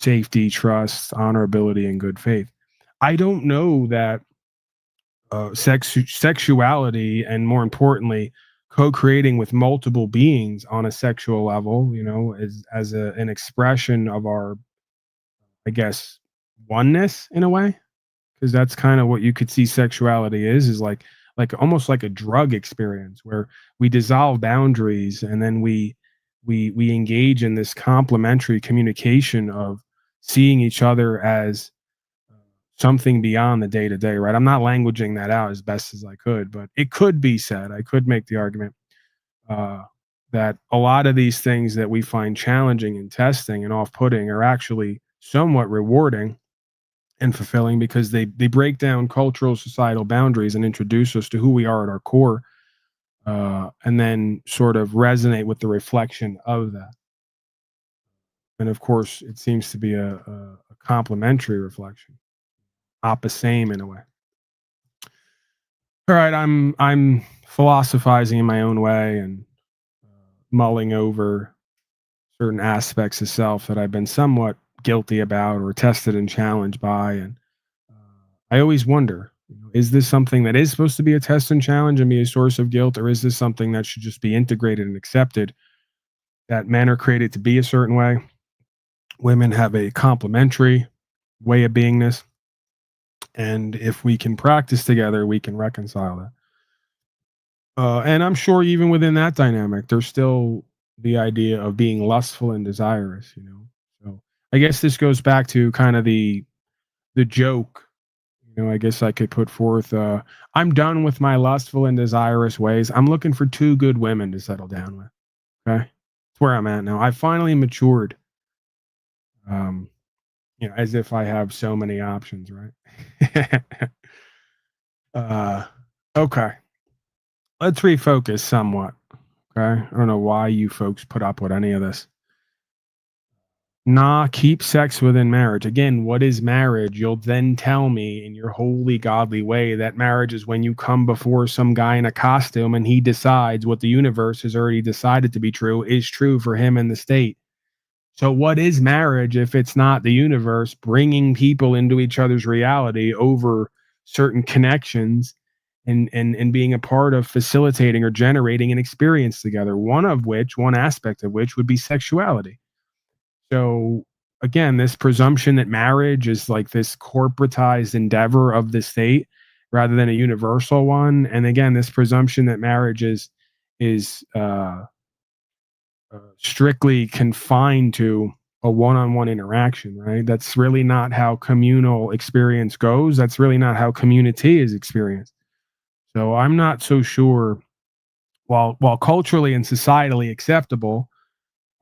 Safety, trust, honorability, and good faith. I don't know that sexuality, and more importantly, co-creating with multiple beings on a sexual level, as an expression of our, I guess, oneness in a way, because that's kind of what you could see sexuality is like almost like a drug experience, where we dissolve boundaries, and then we engage in this complementary communication of seeing each other as something beyond the day to day, right? I'm not languaging that out as best as I could, but it could be said, I could make the argument that a lot of these things that we find challenging and testing and off-putting are actually somewhat rewarding and fulfilling, because they break down cultural, societal boundaries and introduce us to who we are at our core, and then sort of resonate with the reflection of that. And of course, it seems to be a complementary reflection, opposite in a way. All right, I'm philosophizing in my own way and mulling over certain aspects of self that I've been somewhat guilty about or tested and challenged by, and I always wonder, is this something that is supposed to be a test and challenge and be a source of guilt, or is this something that should just be integrated and accepted, that men are created to be a certain way, women have a complementary way of beingness, and if we can practice together, we can reconcile that. And I'm sure even within that dynamic, there's still the idea of being lustful and desirous, So I guess this goes back to kind of the joke, I guess I could put forth, I'm done with my lustful and desirous ways. I'm looking for two good women to settle down with. Okay. That's where I'm at now. I finally matured. As if I have so many options, right? Okay. Let's refocus somewhat. Okay. I don't know why you folks put up with any of this. Nah, keep sex within marriage. Again, what is marriage? You'll then tell me in your holy, godly way that marriage is when you come before some guy in a costume and he decides what the universe has already decided to be true is true for him and the state. So what is marriage if it's not the universe bringing people into each other's reality over certain connections and being a part of facilitating or generating an experience together, one aspect of which would be sexuality. So again, this presumption that marriage is like this corporatized endeavor of the state rather than a universal one. And again, this presumption that marriage is strictly confined to a one-on-one interaction, right? That's really not how communal experience goes. That's really not how community is experienced. So I'm not so sure, while culturally and societally acceptable,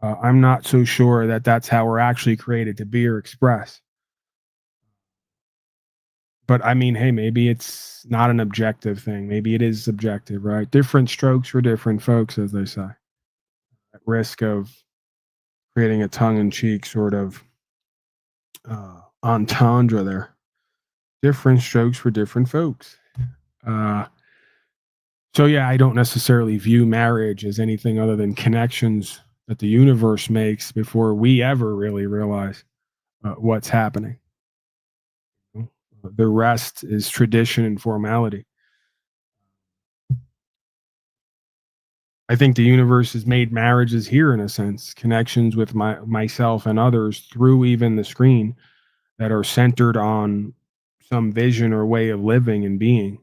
I'm not so sure that that's how we're actually created to be or express. But I mean, hey, maybe it's not an objective thing. Maybe it is subjective, right? Different strokes for different folks, as they say. At risk of creating a tongue-in-cheek sort of entendre there. Different strokes for different folks. So yeah, I don't necessarily view marriage as anything other than connections that the universe makes before we ever really realize what's happening. The rest is tradition and formality. I think the universe has made marriages here, in a sense, connections with myself and others through even the screen that are centered on some vision or way of living and being,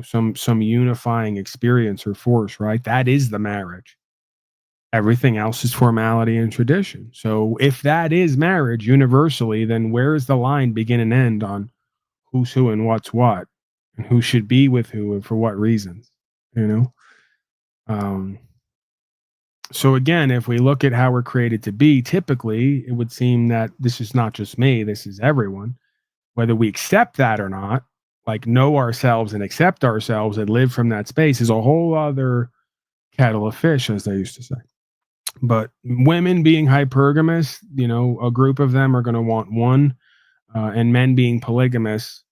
some unifying experience or force, right? That is the marriage. Everything else is formality and tradition. So if that is marriage universally, then where is the line begin and end on who's who and what's what, and who should be with who and for what reasons, So again, if we look at how we're created to be, typically it would seem that this is not just me, this is everyone. Whether we accept that or not, like know ourselves and accept ourselves and live from that space, is a whole other kettle of fish, as they used to say. But women being hypergamous, a group of them are going to want one, and men being polygamous,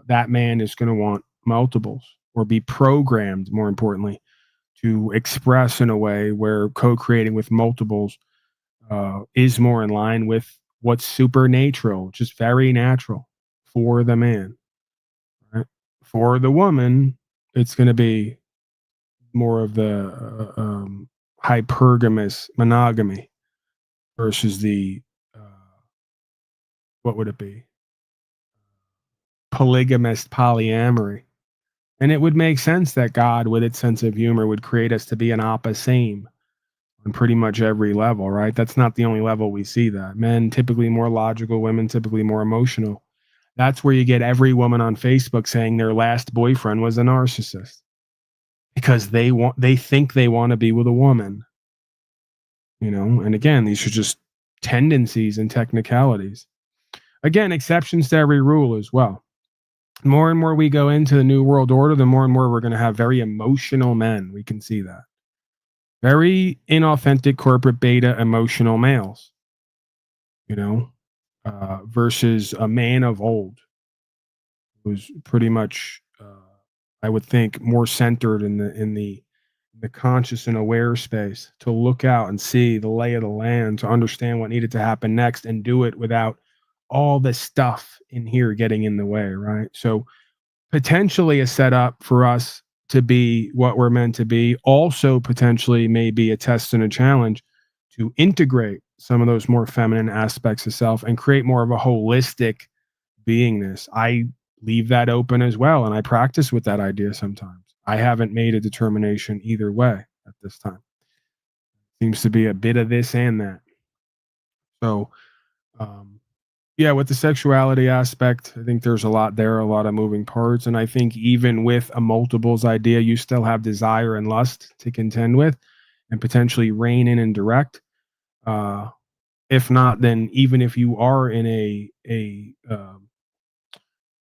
that man is going to want multiples, or be programmed, more importantly, to express in a way where co-creating with multiples is more in line with what's supernatural, just very natural for the man. Right? For the woman, it's going to be more of the hypergamous monogamy versus the what would it be? Polygamist polyamory. And it would make sense that God, with its sense of humor, would create us to be an opposite on pretty much every level, right? That's not the only level we see that. Men typically more logical, women typically more emotional. That's where you get every woman on Facebook saying their last boyfriend was a narcissist because they think they want to be with a woman. And again, these are just tendencies and technicalities. Again, exceptions to every rule as well. More and more we go into the New World Order, the more and more we're going to have very emotional men. We can see that. Very inauthentic corporate beta emotional males, versus a man of old who's pretty much, I would think, more centered in the conscious and aware space to look out and see the lay of the land, to understand what needed to happen next and do it without all the stuff in here getting in the way, right? So potentially a setup for us to be what we're meant to be, also potentially maybe a test and a challenge to integrate some of those more feminine aspects of self and create more of a holistic beingness. I leave that open as well, and I practice with that idea sometimes. I haven't made a determination either way at this time. Seems to be a bit of this and that. So, yeah, with the sexuality aspect, I think there's a lot there, a lot of moving parts. And I think even with a multiples idea, you still have desire and lust to contend with and potentially rein in and direct. If not, then even if you are in a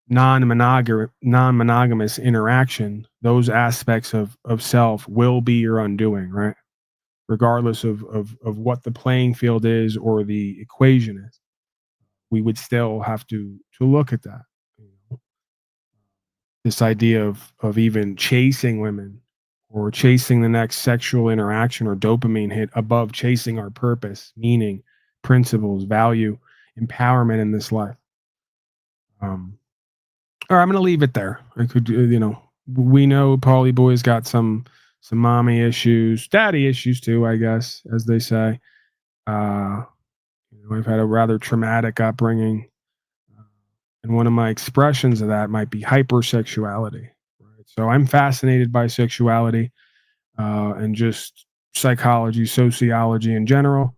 non-monogamous interaction, those aspects of self will be your undoing, right? Regardless of what the playing field is or the equation is. We would still have to look at that. This idea of even chasing women or chasing the next sexual interaction or dopamine hit above chasing our purpose, meaning, principles, value, empowerment in this life. All right, I'm going to leave it there. I could, we know Paulie Boy's got some mommy issues, daddy issues too, I guess, as they say. I've had a rather traumatic upbringing. And one of my expressions of that might be hypersexuality. Right? So I'm fascinated by sexuality and just psychology, sociology in general.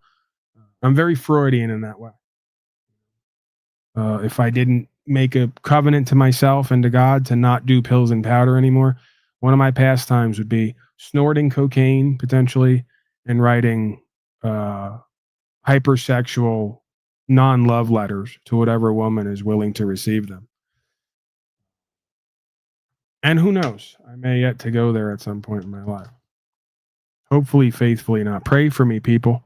I'm very Freudian in that way. If I didn't make a covenant to myself and to God to not do pills and powder anymore, one of my pastimes would be snorting cocaine, potentially, and writing hypersexual non-love letters to whatever woman is willing to receive them. And who knows? I may yet to go there at some point in my life. Hopefully, faithfully not. Pray for me, people.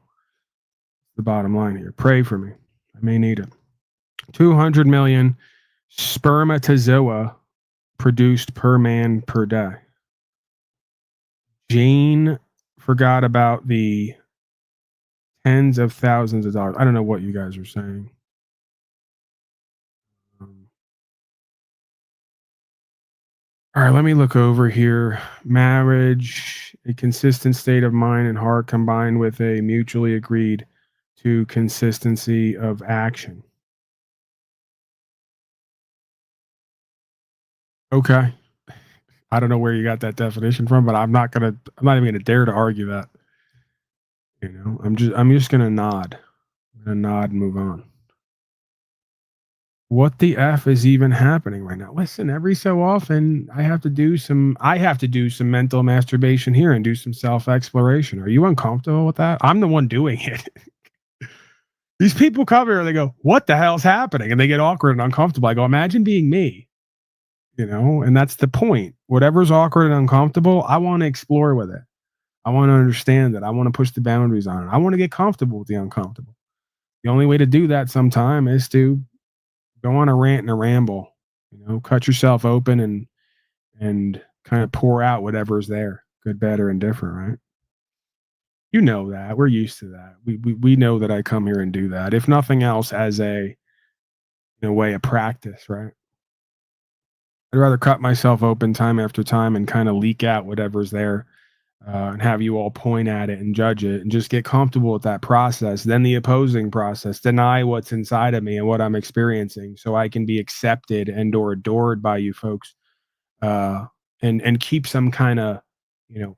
The bottom line here. Pray for me. I may need it. 200 million spermatozoa produced per man per day. Jane forgot about the tens of thousands of dollars. I don't know what you guys are saying. All right, let me look over here. Marriage, a consistent state of mind and heart combined with a mutually agreed to consistency of action. Okay. I don't know where you got that definition from, but I'm not even gonna dare to argue that. I'm just gonna nod. I'm gonna nod and move on. What the F is even happening right now? Listen, every so often I have to do some mental masturbation here and do some self-exploration. Are you uncomfortable with that? I'm the one doing it. These people come here and they go, what the hell's happening? And they get awkward and uncomfortable. I go, imagine being me. And that's the point. Whatever's awkward and uncomfortable, I want to explore with it. I want to understand it. I want to push the boundaries on it. I want to get comfortable with the uncomfortable. The only way to do that sometime is to go on a rant and a ramble, cut yourself open and kind of pour out whatever's there, good, bad, or indifferent, right? You know that. We're used to that. We know that I come here and do that. If nothing else, as a way of practice, right? I'd rather cut myself open time after time and kind of leak out whatever's there and have you all point at it and judge it and just get comfortable with that process. Then the opposing process, deny what's inside of me and what I'm experiencing so I can be accepted and or adored by you folks and keep some kind of,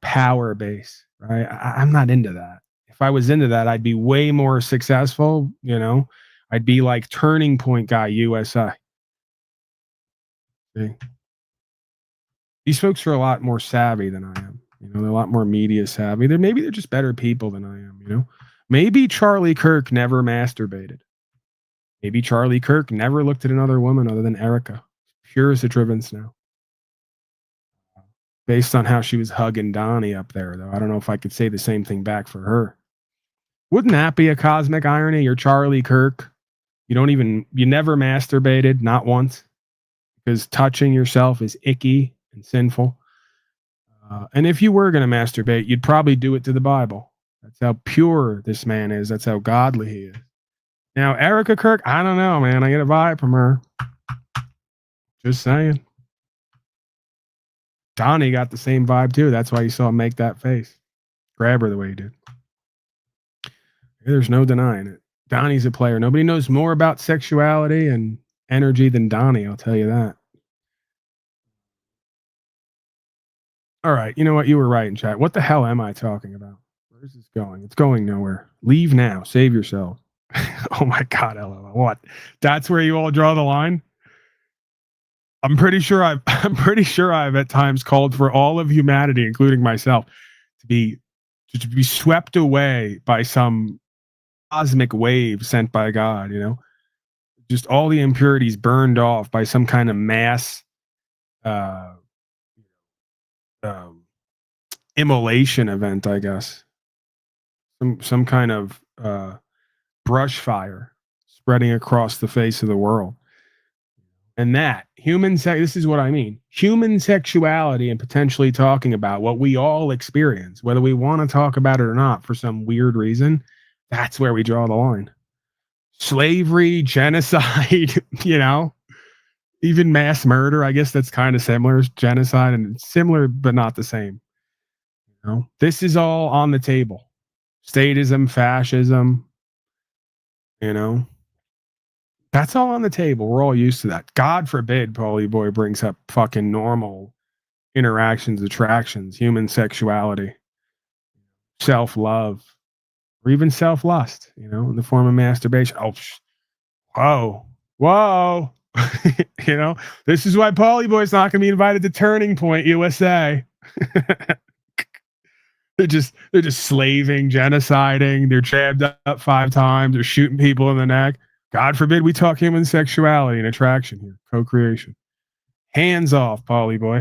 power base, right? I'm not into that. If I was into that, I'd be way more successful, I'd be like Turning Point guy USA. See? These folks are a lot more savvy than I am. They're a lot more media savvy. Maybe they're just better people than I am, Maybe Charlie Kirk never masturbated. Maybe Charlie Kirk never looked at another woman other than Erica. Pure as a driven snow. Based on how she was hugging Donnie up there, though. I don't know if I could say the same thing back for her. Wouldn't that be a cosmic irony? You're Charlie Kirk. You never masturbated, not once. Because touching yourself is icky and sinful. And if you were going to masturbate, you'd probably do it to the Bible. That's how pure this man is. That's how godly he is. Now, Erica Kirk, I don't know, man. I get a vibe from her. Just saying. Donnie got the same vibe, too. That's why you saw him make that face. Grab her the way he did. There's no denying it. Donnie's a player. Nobody knows more about sexuality and energy than Donnie, I'll tell you that. All right, you know what? You were right in chat. What the hell am I talking about? Where is this going? It's going nowhere. Leave now. Save yourself. Oh my God, LOL. What? That's where you all draw the line? I'm pretty sure I've at times called for all of humanity, including myself, to be swept away by some cosmic wave sent by God, Just all the impurities burned off by some kind of mass immolation event, I guess. Some kind of brush fire spreading across the face of the world. And that this is what I mean. Human sexuality and potentially talking about what we all experience, whether we want to talk about it or not for some weird reason, that's where we draw the line. slavery, genocide, you know, even mass murder. I guess that's kind of similar as genocide, and similar but not the same. You know, this is all on the table. Statism, fascism, you know, that's all on the table. We're all used to that. God forbid Paulie Boy brings up fucking normal interactions, attractions, human sexuality, self-love, or even self-lust, you know, in the form of masturbation. Oh, whoa. You know, this is why Paulie Boy's not going to be invited to Turning Point USA. They're just slaving, genociding. They're jabbed up 5 times. They're shooting people in the neck. God forbid we talk human sexuality and attraction here, co-creation. Hands off, Paulie Boy.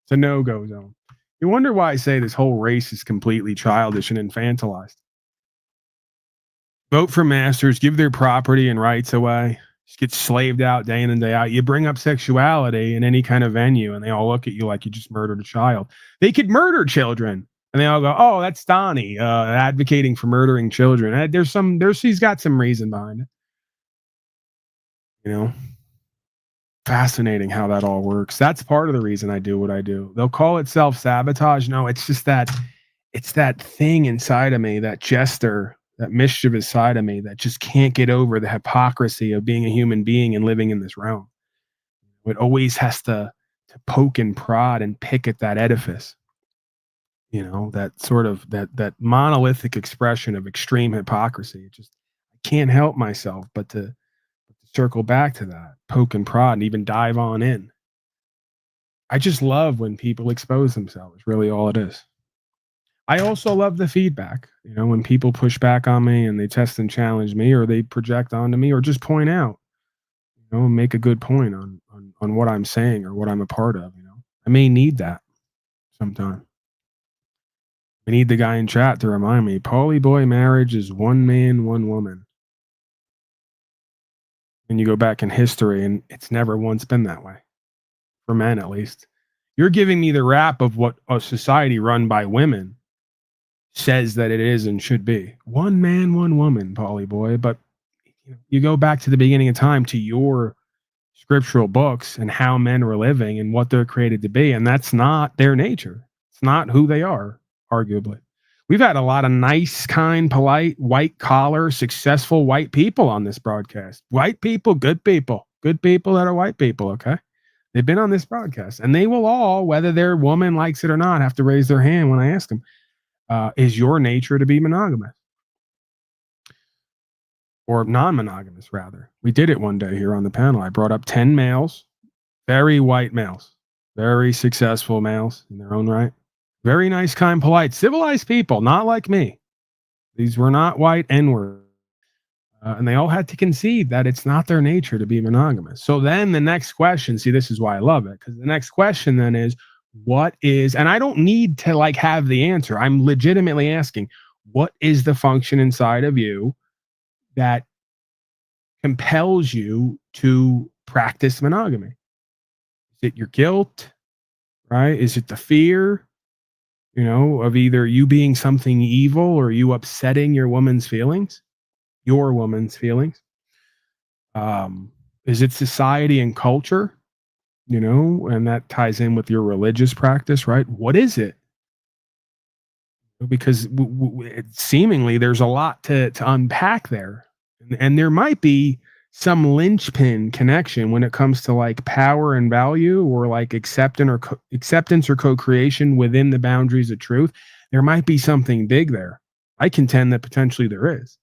It's a no-go zone. You wonder why I say this whole race is completely childish and infantilized. Vote for masters, give their property and rights away. Just get slaved out day in and day out. You bring up sexuality in any kind of venue, and they all look at you like you just murdered a child. They could murder children. And they all go, "Oh, that's Donnie advocating for murdering children." He's got some reason behind it. You know, fascinating how that all works. That's part of the reason I do what I do. They'll call it self-sabotage. No, it's just that it's that thing inside of me, that jester, that mischievous side of me that just can't get over the hypocrisy of being a human being and living in this realm. It always has to poke and prod and pick at that edifice. You know, that sort of that monolithic expression of extreme hypocrisy. I can't help myself but to circle back to that, poke and prod, and even dive on in. I just love when people expose themselves, really all it is. I also love the feedback, you know, when people push back on me and they test and challenge me, or they project onto me, or just point out, you know, and make a good point on what I'm saying or what I'm a part of. You know, I may need that sometime. I need the guy in chat to remind me, Paulie Boy marriage is one man, one woman. And you go back in history and it's never once been that way. For men, at least. You're giving me the rap of what a society run by women says that it is and should be. One man, one woman, Paulie Boy. But you go back to the beginning of time, to your scriptural books and how men were living and what they're created to be. And that's not their nature. It's not who they are. Arguably, we've had a lot of nice, kind, polite, white collar, successful white people on this broadcast. White people that are white people. Okay. They've been on this broadcast, and they will all, whether their woman likes it or not, have to raise their hand when I ask them, is your nature to be monogamous or non-monogamous rather? We did it one day here on the panel. I brought up 10 males, very white males, very successful males in their own right. Very nice, kind, polite, civilized people, not like me. These were not white N-words. And they all had to concede that it's not their nature to be monogamous. So then the next question, see, this is why I love it, because the next question then is, what is, and I don't need to like have the answer. I'm legitimately asking, what is the function inside of you that compels you to practice monogamy? Is it your guilt, right? Is it the fear? You know, of either you being something evil or you upsetting your woman's feelings, Is it society and culture? You know, and that ties in with your religious practice, right? What is it? Because seemingly there's a lot to unpack there. And there might be some linchpin connection when it comes to like power and value, or like acceptance or co-creation within the boundaries of truth. There might be something big there. I contend that potentially there is.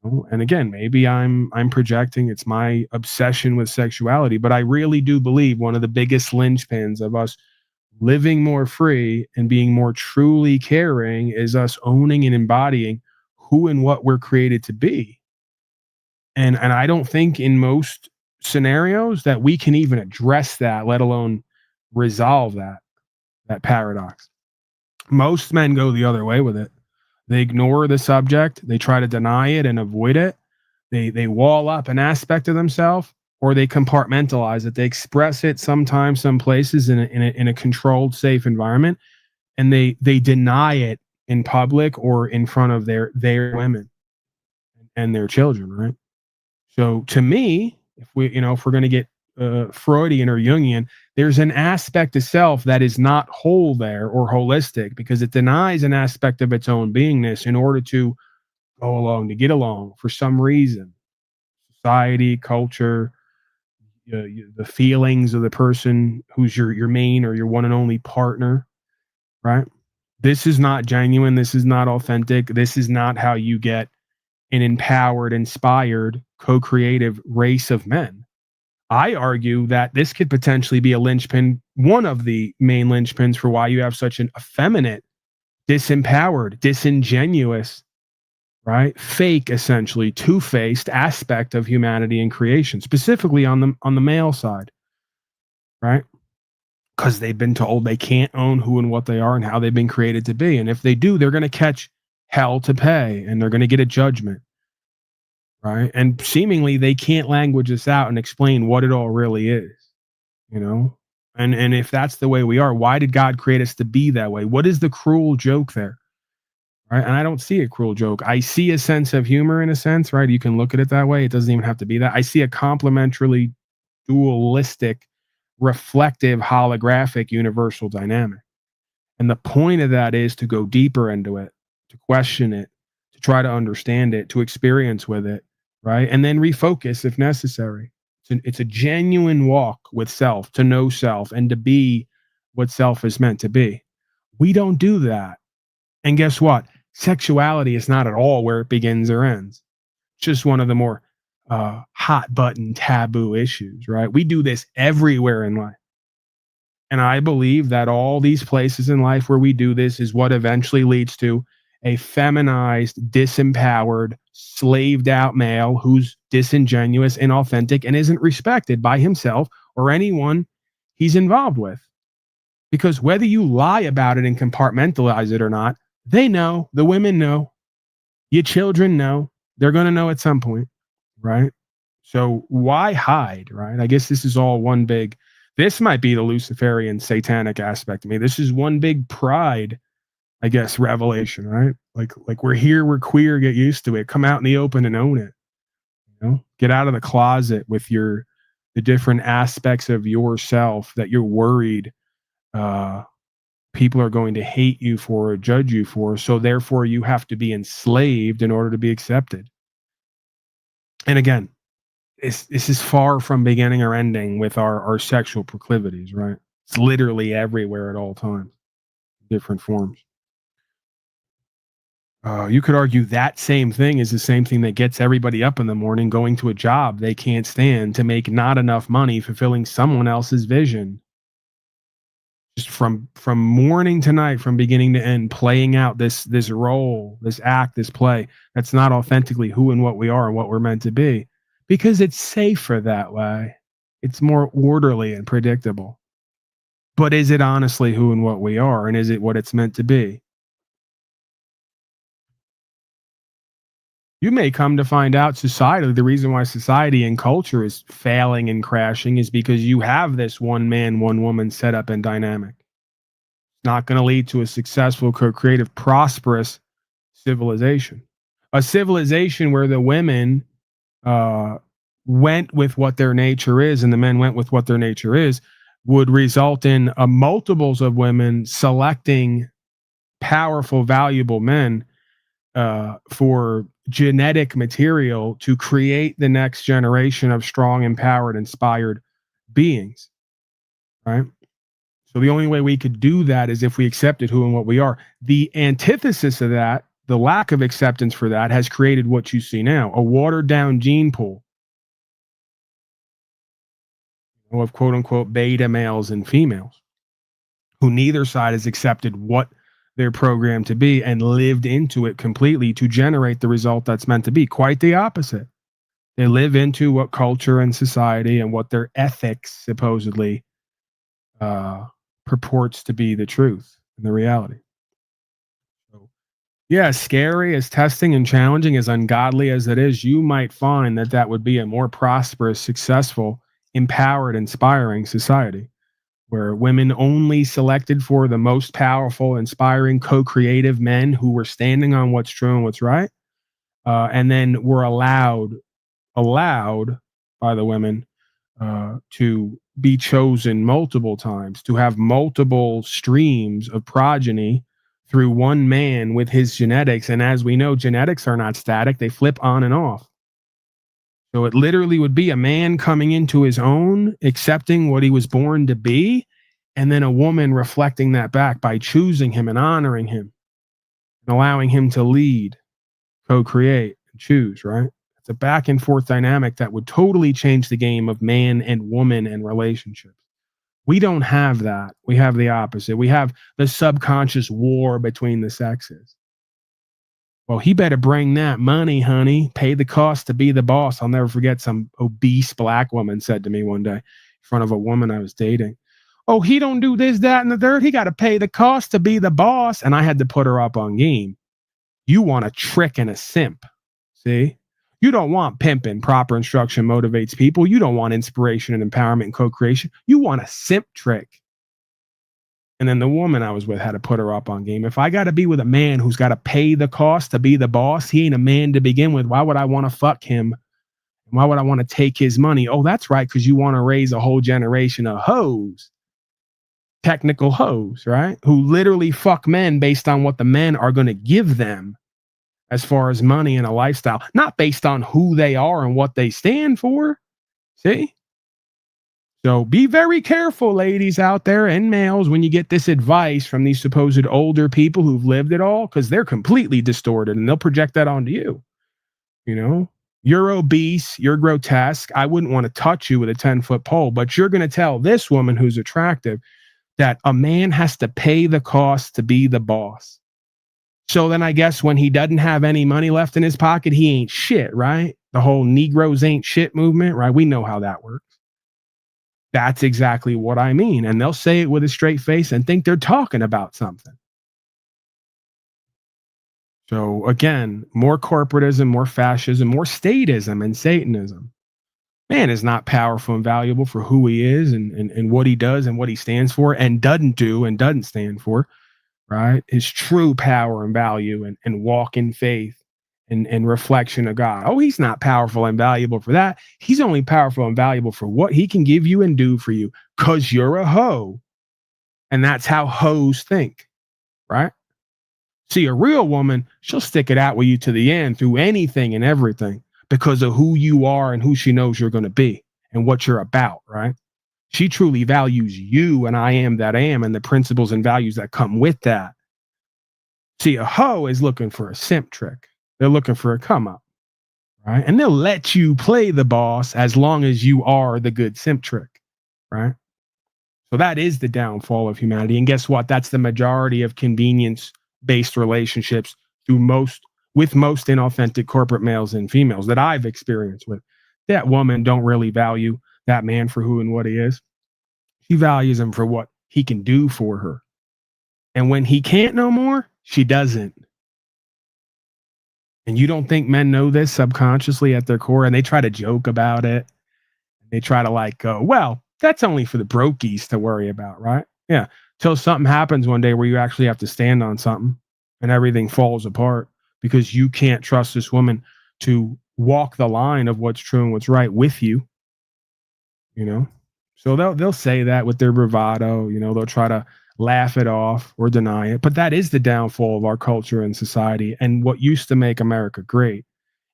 And again, maybe I'm projecting, it's my obsession with sexuality, but I really do believe one of the biggest linchpins of us living more free and being more truly caring is us owning and embodying who and what we're created to be. And I don't think in most scenarios that we can even address that, let alone resolve that paradox. Most men go the other way with it. They ignore the subject. They try to deny it and avoid it. They wall up an aspect of themselves, or they compartmentalize it. They express it sometimes, some places in a controlled, safe environment, and they deny it in public or in front of their women. and their children, right? So to me, if we're going to get Freudian or Jungian, there's an aspect of self that is not whole there or holistic because it denies an aspect of its own beingness in order to go along, to get along for some reason. Society, culture, the feelings of the person who's your main or your one and only partner, right? This is not genuine. This is not authentic. This is not how you get an empowered, inspired, co-creative race of men. I argue that this could potentially be a linchpin, one of the main linchpins for why you have such an effeminate, disempowered, disingenuous, right, fake, essentially two-faced aspect of humanity and creation, specifically on the male side, right? Because they've been told they can't own who and what they are and how they've been created to be, and if they do, they're going to catch hell to pay, and they're going to get a judgment. Right. And seemingly they can't language this out and explain what it all really is, and if that's the way we are, why did God create us to be that way? What is the cruel joke there? Right. And I don't see a cruel joke. I see a sense of humor in a sense, right? You can look at it that way. It doesn't even have to be that. I see a complementarily dualistic, reflective, holographic, universal dynamic. And the point of that is to go deeper into it, to question it, to try to understand it, to experience with it. Right. And then refocus if necessary. It's a genuine walk with self, to know self and to be what self is meant to be. We don't do that. And guess what? Sexuality is not at all where it begins or ends. It's just one of the more hot button taboo issues. Right. We do this everywhere in life. And I believe that all these places in life where we do this is what eventually leads to a feminized, disempowered, slaved out male who's disingenuous, inauthentic, and isn't respected by himself or anyone he's involved with. Because whether you lie about it and compartmentalize it or not, they know, the women know, your children know, they're going to know at some point, right? So why hide, right? I guess this is all one big, this might be the Luciferian satanic aspect of me. This is one big pride, I guess, revelation, right? Like we're here, we're queer, get used to it. Come out in the open and own it. Get out of the closet with the different aspects of yourself that you're worried people are going to hate you for or judge you for. So therefore you have to be enslaved in order to be accepted. And again, this is far from beginning or ending with our sexual proclivities, right? It's literally everywhere at all times, different forms. You could argue that same thing is the same thing that gets everybody up in the morning going to a job they can't stand to make not enough money fulfilling someone else's vision. Just from morning to night, from beginning to end, playing out this role, this act, this play that's not authentically who and what we are and what we're meant to be, because it's safer that way. It's more orderly and predictable. But is it honestly who and what we are, and is it what it's meant to be? You may come to find out societally, the reason why society and culture is failing and crashing is because you have this one man, one woman setup and dynamic. It's not going to lead to a successful, co-creative, prosperous civilization. A civilization where the women went with what their nature is and the men went with what their nature is would result in multiples of women selecting powerful, valuable men for genetic material to create the next generation of strong, empowered, inspired beings, right? So the only way we could do that is if we accepted who and what we are. The antithesis of that, the lack of acceptance for that, has created what you see now, a watered down gene pool of quote unquote beta males and females who neither side has accepted what they're programmed to be and lived into it completely to generate the result that's meant to be. Quite the opposite. They live into what culture and society and what their ethics supposedly purports to be the truth and the reality. So, yeah, scary as testing and challenging, as ungodly as it is, you might find that that would be a more prosperous, successful, empowered, inspiring society, where women only selected for the most powerful, inspiring, co-creative men who were standing on what's true and what's right, and then were allowed by the women to be chosen multiple times, to have multiple streams of progeny through one man with his genetics. And as we know, genetics are not static, they flip on and off. So it literally would be a man coming into his own, accepting what he was born to be, and then a woman reflecting that back by choosing him and honoring him and allowing him to lead, co-create, and choose, right? It's a back and forth dynamic that would totally change the game of man and woman and relationships. We don't have that. We have the opposite. We have the subconscious war between the sexes. Well, he better bring that money, honey. Pay the cost to be the boss. I'll never forget some obese black woman said to me one day in front of a woman I was dating, oh, he don't do this, that, and the third. He got to pay the cost to be the boss. And I had to put her up on game. You want a trick and a simp. See? You don't want pimping. Proper instruction motivates people. You don't want inspiration and empowerment and co-creation. You want a simp trick. And then the woman I was with had to put her up on game. If I got to be with a man who's got to pay the cost to be the boss, he ain't a man to begin with. Why would I want to fuck him? Why would I want to take his money? Oh, that's right, because you want to raise a whole generation of hoes. Technical hoes, right? Who literally fuck men based on what the men are going to give them as far as money and a lifestyle, not based on who they are and what they stand for. See? So be very careful, ladies out there and males, when you get this advice from these supposed older people who've lived it all, because they're completely distorted and they'll project that onto you. You know, you're obese, you're grotesque. I wouldn't want to touch you with a 10-foot pole, but you're going to tell this woman who's attractive that a man has to pay the cost to be the boss. So then I guess when he doesn't have any money left in his pocket, he ain't shit, right? The whole Negroes ain't shit movement, right? We know how that works. That's exactly what I mean. And they'll say it with a straight face and think they're talking about something. So again, more corporatism, more fascism, more statism and Satanism. Man is not powerful and valuable for who he is and what he does and what he stands for and doesn't do and doesn't stand for, right? His true power and value and walk in faith and reflection of God. Oh, he's not powerful and valuable for that. He's only powerful and valuable for what he can give you and do for you because you're a hoe. And that's how hoes think, right? See, a real woman, she'll stick it out with you to the end through anything and everything because of who you are and who she knows you're going to be and what you're about, right? She truly values you and I am that I am and the principles and values that come with that. See, a hoe is looking for a simp trick. They're looking for a come up, right? And they'll let you play the boss as long as you are the good simp trick, right? So that is the downfall of humanity. And guess what? That's the majority of convenience-based relationships with most inauthentic corporate males and females that I've experienced with. That woman don't really value that man for who and what he is. She values him for what he can do for her. And when he can't no more, she doesn't. And you don't think men know this subconsciously at their core, and they try to joke about it. They try to like go, well, that's only for the brokies to worry about, right? Yeah. Till something happens one day where you actually have to stand on something and everything falls apart because you can't trust this woman to walk the line of what's true and what's right with you. You know? So they'll say that with their bravado, you know, they'll try to laugh it off or deny it. But that is the downfall of our culture and society. And what used to make America great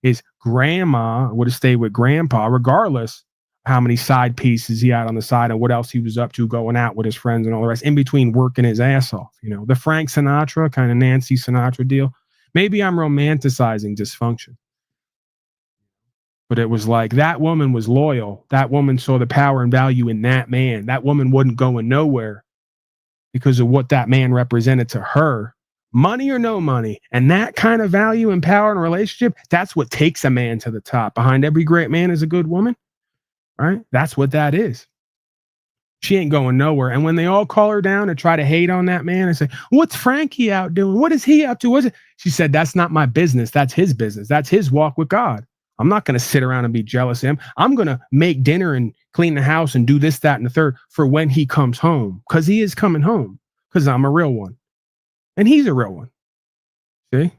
is grandma would have stayed with grandpa, regardless how many side pieces he had on the side and what else he was up to going out with his friends and all the rest, in between working his ass off. You know, the Frank Sinatra, kind of Nancy Sinatra deal. Maybe I'm romanticizing dysfunction. But it was like that woman was loyal. That woman saw the power and value in that man. That woman wasn't going nowhere because of what that man represented to her, money or no money. And that kind of value and power in a relationship, that's what takes a man to the top. Behind every great man is a good woman, right? That's what that is. She ain't going nowhere. And when they all call her down and try to hate on that man and say, what's Frankie out doing? What is he up to? What's it? She said, that's not my business. That's his business. That's his walk with God. I'm not going to sit around and be jealous of him. I'm going to make dinner and clean the house and do this, that, and the third for when he comes home. Because he is coming home. Because I'm a real one. And he's a real one. See?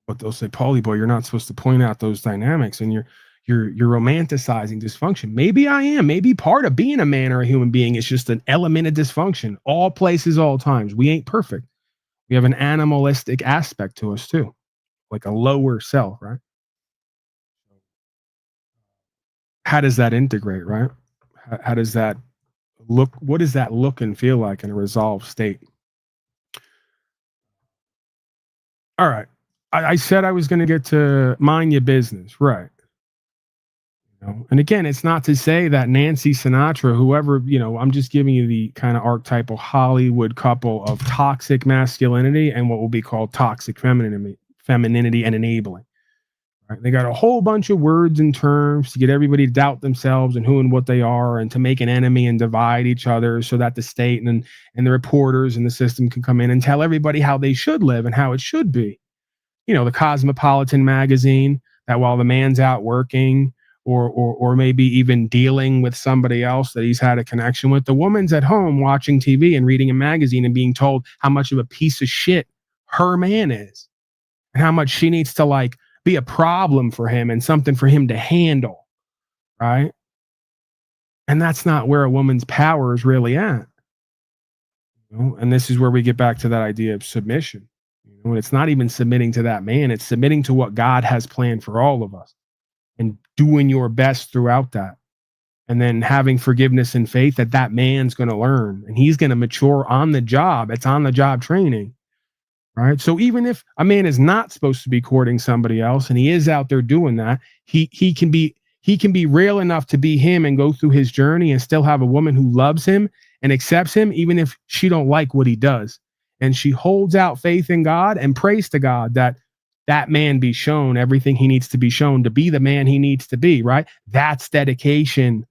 But they'll say, Paulie boy, you're not supposed to point out those dynamics, and you're romanticizing dysfunction. Maybe I am. Maybe part of being a man or a human being is just an element of dysfunction. All places, all times. We ain't perfect. We have an animalistic aspect to us too, like a lower self, right? How does that integrate, right? How does that look? What does that look and feel like in a resolved state? All right. I said I was going to get to mind your business, right? And again, it's not to say that Nancy Sinatra, whoever, I'm just giving you the kind of archetypal Hollywood couple of toxic masculinity and what will be called toxic femininity and enabling. Right? They got a whole bunch of words and terms to get everybody to doubt themselves and who and what they are, and to make an enemy and divide each other so that the state and the reporters and the system can come in and tell everybody how they should live and how it should be. The Cosmopolitan magazine, that while the man's out working or maybe even dealing with somebody else that he's had a connection with, the woman's at home watching TV and reading a magazine and being told how much of a piece of shit her man is and how much she needs to be a problem for him and something for him to handle, right? And that's not where a woman's power is really at. And this is where we get back to that idea of submission. And it's not even submitting to that man, it's submitting to what God has planned for all of us and doing your best throughout that. And then having forgiveness and faith that man's going to learn and he's going to mature on the job. It's on the job training, right? So even if a man is not supposed to be courting somebody else and he is out there doing that, he can be real enough to be him and go through his journey and still have a woman who loves him and accepts him, even if she don't like what he does. And she holds out faith in God and prays to God that man be shown everything he needs to be shown to be the man he needs to be, right? That's dedication.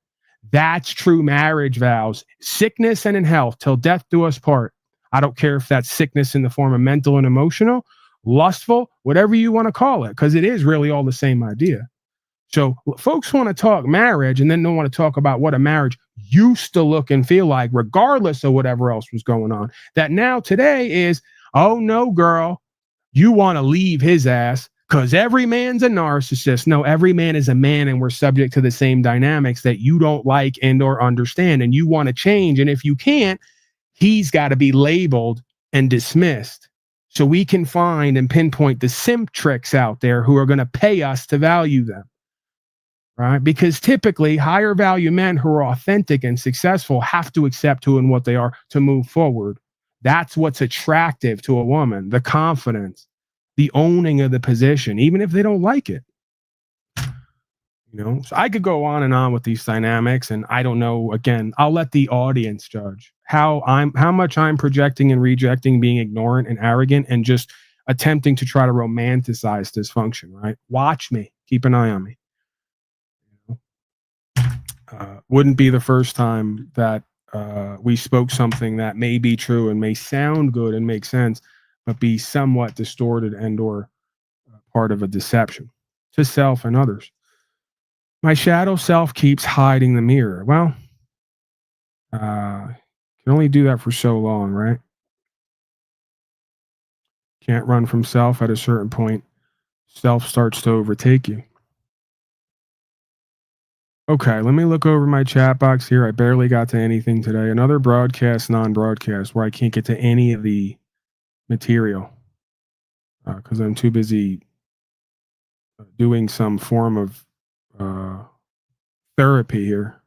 That's true marriage vows. Sickness and in health, till death do us part. I don't care if that's sickness in the form of mental and emotional, lustful, whatever you want to call it, because it is really all the same idea. So folks want to talk marriage and then don't want to talk about what a marriage used to look and feel like, regardless of whatever else was going on. That now today is, oh no, girl, you want to leave his ass because every man's a narcissist. No, every man is a man and we're subject to the same dynamics that you don't like and or understand and you want to change. And if you can't, he's got to be labeled and dismissed so we can find and pinpoint the simp tricks out there who are going to pay us to value them. Right? Because typically higher value men who are authentic and successful have to accept who and what they are to move forward. That's what's attractive to a woman, the confidence, the owning of the position, even if they don't like it. So I could go on and on with these dynamics, and I don't know, again, I'll let the audience judge how much I'm projecting and rejecting being ignorant and arrogant and just attempting to try to romanticize dysfunction, right? Watch me, keep an eye on me. Wouldn't be the first time that we spoke something that may be true and may sound good and make sense, but be somewhat distorted and or part of a deception to self and others. My shadow self keeps hiding the mirror. Well, can only do that for so long, right? Can't run from self. At a certain point, self starts to overtake you. Okay, let me look over my chat box here. I barely got to anything today. Another broadcast, non-broadcast, where I can't get to any of the material because I'm too busy doing some form of therapy here,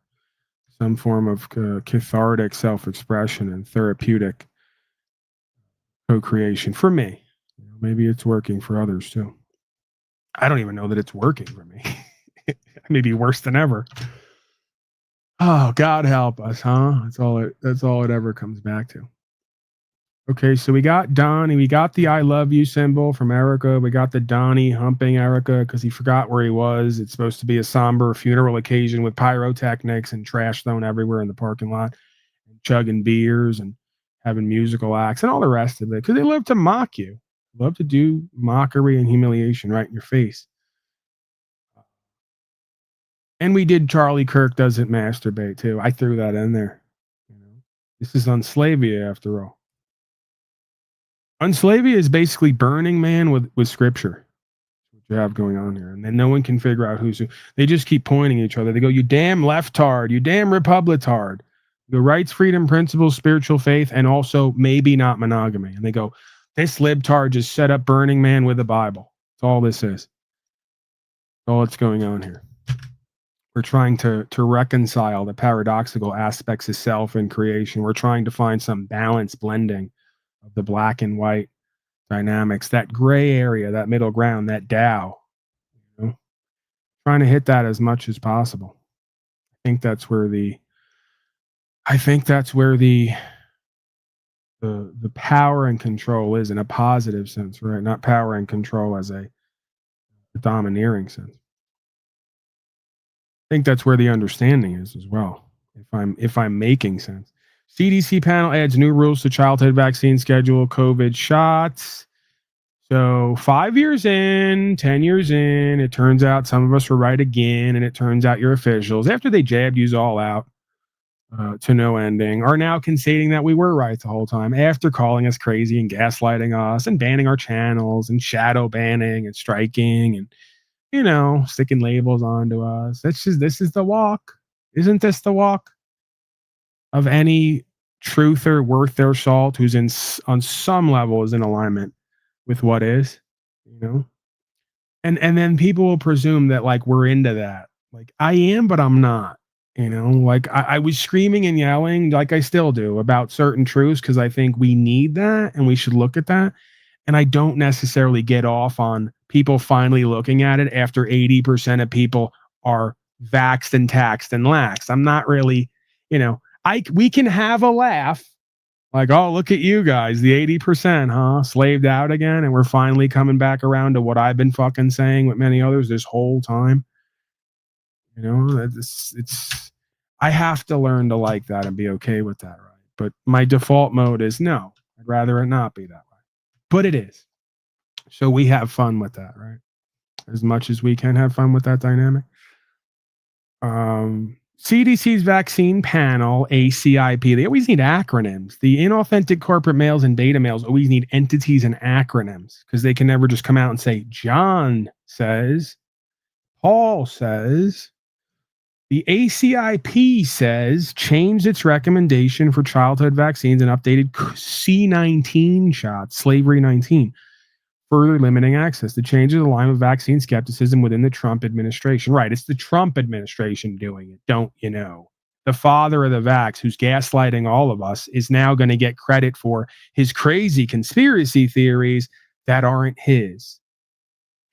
some form of cathartic self-expression and therapeutic co-creation for me. Maybe it's working for others too. I don't even know that it's working for me. Maybe worse than ever. Oh, God help us, huh? That's all it ever comes back to. Okay, so we got Donnie. We got the I love you symbol from Erica. We got the Donnie humping Erica because he forgot where he was. It's supposed to be a somber funeral occasion with pyrotechnics and trash thrown everywhere in the parking lot, and chugging beers and having musical acts and all the rest of it because they love to mock you. Love to do mockery and humiliation right in your face. And we did Charlie Kirk doesn't masturbate too. I threw that in there. This is unslavia after all. Unslavia is basically burning man with scripture. you have going on here. And then no one can figure out who's who. They just keep pointing at each other. They go, you damn leftard, you damn republicard. The rights, freedom, principles, spiritual faith, and also maybe not monogamy. And they go, this libtard just set up Burning Man with the Bible. That's all this is. That's all that's going on here. We're trying to reconcile the paradoxical aspects of self and creation. We're trying to find some balance blending of the black and white dynamics, that gray area, that middle ground, that Tao. You know? Trying to hit that as much as possible. I think that's where the power and control is, in a positive sense, right? Not power and control as a domineering sense. I think that's where the understanding is as well, if I'm making sense. CDC panel adds new rules to childhood vaccine schedule, COVID shots. So 5 years in, 10 years in, it turns out some of us were right again, and it turns out your officials, after they jabbed you all out to no ending, are now conceding that we were right the whole time, after calling us crazy and gaslighting us and banning our channels and shadow banning and striking and, you know, sticking labels onto us. This is the walk. Isn't this the walk of any truther worth their salt who's on some level is in alignment with what is, you know? And then people will presume that, like, we're into that. Like, I am, but I'm not, you know? Like, I was screaming and yelling, like I still do, about certain truths because I think we need that and we should look at that. And I don't necessarily get off on people finally looking at it after 80% of people are vaxxed and taxed and laxed. I'm not really, you know, we can have a laugh. Like, oh, look at you guys, the 80%, huh? Slaved out again, and we're finally coming back around to what I've been fucking saying with many others this whole time. You know, I have to learn to like that and be okay with that, right? But my default mode is no. I'd rather it not be that way. But it is. So we have fun with that, right? As much as we can have fun with that dynamic. CDC's vaccine panel, ACIP, they always need acronyms. The inauthentic corporate mails and data mails always need entities and acronyms because they can never just come out and say, John says, Paul says, the ACIP says, changed its recommendation for childhood vaccines and updated C19 shots, slavery 19, further limiting access. The changes align with vaccine skepticism within the Trump administration. Right, it's the Trump administration doing it, don't you know? The father of the vax, who's gaslighting all of us, is now going to get credit for his crazy conspiracy theories that aren't his.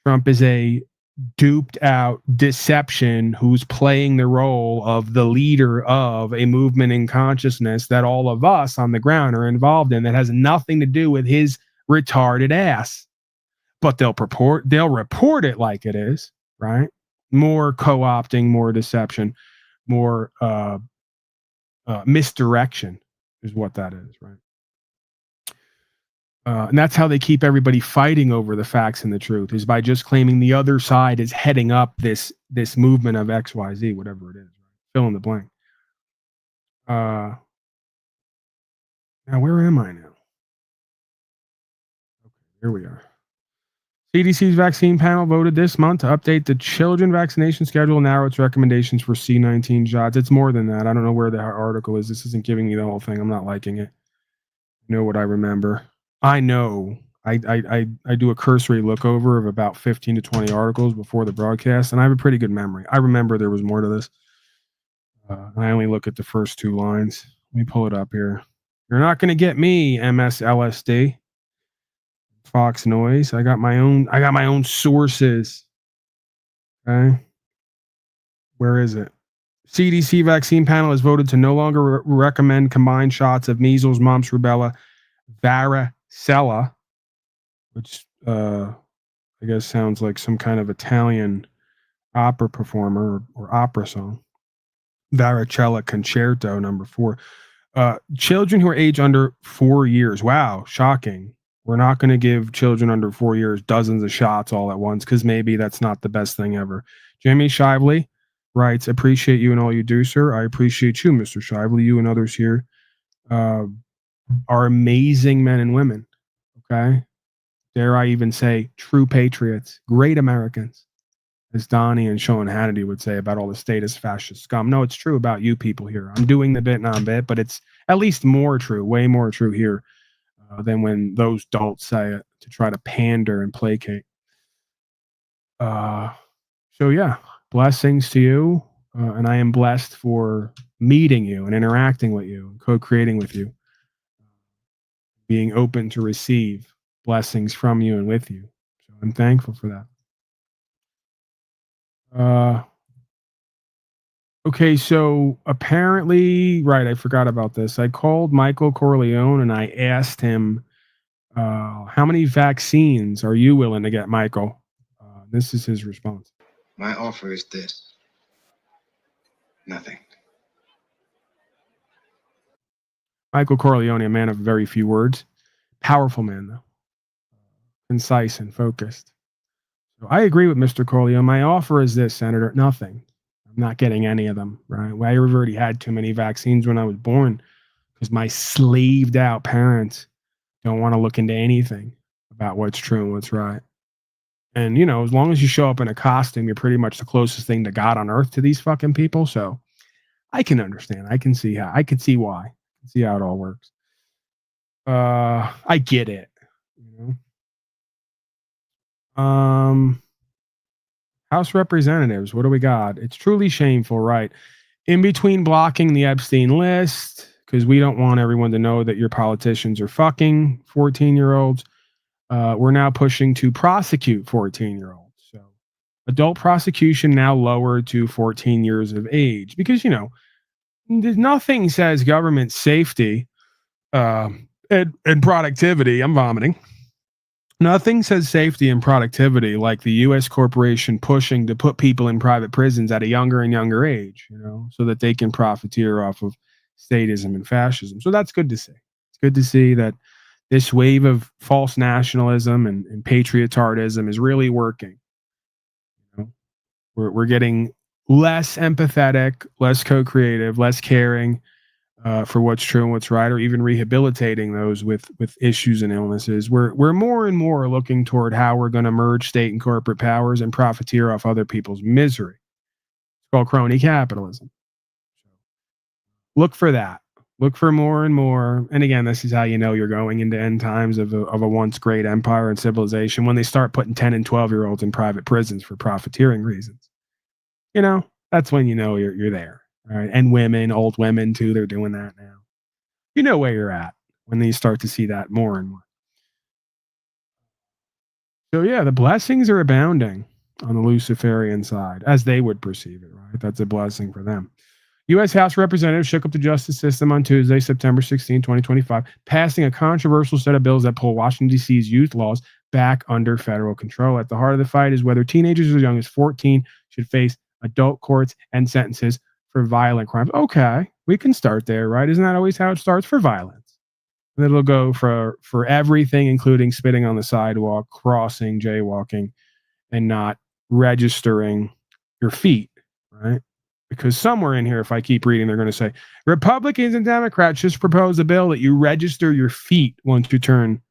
Trump is a duped out deception who's playing the role of the leader of a movement in consciousness that all of us on the ground are involved in that has nothing to do with his retarded ass. But they'll report it like it is, right? More co-opting, more deception, more misdirection is what that is, right? And that's how they keep everybody fighting over the facts and the truth, is by just claiming the other side is heading up this movement of XYZ, whatever it is. Right? Fill in the blank. Now, where am I now? Okay, here we are. CDC's vaccine panel voted this month to update the children vaccination schedule and narrow its recommendations for C19 shots. It's more than that. I don't know where the article is. This isn't giving me the whole thing. I'm not liking it. I know what I remember. I know. I do a cursory look over of about 15 to 20 articles before the broadcast, and I have a pretty good memory. I remember there was more to this. I only look at the first two lines. Let me pull it up here. You're not going to get me, MSLSD. Fox Noise. I got my own sources. Okay. Where is it? CDC vaccine panel has voted to no longer recommend combined shots of measles, mumps, rubella, varicella, which I guess sounds like some kind of Italian opera performer or opera song. Varicella Concerto, number 4. Children who are age under 4 years. Wow, shocking. We're not going to give children under 4 years dozens of shots all at once because maybe that's not the best thing ever. Jimmy Shively writes, appreciate you and all you do, sir. I appreciate you, Mr. Shively. You and others here are amazing men and women. Okay? dare I even say, true patriots, great Americans, as Donnie and Sean Hannity would say about all the statist fascist scum. No, it's true about you people here. I'm doing the bit non-bit, but it's at least more true, way more true here than when those dolts say it to try to pander and placate. So yeah, blessings to you, and I am blessed for meeting you and interacting with you, and co-creating with you, being open to receive blessings from you and with you. So I'm thankful for that. Okay, so apparently, right, I forgot about this. I called Michael Corleone and I asked him, how many vaccines are you willing to get, Michael? This is his response. My offer is this. Nothing. Michael Corleone, a man of very few words. Powerful man, though. Concise and focused. So I agree with Mr. Corleone. My offer is this, Senator. Nothing. I'm not getting any of them, right? Well, I've already had too many vaccines when I was born because my slaved out parents don't want to look into anything about what's true and what's right. And, you know, as long as you show up in a costume, you're pretty much the closest thing to God on earth to these fucking people. So I can understand. I can see why. I can see how it all works. I get it. You know? House Representatives, what do we got? It's truly shameful, right? In between blocking the Epstein list, because we don't want everyone to know that your politicians are fucking 14-year-olds, we're now pushing to prosecute 14-year-olds. So adult prosecution now lowered to 14 years of age, because, you know, nothing says government safety and productivity. I'm vomiting. Nothing says safety and productivity like the U.S. corporation pushing to put people in private prisons at a younger and younger age, you know, so that they can profiteer off of statism and fascism. So that's good to see. It's good to see that this wave of false nationalism and patriotardism is really working. You know, we're getting less empathetic, less co-creative, less caring for what's true and what's right, or even rehabilitating those with issues and illnesses. We're more and more looking toward how we're going to merge state and corporate powers and profiteer off other people's misery. It's called crony capitalism. Look for that. Look for more and more. And again, this is how you know you're going into end times of a once great empire and civilization, when they start putting 10 and 12-year-olds in private prisons for profiteering reasons. You know, that's when you know you're there. All right. And women, old women too, they're doing that now. You know where you're at when you start to see that more and more. So yeah, the blessings are abounding on the Luciferian side, as they would perceive it, right? That's a blessing for them. U.S. House Representatives shook up the justice system on Tuesday, September 16, 2025, passing a controversial set of bills that pull Washington, D.C.'s youth laws back under federal control. At the heart of the fight is whether teenagers as young as 14 should face adult courts and sentences for violent crimes. Okay, we can start there, right? Isn't that always how it starts? For violence. And it'll go for everything, including spitting on the sidewalk, crossing, jaywalking, and not registering your feet, right? Because somewhere in here, if I keep reading, they're going to say, Republicans and Democrats just proposed a bill that you register your feet once you turn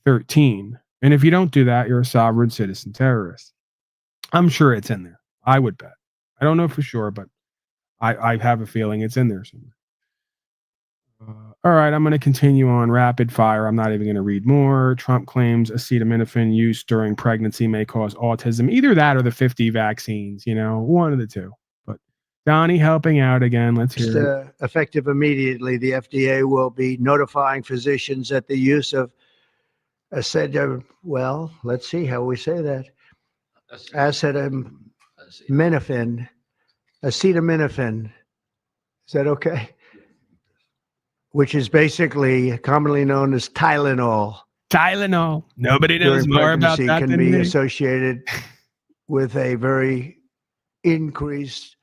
13. And if you don't do that, you're a sovereign citizen terrorist. I'm sure it's in there. I would bet. I don't know for sure, but I have a feeling it's in there somewhere. All right, I'm going to continue on rapid fire. I'm not even going to read more. Trump claims acetaminophen use during pregnancy may cause autism. Either that or the 50 vaccines, you know, one of the two. But Donnie helping out again. Let's hear it. Effective immediately, the FDA will be notifying physicians that the use of well, let's see how we say that. Acetaminophen. Is that okay? Which is basically commonly known as Tylenol. Tylenol. Nobody knows more about that can than be me. associated with a very increased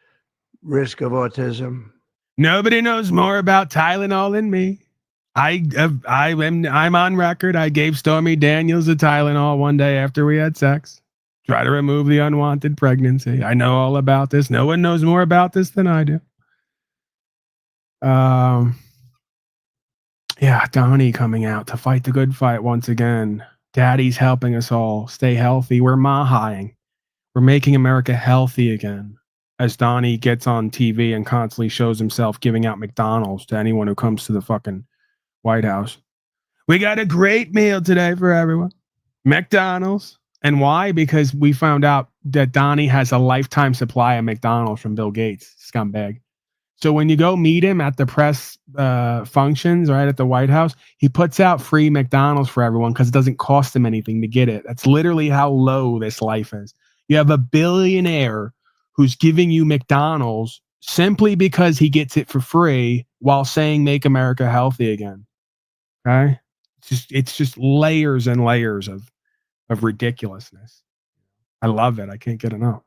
risk of autism. Nobody knows more about Tylenol than me. I'm on record. I gave Stormy Daniels a Tylenol one day after we had sex. Try to remove the unwanted pregnancy. I know all about this. No one knows more about this than I do. Yeah, Donnie coming out to fight the good fight once again. Daddy's helping us all stay healthy. We're mahaing. We're making America healthy again. As Donnie gets on TV and constantly shows himself giving out McDonald's to anyone who comes to the fucking White House. We got a great meal today for everyone. McDonald's. And why? Because we found out that Donnie has a lifetime supply of McDonald's from Bill Gates, scumbag. So when you go meet him at the press functions, right, at the White House, he puts out free McDonald's for everyone because it doesn't cost him anything to get it. That's literally how low this life is. You have a billionaire who's giving you McDonald's simply because he gets it for free while saying make America healthy again. Okay? It's just layers and layers of ridiculousness. I love it. I can't get enough.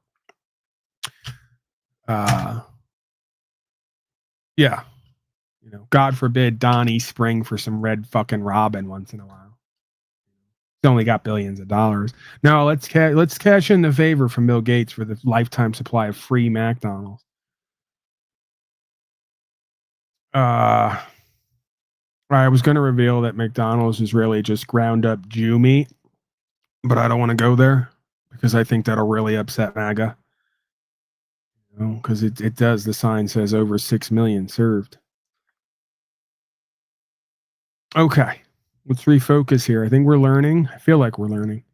Yeah. You know, God forbid Donnie spring for some red fucking robin once in a while. He's only got billions of dollars. No, let's cash in the favor from Bill Gates for the lifetime supply of free McDonald's. I was going to reveal that McDonald's is really just ground up Jew meat, but I don't want to go there because I think that'll really upset MAGA. Because it does. The sign says over 6 million served. Okay, let's refocus here. I think we're learning. I feel like we're learning.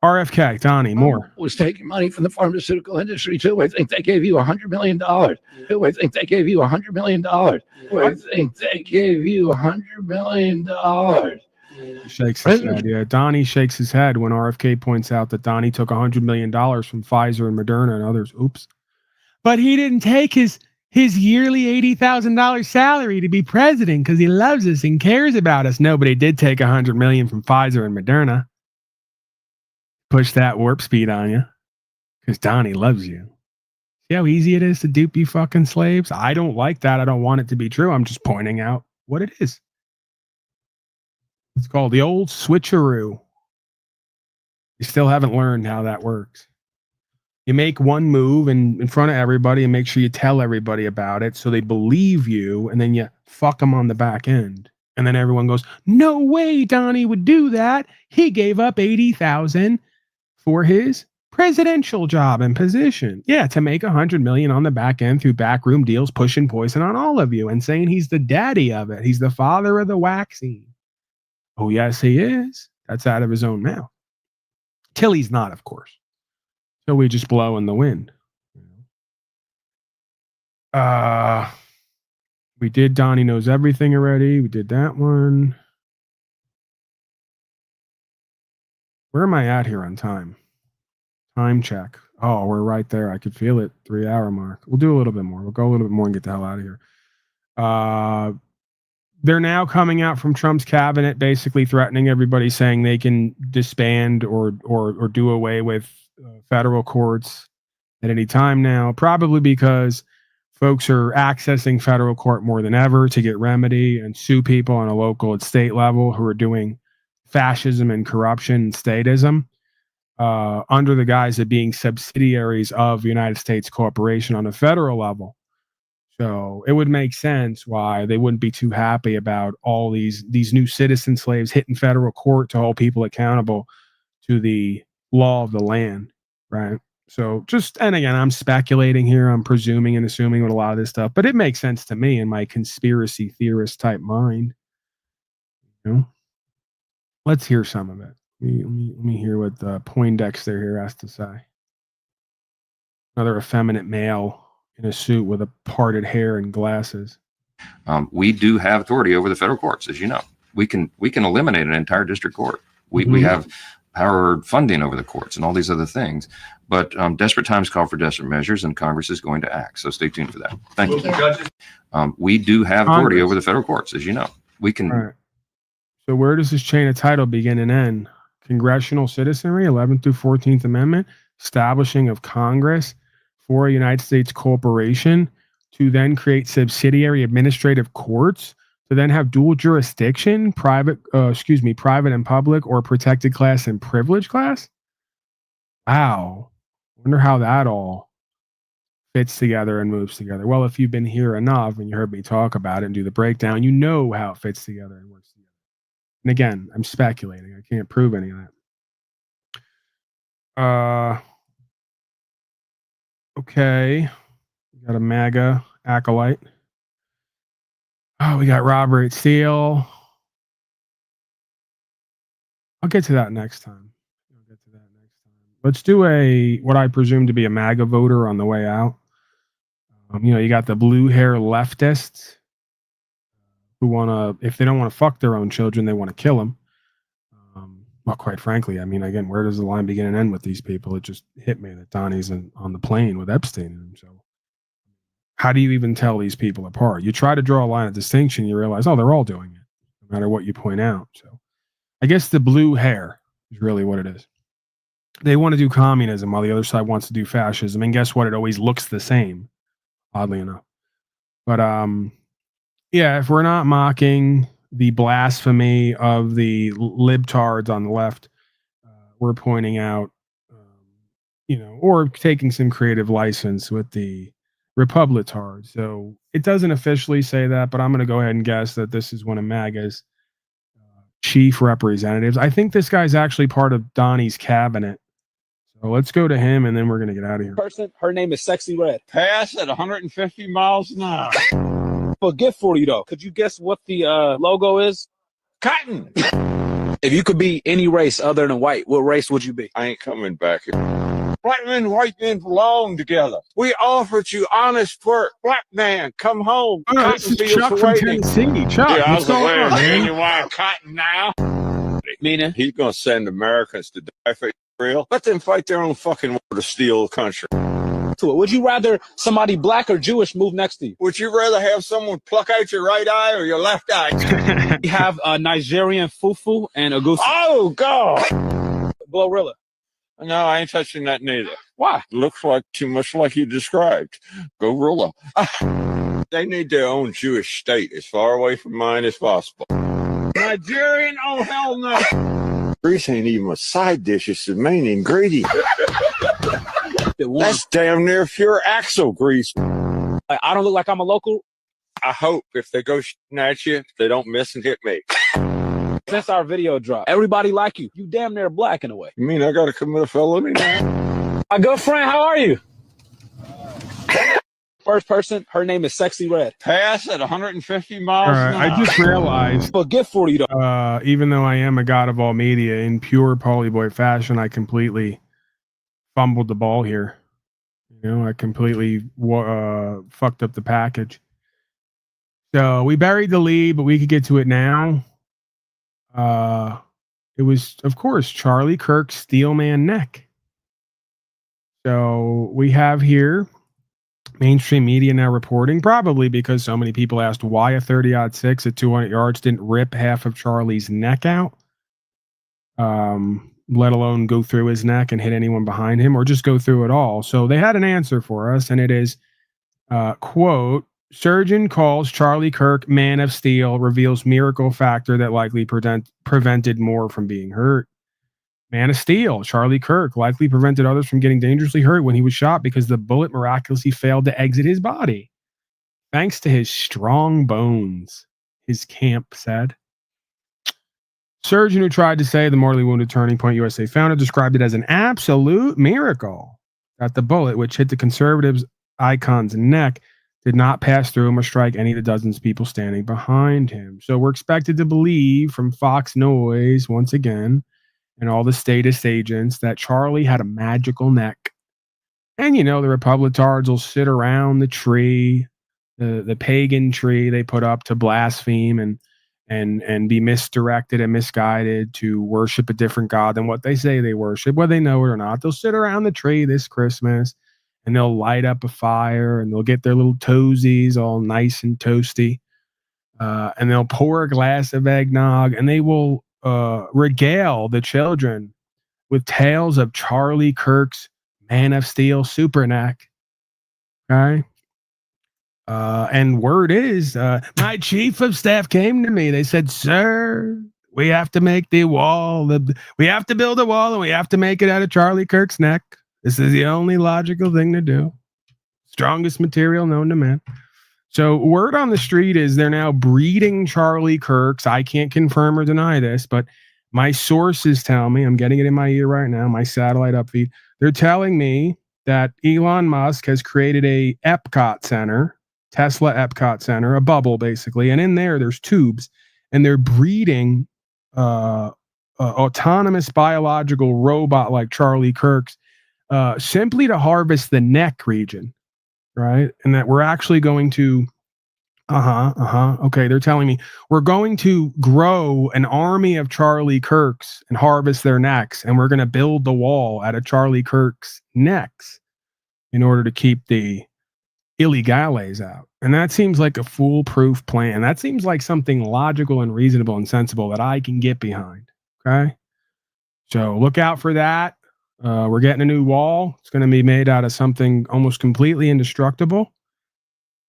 RFK, Donnie, more. Was taking money from the pharmaceutical industry too. I think they gave you $100 million. Too. I think they gave you $100 million. I think they gave you $100 million. Shakes his head. Yeah, Donnie shakes his head when RFK points out that Donnie took $100 million from Pfizer and Moderna and others. Oops. But he didn't take his yearly $80,000 salary to be president because he loves us and cares about us. Nobody did take $100 million from Pfizer and Moderna. Push that warp speed on you because Donnie loves you. See how easy it is to dupe you fucking slaves? I don't like that. I don't want it to be true. I'm just pointing out what it is. It's called the old switcheroo. You still haven't learned how that works. You make one move in front of everybody and make sure you tell everybody about it so they believe you, and then you fuck them on the back end. And then everyone goes, no way Donnie would do that. He gave up $80,000 for his presidential job and position. Yeah, to make $100 million on the back end through backroom deals, pushing poison on all of you and saying he's the daddy of it. He's the father of the vaccine. Oh, yes, he is. That's out of his own mouth. Till he's not, of course. So we just blow in the wind. We did Donnie Knows Everything already. We did that one. Where am I at here on time? Time check. Oh, we're right there. I could feel it. 3-hour mark. We'll do a little bit more. We'll go a little bit more and get the hell out of here. They're now coming out from Trump's cabinet, basically threatening everybody, saying they can disband or do away with federal courts at any time now, probably because folks are accessing federal court more than ever to get remedy and sue people on a local and state level who are doing fascism and corruption and statism under the guise of being subsidiaries of the United States corporation on a federal level. So it would make sense why they wouldn't be too happy about all these new citizen slaves hitting federal court to hold people accountable to the law of the land, right? So and again, I'm speculating here, I'm presuming and assuming with a lot of this stuff, but it makes sense to me in my conspiracy theorist type mind. You know? Let's hear some of it. Let me hear what Poindexter here has to say. Another effeminate male in a suit with a parted hair and glasses. We do have authority over the federal courts, as you know. We can eliminate an entire district court. We have power funding over the courts and all these other things. But desperate times call for desperate measures, and Congress is going to act. So stay tuned for that. Thank you. We do have authority over the federal courts, as you know. We can. All right. So where does this chain of title begin and end? Congressional citizenry, 11th through 14th Amendment, establishing of Congress for a United States corporation to then create subsidiary administrative courts to then have dual jurisdiction, private and public, or protected class and privileged class. Wow. Wonder how that all fits together and moves together. Well, if you've been here enough and you heard me talk about it and do the breakdown, you know how it fits together and works together. And again, I'm speculating. I can't prove any of that. Okay. We got a MAGA acolyte. Oh, we got Robert Steele. I'll get to that next time. Let's do what I presume to be a MAGA voter on the way out. You got the blue hair leftists who want to, if they don't want to fuck their own children, they want to kill them. Well, quite frankly, I mean, again, where does the line begin and end with these people? It just hit me that Donnie's on the plane with Epstein in him. So how do you even tell these people apart? You try to draw a line of distinction, you realize, oh, they're all doing it, no matter what you point out. So I guess the blue hair is really what it is. They want to do communism while the other side wants to do fascism. And guess what? It always looks the same, oddly enough. But yeah, if we're not mocking the blasphemy of the libtards on the left, we're pointing out, or taking some creative license with the republitards. So it doesn't officially say that, but I'm going to go ahead and guess that this is one of MAGA's chief representatives. I think this guy's actually part of Donnie's cabinet. So let's go to him, and then we're going to get out of here. Person, her name is Sexy Red. Pass at 150 miles an hour. A gift for you, though. Could you guess what the logo is? Cotton. If you could be any race other than white, what race would you be? I ain't coming back here. Black men and white men belong together. We offered you honest work. Black man, come home. Oh, this is Chuck from Tennessee. Chuck, yeah, what's going on, man? You want cotton now? Meaning? He's going to send Americans to die for Israel. Let them fight their own fucking war to steal the country. Would you rather somebody black or Jewish move next to you? Would you rather have someone pluck out your right eye or your left eye? We have a Nigerian fufu and a goose. Oh, God. Glorilla. No, I ain't touching that neither. Why? Looks like too much like you described. Gorilla. They need their own Jewish state as far away from mine as possible. Nigerian? Oh, hell no. Grease ain't even a side dish. It's the main ingredient. That's damn near pure axle grease. I don't look like I'm a local. I hope if they go shooting at you, they don't miss and hit me. Since our video dropped, everybody like you. You damn near black in a way. You mean I gotta commit a felony now? My good friend, how are you? First person, her name is Sexy Red. Pass at 150 miles an hour. I just realized, a gift for you, though. Even though I am a god of all media, in pure polyboy fashion, I completely fumbled the ball here. I completely fucked up the package. So we buried the lead, but we could get to it now. It was, of course, Charlie Kirk's Steelman neck. So we have here mainstream media now reporting, probably because so many people asked why a 30-06 at 200 yards didn't rip half of Charlie's neck out, let alone go through his neck and hit anyone behind him, or just go through it all. So they had an answer for us, and it is, quote, surgeon calls Charlie Kirk Man of Steel, reveals miracle factor that likely prevented more from being hurt. Man of Steel, Charlie Kirk, likely prevented others from getting dangerously hurt when he was shot because the bullet miraculously failed to exit his body. Thanks to his strong bones, his camp said. Surgeon who tried to save the mortally wounded Turning Point USA founder described it as an absolute miracle that the bullet, which hit the conservatives' icon's neck, did not pass through him or strike any of the dozens of people standing behind him. So we're expected to believe from Fox Noise, once again, and all the statist agents, that Charlie had a magical neck. And, the Republicards will sit around the tree, the pagan tree they put up to blaspheme and be misdirected and misguided to worship a different God than what they say they worship, whether they know it or not. They'll sit around the tree this Christmas, and they'll light up a fire, and they'll get their little toesies all nice and toasty, and they'll pour a glass of eggnog, and they will regale the children with tales of Charlie Kirk's Man of Steel super neck. Okay. And word is, my chief of staff came to me. They said, sir, we have to make the wall. We have to build a wall, and we have to make it out of Charlie Kirk's neck. This is the only logical thing to do. Strongest material known to man. So word on the street is they're now breeding Charlie Kirks. I can't confirm or deny this, but my sources tell me, I'm getting it in my ear right now, my satellite upfeed. They're telling me that Elon Musk has created a Epcot Center, Tesla Epcot Center, a bubble basically. And in there's tubes, and they're breeding autonomous biological robot like Charlie Kirk's simply to harvest the neck region, right? And that we're actually going to okay, they're telling me we're going to grow an army of Charlie Kirks and harvest their necks, and we're going to build the wall out of Charlie Kirk's necks in order to keep the illegales out. And that seems like a foolproof plan. That seems like something logical and reasonable and sensible that I can get behind. Okay, so look out for that. We're getting a new wall. It's going to be made out of something almost completely indestructible.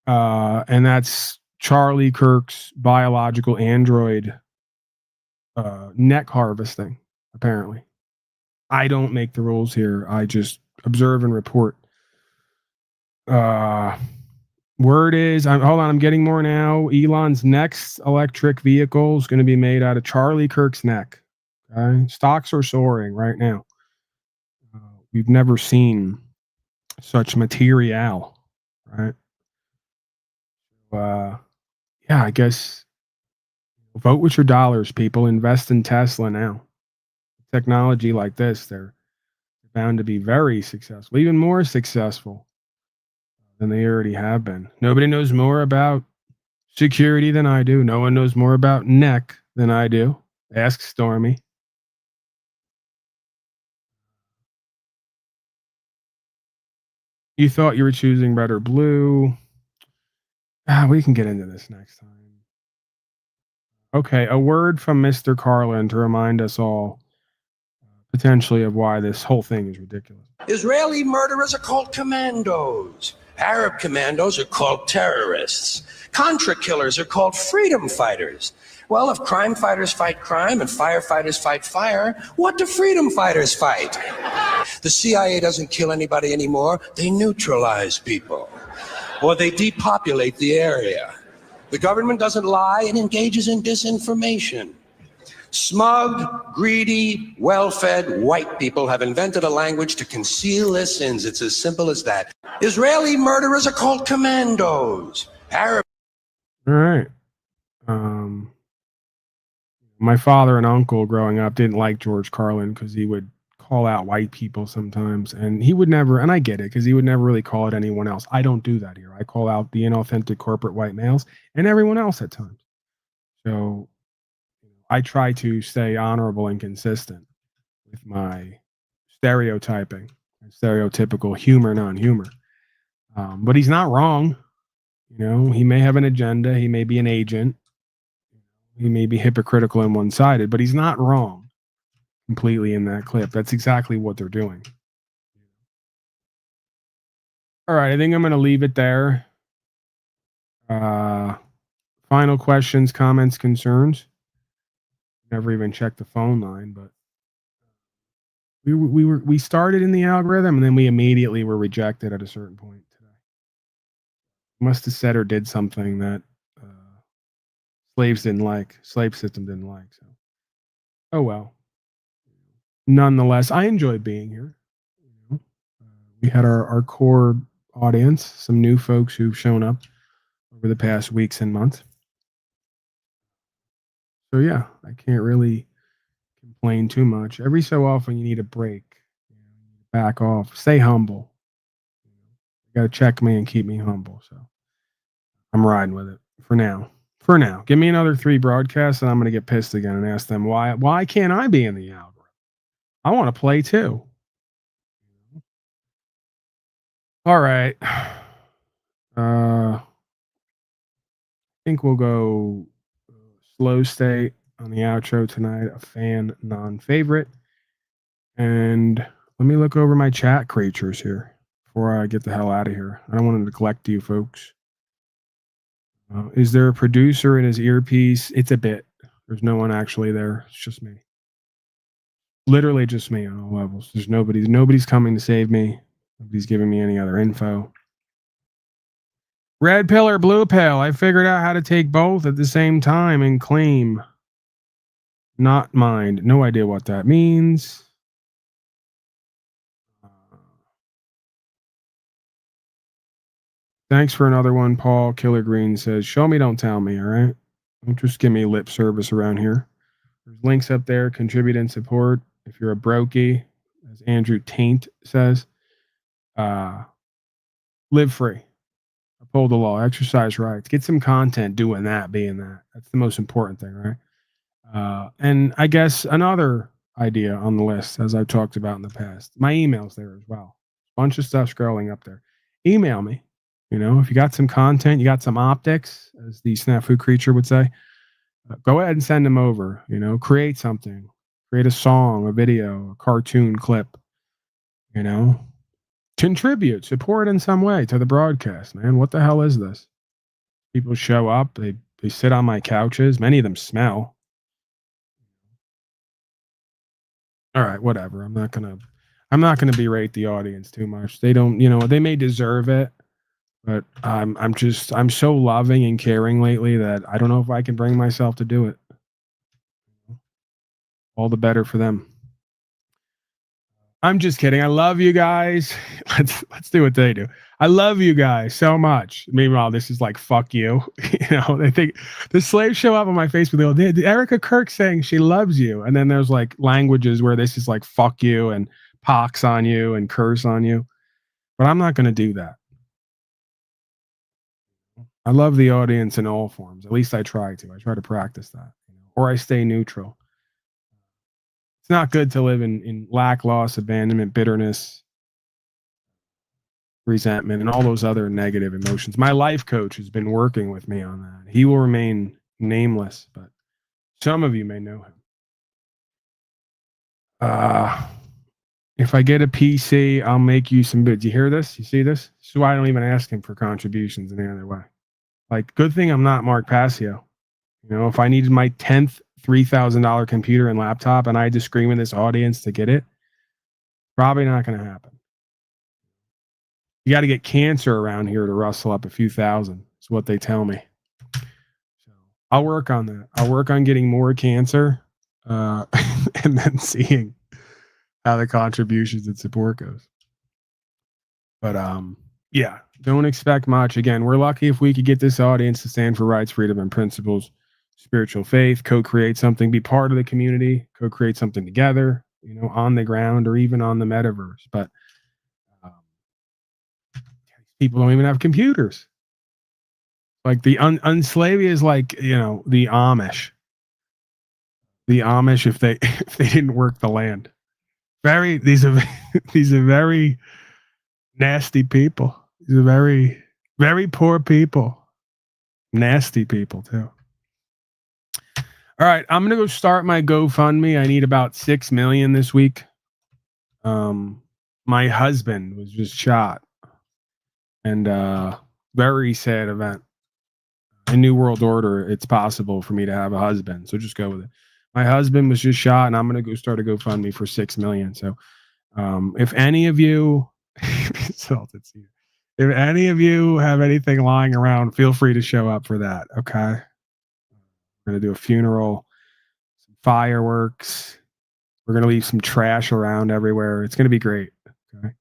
And that's Charlie Kirk's biological android neck harvesting, apparently. I don't make the rules here. I just observe and report. Word is, hold on, I'm getting more now. Elon's next electric vehicle is going to be made out of Charlie Kirk's neck. Okay? Stocks are soaring right now. We've never seen such material, right? Yeah, I guess vote with your dollars, people. Invest in Tesla now. Technology like this, they're bound to be very successful, even more successful than they already have been. Nobody knows more about security than I do. No one knows more about neck than I do. Ask Stormy. You thought you were choosing red or blue. We can get into this next time. Okay, a word from Mr. Carlin to remind us all potentially of why this whole thing is ridiculous. Israeli murderers are called commandos. Arab commandos are called terrorists. Contra killers are called freedom fighters. Well, if crime fighters fight crime and firefighters fight fire, what do freedom fighters fight? The CIA doesn't kill anybody anymore. They neutralize people. Or they depopulate the area. The government doesn't lie, it engages in disinformation. Smug, greedy, well-fed white people have invented a language to conceal their sins. It's as simple as that. Israeli murderers are called commandos. Arab. All right. My father and uncle growing up didn't like George Carlin because he would call out white people sometimes, and he would never, and I get it, because he would never really call out anyone else. I don't do that here. I call out the inauthentic corporate white males and everyone else at times. So I try to stay honorable and consistent with my stereotyping, stereotypical humor, non-humor. But he's not wrong. You know, he may have an agenda. He may be an agent. He may be hypocritical and one-sided, but he's not wrong completely in that clip. That's exactly what they're doing. All right, I think I'm going to leave it there. Final questions, comments, concerns. Never even checked the phone line, but we started in the algorithm and then we immediately were rejected at a certain point today. Must have said or did something that slave system didn't like. So, oh well. Nonetheless, I enjoyed being here. We had our core audience, some new folks who've shown up over the past weeks and months. So yeah, I can't really complain too much. Every so often you need a break. Back off. Stay humble. You got to check me and keep me humble. So I'm riding with it for now. For now. Give me another 3 broadcasts and I'm going to get pissed again and ask them why can't I be in the algorithm? I want to play too. All right. I think we'll go slow state on the outro tonight, a fan non-favorite. And let me look over my chat creatures here before I get the hell out of here. I don't want to neglect you folks. Is there a producer in his earpiece? It's a bit. There's no one actually there. It's just me. Literally just me on all levels. There's nobody's coming to save me. Nobody's giving me any other info. Red pill or blue pill? I figured out how to take both at the same time and claim not mind. No idea what that means. Thanks for another one, Paul. Killer Green says, show me, don't tell me, all right? Don't just give me lip service around here. There's links up there, contribute and support. If you're a brokey, as Andrew Taint says, live free. Uphold the law, exercise rights, get some content doing that, being that. That's the most important thing, right? And I guess another idea on the list, as I've talked about in the past, my email's there as well. Bunch of stuff scrolling up there. Email me. You know, if you got some content, you got some optics, as the snafu creature would say, go ahead and send them over. You know, create something, create a song, a video, a cartoon clip, you know, contribute, support in some way to the broadcast, man. What the hell is this? People show up, they sit on my couches. Many of them smell. All right, whatever. I'm not gonna berate the audience too much. They don't, you know, they may deserve it. But I'm so loving and caring lately that I don't know if I can bring myself to do it. All the better for them. I'm just kidding. I love you guys. Let's do what they do. I love you guys so much. Meanwhile, this is like fuck you. You know, they think the slaves show up on my Facebook. They go, Erica Kirk saying she loves you, and then there's like languages where this is like fuck you and pox on you and curse on you. But I'm not going to do that. I love the audience in all forms. At least I try to. I try to practice that. Or I stay neutral. It's not good to live in lack, loss, abandonment, bitterness, resentment, and all those other negative emotions. My life coach has been working with me on that. He will remain nameless, but some of you may know him. If I get a PC, I'll make you some bids. You hear this? You see this? This is why I don't even ask him for contributions in any other way. Like, good thing I'm not Mark Passio. You know, if I needed my 10th $3,000 computer and laptop and I had to scream in this audience to get it, probably not going to happen. You got to get cancer around here to rustle up a few thousand. Is what they tell me. So I'll work on that. I'll work on getting more cancer and then seeing how the contributions and support goes. But yeah, don't expect much. Again, we're lucky if we could get this audience to stand for rights, freedom, and principles, spiritual faith, co-create something, be part of the community, co-create something together, you know, on the ground or even on the metaverse. But people don't even have computers. Like the unslavey is like, you know, the Amish. The Amish, if they didn't work the land. These are very nasty people. These are very, very poor people. Nasty people too. All right, I'm gonna go start my GoFundMe. I need about 6 million this week. My husband was just shot, and very sad event. In New World Order, it's possible for me to have a husband, so just go with it. My husband was just shot, and I'm gonna go start a GoFundMe for 6 million. So, if any of you, if any of you have anything lying around, feel free to show up for that. Okay. We're going to do a funeral, some fireworks. We're going to leave some trash around everywhere. It's going to be great. Okay.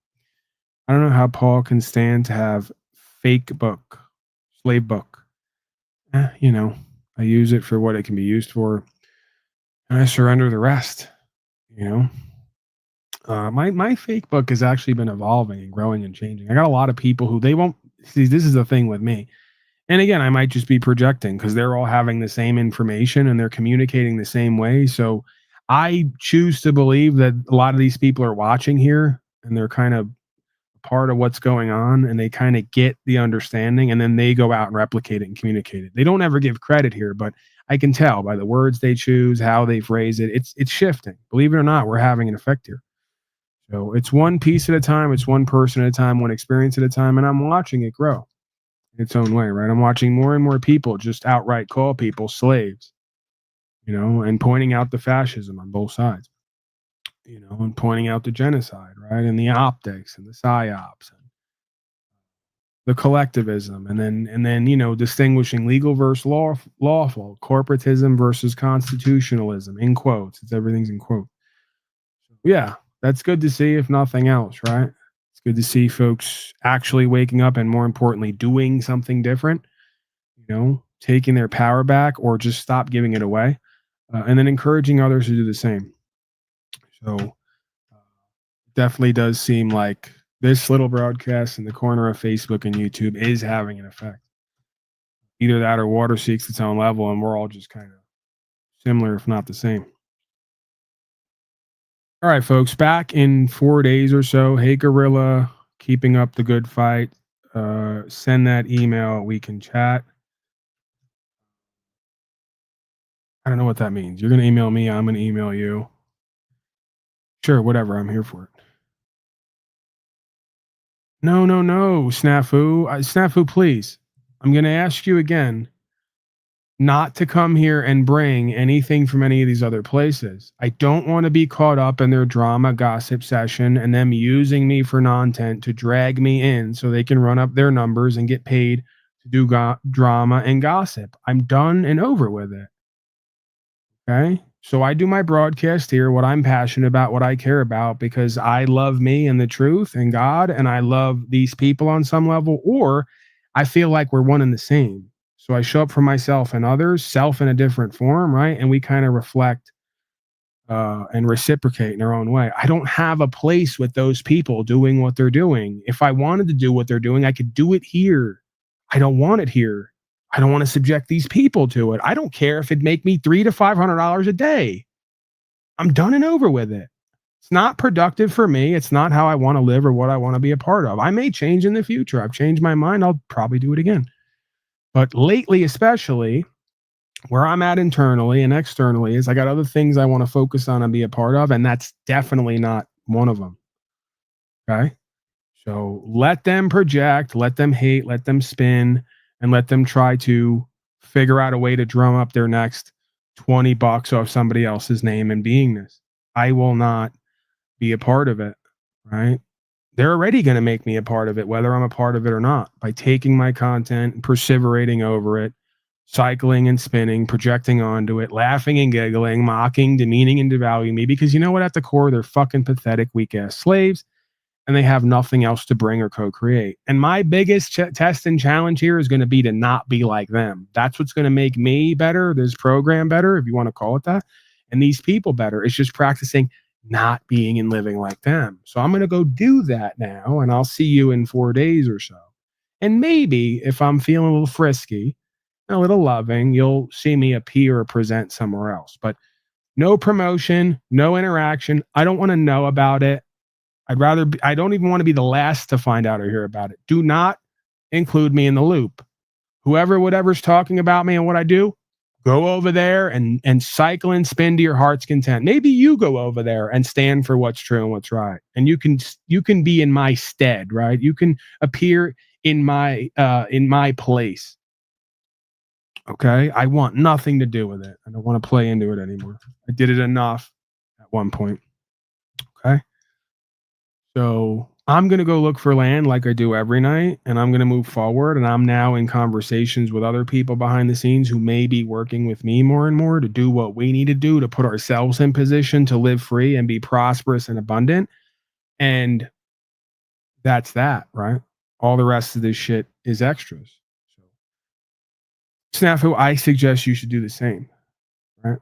I don't know how Paul can stand to have fake book, slave book. You know, I use it for what it can be used for. And I surrender the rest, you know. My fake book has actually been evolving and growing and changing. I got a lot of people who they won't see. This is the thing with me. And again, I might just be projecting because they're all having the same information and they're communicating the same way. So I choose to believe that a lot of these people are watching here and they're kind of part of what's going on and they kind of get the understanding and then they go out and replicate it and communicate it. They don't ever give credit here, but I can tell by the words they choose, how they phrase it. It's shifting. Believe it or not, we're having an effect here. So it's one piece at a time. It's one person at a time, one experience at a time. And I'm watching it grow in its own way, right? I'm watching more and more people just outright call people slaves, you know, and pointing out the fascism on both sides, you know, and pointing out the genocide, right? And the optics and the psyops and the collectivism, and then distinguishing legal versus lawful, corporatism versus constitutionalism, in quotes. Everything's in quotes. Yeah, that's good to see, if nothing else, right? It's good to see folks actually waking up and, more importantly, doing something different, taking their power back or just stop giving it away, and then encouraging others to do the same. So definitely does seem like this little broadcast in the corner of Facebook and YouTube is having an effect. Either that or water seeks its own level, and we're all just kind of similar, if not the same. All right, folks, back in 4 days or so. Hey, Gorilla, keeping up the good fight. Send that email. We can chat. I don't know what that means. You're going to email me. I'm going to email you. Sure, whatever. I'm here for it. No, Snafu. Snafu, please. I'm going to ask you again not to come here and bring anything from any of these other places. I don't want to be caught up in their drama gossip session and them using me for content to drag me in so they can run up their numbers and get paid to do drama and gossip. I'm done and over with it. Okay? So I do my broadcast here, what I'm passionate about, what I care about, because I love me and the truth and God, and I love these people on some level, or I feel like we're one and the same. So I show up for myself and others, self in a different form, right? And we kind of reflect and reciprocate in our own way. I don't have a place with those people doing what they're doing. If I wanted to do what they're doing, I could do it here. I don't want it here. I don't want to subject these people to it. I don't care if it'd make me $300 to $500 a day. I'm done and over with it. It's not productive for me. It's not how I want to live or what I want to be a part of. I may change in the future. I've changed my mind. I'll probably do it again. But lately, especially, where I'm at internally and externally is I got other things I want to focus on and be a part of, and that's definitely not one of them. Okay? So let them project, let them hate, let them spin, and let them try to figure out a way to drum up their next $20 off somebody else's name and beingness. I will not be a part of it, right? They're already going to make me a part of it, whether I'm a part of it or not, by taking my content and perseverating over it, cycling and spinning, projecting onto it, laughing and giggling, mocking, demeaning and devaluing me, because you know what? At the core, they're fucking pathetic, weak-ass slaves, and they have nothing else to bring or co-create. And my biggest test and challenge here is going to be to not be like them. That's what's going to make me better, this program better, if you want to call it that, and these people better. It's just practicing not being and living like them. So I'm going to go do that now, and I'll see you in 4 days or so. And maybe if I'm feeling a little frisky, a little loving, you'll see me appear or present somewhere else. But no promotion, no interaction. I don't want to know about it. I don't even want to be the last to find out or hear about it. Do not include me in the loop. Whatever's talking about me and what I do, go over there and cycle and spin to your heart's content. Maybe you go over there and stand for what's true and what's right. And you can be in my stead, right? You can appear in my place. Okay? I want nothing to do with it. I don't want to play into it anymore. I did it enough at one point. Okay? So I'm going to go look for land like I do every night, and I'm going to move forward. And I'm now in conversations with other people behind the scenes who may be working with me more and more to do what we need to do to put ourselves in position to live free and be prosperous and abundant. And that's that, right? All the rest of this shit is extras. Snafu, I suggest you should do the same, right?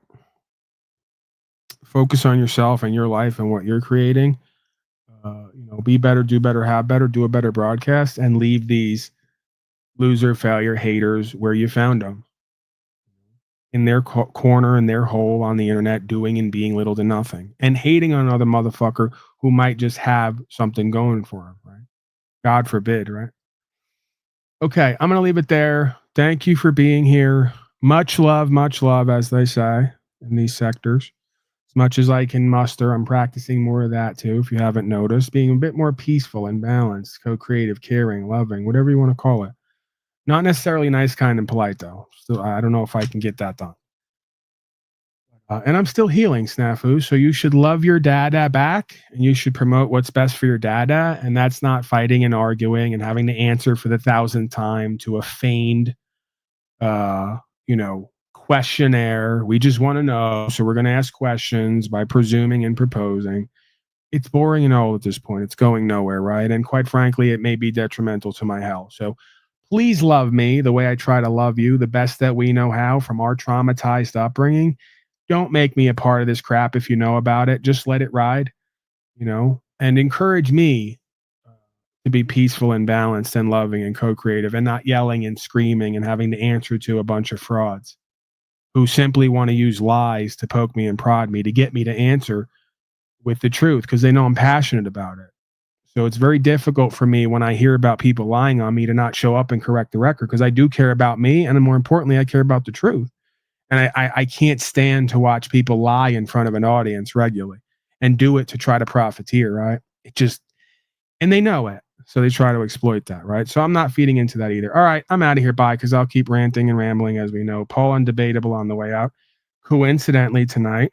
Focus on yourself and your life and what you're creating. Be better, do better, have better, do a better broadcast, and leave these loser, failure, haters where you found them. In their corner, in their hole on the internet, doing and being little to nothing. And hating on another motherfucker who might just have something going for him, right? God forbid, right? Okay, I'm going to leave it there. Thank you for being here. Much love, as they say in these sectors. As much as I can muster, I'm practicing more of that too, if you haven't noticed. Being a bit more peaceful and balanced, co-creative, caring, loving, whatever you want to call it. Not necessarily nice, kind, and polite, though. Still, I don't know if I can get that done. And I'm still healing, Snafu. So you should love your dada back, and you should promote what's best for your dada. And that's not fighting and arguing and having to answer for the 1,000th time to a feigned, questionnaire. We just want to know. So we're going to ask questions by presuming and proposing. It's boring and all at this point. It's going nowhere, right? And quite frankly, it may be detrimental to my health. So please love me the way I try to love you, the best that we know how from our traumatized upbringing. Don't make me a part of this crap if you know about it. Just let it ride, and encourage me to be peaceful and balanced and loving and co-creative and not yelling and screaming and having to answer to a bunch of frauds who simply want to use lies to poke me and prod me to get me to answer with the truth because they know I'm passionate about it. So it's very difficult for me when I hear about people lying on me to not show up and correct the record because I do care about me, and more importantly, I care about the truth. And I can't stand to watch people lie in front of an audience regularly and do it to try to profiteer, right? And they know it. So they try to exploit that, right? So I'm not feeding into that either. All right, I'm out of here. Bye, because I'll keep ranting and rambling as we know. Paul Undebatable on the way out. Coincidentally, tonight,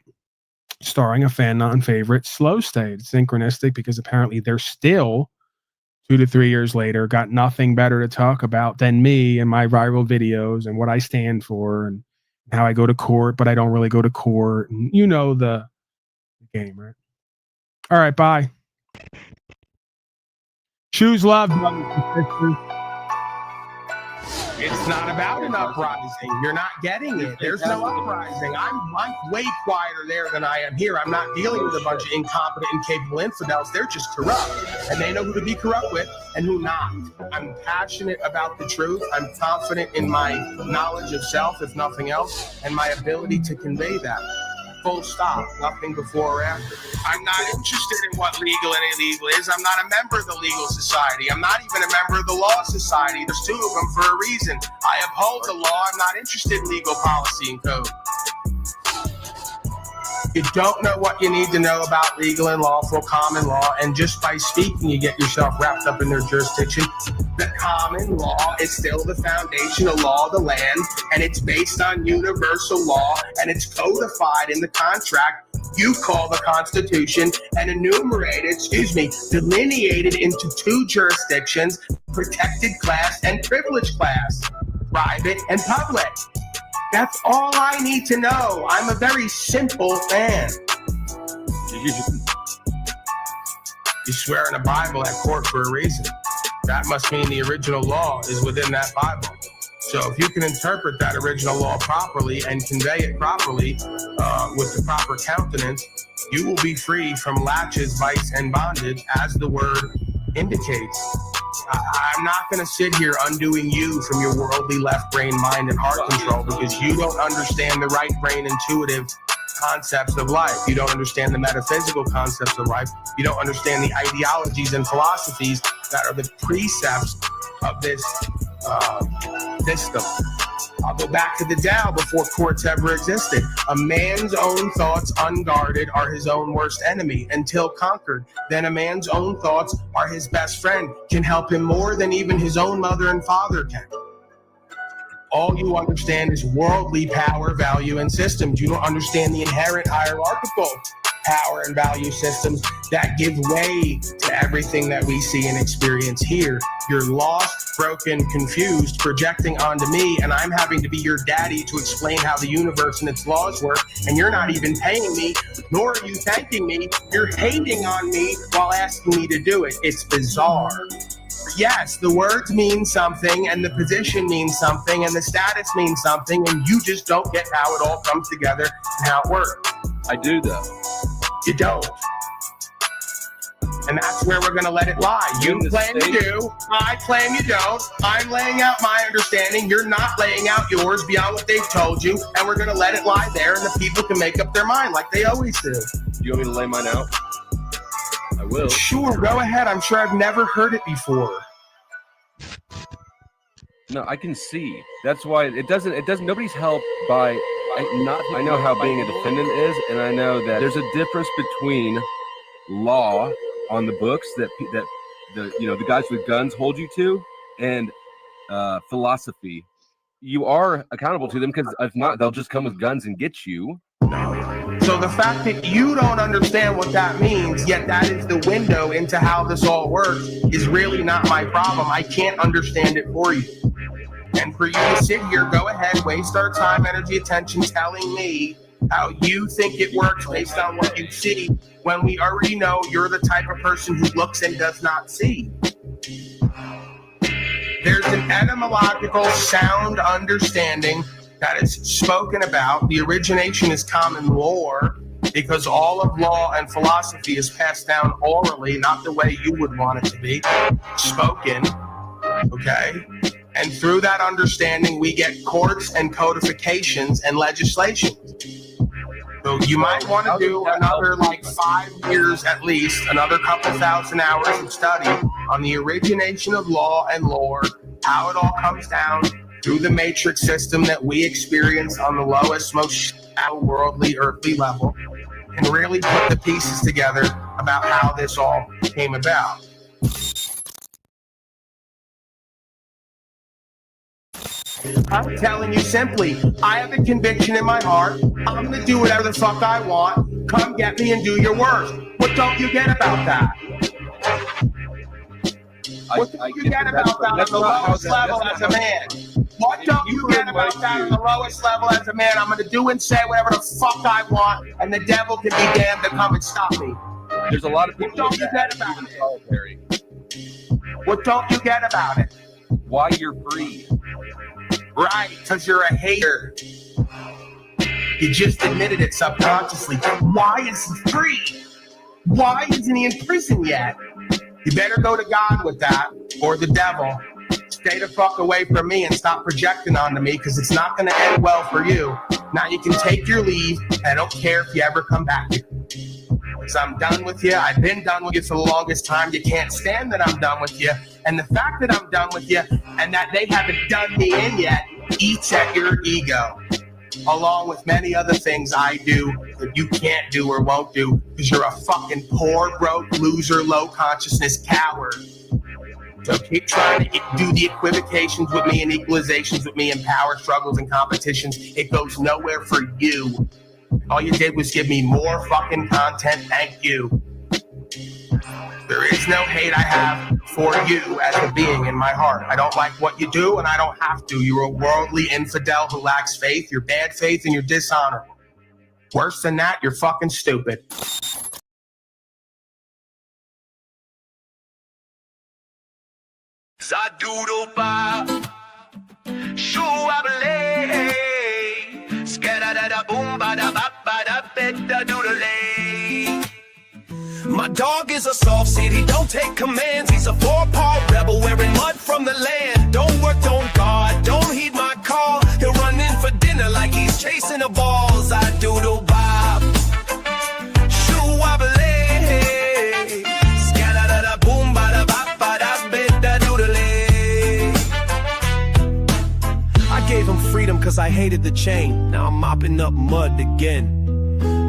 starring a fan non-favorite, Slow State. It's synchronistic because apparently they're still 2 to 3 years later, got nothing better to talk about than me and my viral videos and what I stand for and how I go to court, but I don't really go to court. And you know the game, right? All right, bye. Choose love, brothers and sisters. It's not about an uprising. You're not getting it. There's no uprising. I'm way quieter there than I am here. I'm not dealing with a bunch of incompetent, incapable infidels. They're just corrupt. And they know who to be corrupt with and who not. I'm passionate about the truth. I'm confident in my knowledge of self, if nothing else, and my ability to convey that. Full stop. Nothing before or after. I'm not interested in what legal and illegal is. I'm not a member of the legal society. I'm not even a member of the law society. There's 2 of them for a reason. I uphold the law. I'm not interested in legal policy and code. You don't know what you need to know about legal and lawful common law, and just by speaking, you get yourself wrapped up in their jurisdiction. The common law is still the foundational law of the land, and it's based on universal law, and it's codified in the contract you call the Constitution, and delineated into 2 jurisdictions, protected class and privileged class, private and public. That's all I need to know. I'm a very simple man. You swear in a Bible at court for a reason. That must mean the original law is within that Bible. So if you can interpret that original law properly and convey it properly with the proper countenance, you will be free from latches, vice, and bondage, as the word indicates. I'm not going to sit here undoing you from your worldly left brain, mind, and heart control because you don't understand the right brain intuitive concepts of life. You don't understand the metaphysical concepts of life. You don't understand the ideologies and philosophies that are the precepts of this system. I'll go back to the Tao before courts ever existed. A man's own thoughts unguarded are his own worst enemy until conquered. Then a man's own thoughts are his best friend, can help him more than even his own mother and father can. All you understand is worldly power, value, and systems. You don't understand the inherent hierarchical power and value systems that give way to everything that we see and experience here. You're lost, broken, confused, projecting onto me, and I'm having to be your daddy to explain how the universe and its laws work, and you're not even paying me, nor are you thanking me. You're hating on me while asking me to do it. It's bizarre. Yes, the words mean something, and the position means something, and the status means something, and you just don't get how it all comes together and how it works. I do, though. You don't. And that's where we're going to let it lie. You claim you do. I claim you don't. I'm laying out my understanding. You're not laying out yours beyond what they've told you. And we're going to let it lie there, and the people can make up their mind like they always do. You want me to lay mine out? I will. Sure, go ahead. I'm sure I've never heard it before. No, I can see. That's why it doesn't, nobody's helped by... I know how being a defendant is, and I know that there's a difference between law on the books that the guys with guns hold you to, and philosophy. You are accountable to them because if not, they'll just come with guns and get you. window. So the fact that you don't understand what that means, yet that is the window into how this all works, is really not my problem. I can't understand it for you. And for you to sit here, go ahead, waste our time, energy, attention telling me how you think it works based on what you see, when we already know you're the type of person who looks and does not see. There's an etymological sound understanding that is spoken about. The origination is common law, because all of law and philosophy is passed down orally, not the way you would want it to be, spoken, okay? And through that understanding, we get courts and codifications and legislation. So you might want to do another 5 years at least, another couple thousand hours of study on the origination of law and lore, how it all comes down through the matrix system that we experience on the lowest, most worldly, earthly level, and really put the pieces together about how this all came about. I'm telling you simply, I have a conviction in my heart. I'm going to do whatever the fuck I want. Come get me and do your worst. What don't you get about that? What don't you get about that on the lowest level as a man? What don't you get about that on the lowest level as a man? I'm going to do and say whatever the fuck I want, and the devil can be damned to come and stop me. There's a lot of people. What don't you get about it? What don't you get about it? Why you're free. Right, because you're a hater. He just admitted it subconsciously. Why is he free? Why isn't he in prison yet? You better go to God with that, or the devil. Stay the fuck away from me and stop projecting onto me, because it's not going to end well for you. Now you can take your leave. I don't care if you ever come back here. Because I'm done with you. I've been done with you for the longest time. You can't stand that I'm done with you. And the fact that I'm done with you and that they haven't done me in yet eats at your ego, along with many other things I do that you can't do or won't do, because you're a fucking poor, broke, loser, low consciousness coward. So keep trying to do the equivocations with me and equalizations with me and power struggles and competitions. It goes nowhere for you. All you did was give me more fucking content. Thank you. There is no hate I have for you as a being in my heart. I don't like what you do, and I don't have to. You're a worldly infidel who lacks faith. You're bad faith and you're dishonor. Worse than that, you're fucking stupid. Zadoodle ba, shoo-a-ba-lay, skada-da-da-boom-ba-da-ba-ba-da-bed-da-doodle-lay. My dog is a soft seed, he don't take commands. He's a 4-part rebel wearing mud from the land. Don't work, don't guard, don't heed my call. He'll run in for dinner like he's chasing a ball. Zadoodle ba, shoo-a-ba-lay, skada-da-da-boom-ba-da-ba-ba-da-bed-da-doodle-lay. I gave him freedom cause I hated the chain. Now I'm mopping up mud again.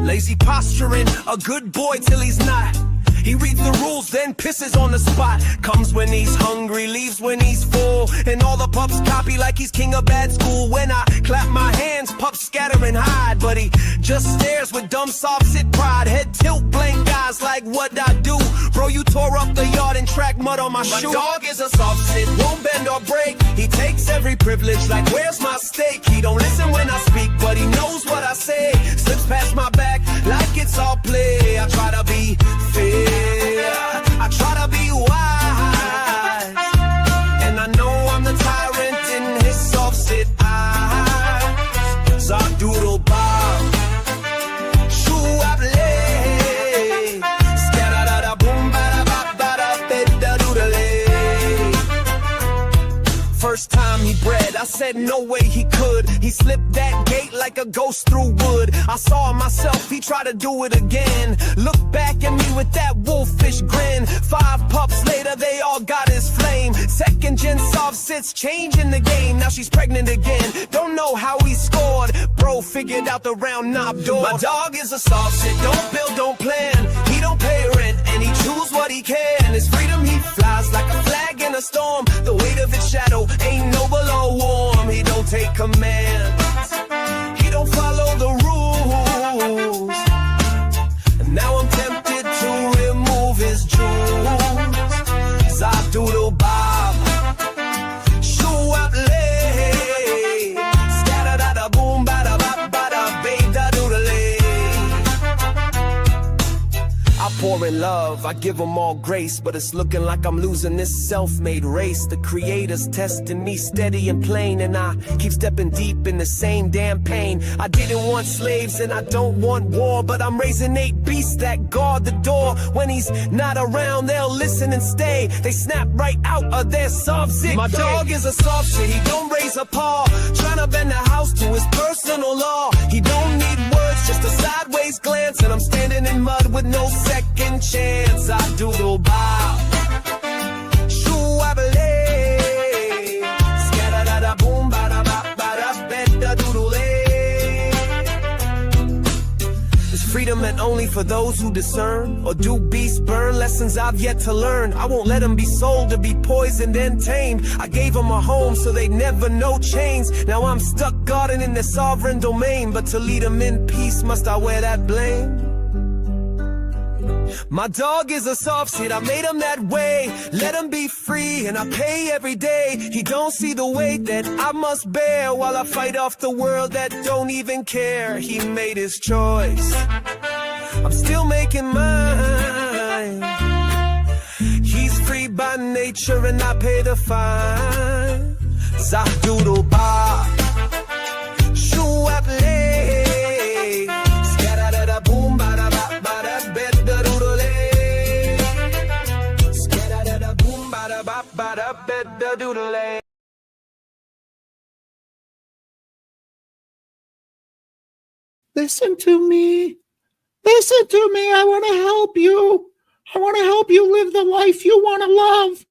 Lazy posturing, a good boy till he's not. He reads the rules, then pisses on the spot. Comes when he's hungry, leaves when he's full. And all the pups copy like he's king of bad school. When I clap my hands, pups scatter and hide. But he just stares with dumb soft-sit pride. Head tilt, blank eyes like what I do. Bro, you tore up the yard and track mud on my shoe. My dog is a soft-sit, won't bend or break. He takes every privilege like where's my steak? He don't listen when I speak, but he knows what I say. Slips past my back like it's all play. I try to be fair, I try to be wise, and I know I'm the tyrant in his soft-sit eyes. Zadoodle Bob, shoo-a-blay, skada-da-da-boom-ba-da-ba-ba-da-bed-da-doodle-lay. First time he bred, I said no way he could. He slipped that gate like a ghost through wood. I saw myself, he tried to do it again. Look back at me with that wolfish grin. 5 pups later, they all got his flame. Second gen soft sits changing the game. Now she's pregnant again. Don't know how he scored. Bro figured out the round knob door. My dog is a soft sit. Don't build, don't plan. He don't pay rent and he choose what he can. His freedom he flies like a flag in a storm. The weight of its shadow ain't noble or warm. He don't take commands. He don't follow the rules. war in love. I give them all grace, but it's looking like I'm losing this self-made race. The creator's testing me steady and plain, and I keep stepping deep in the same damn pain. I didn't want slaves and I don't want war, but I'm raising 8 beasts that guard the door. When he's not around, they'll listen and stay. They snap right out of their soft zit. My dog is a soft shit, he don't raise a paw, trying to bend the house to his personal law. He don't need words, just a sideways glance, and I'm standing in mud with no second chance. I doodle bow, shoo I believe, scatter da da boom ba da ba ba da bed da doodle. Freedom meant only for those who discern, or do beasts burn? Lessons I've yet to learn. I won't let them be sold to be poisoned and tamed. I gave them a home so they never know chains. Now I'm stuck guarding in their sovereign domain, but to lead them in peace must I wear that blame? My dog is a soft shit, I made him that way. Let him be free and I pay every day. He don't see the weight that I must bear while I fight off the world that don't even care. He made his choice, I'm still making mine. He's free by nature and I pay the fine. Zadoodle ba, shoo up lay, scatter da da boom ba da ba ba da bed da doodle lay, scatter da da boom ba da ba ba da bed da doodle lay. Listen to me. Listen to me. I want to help you. I want to help you live the life you want to love.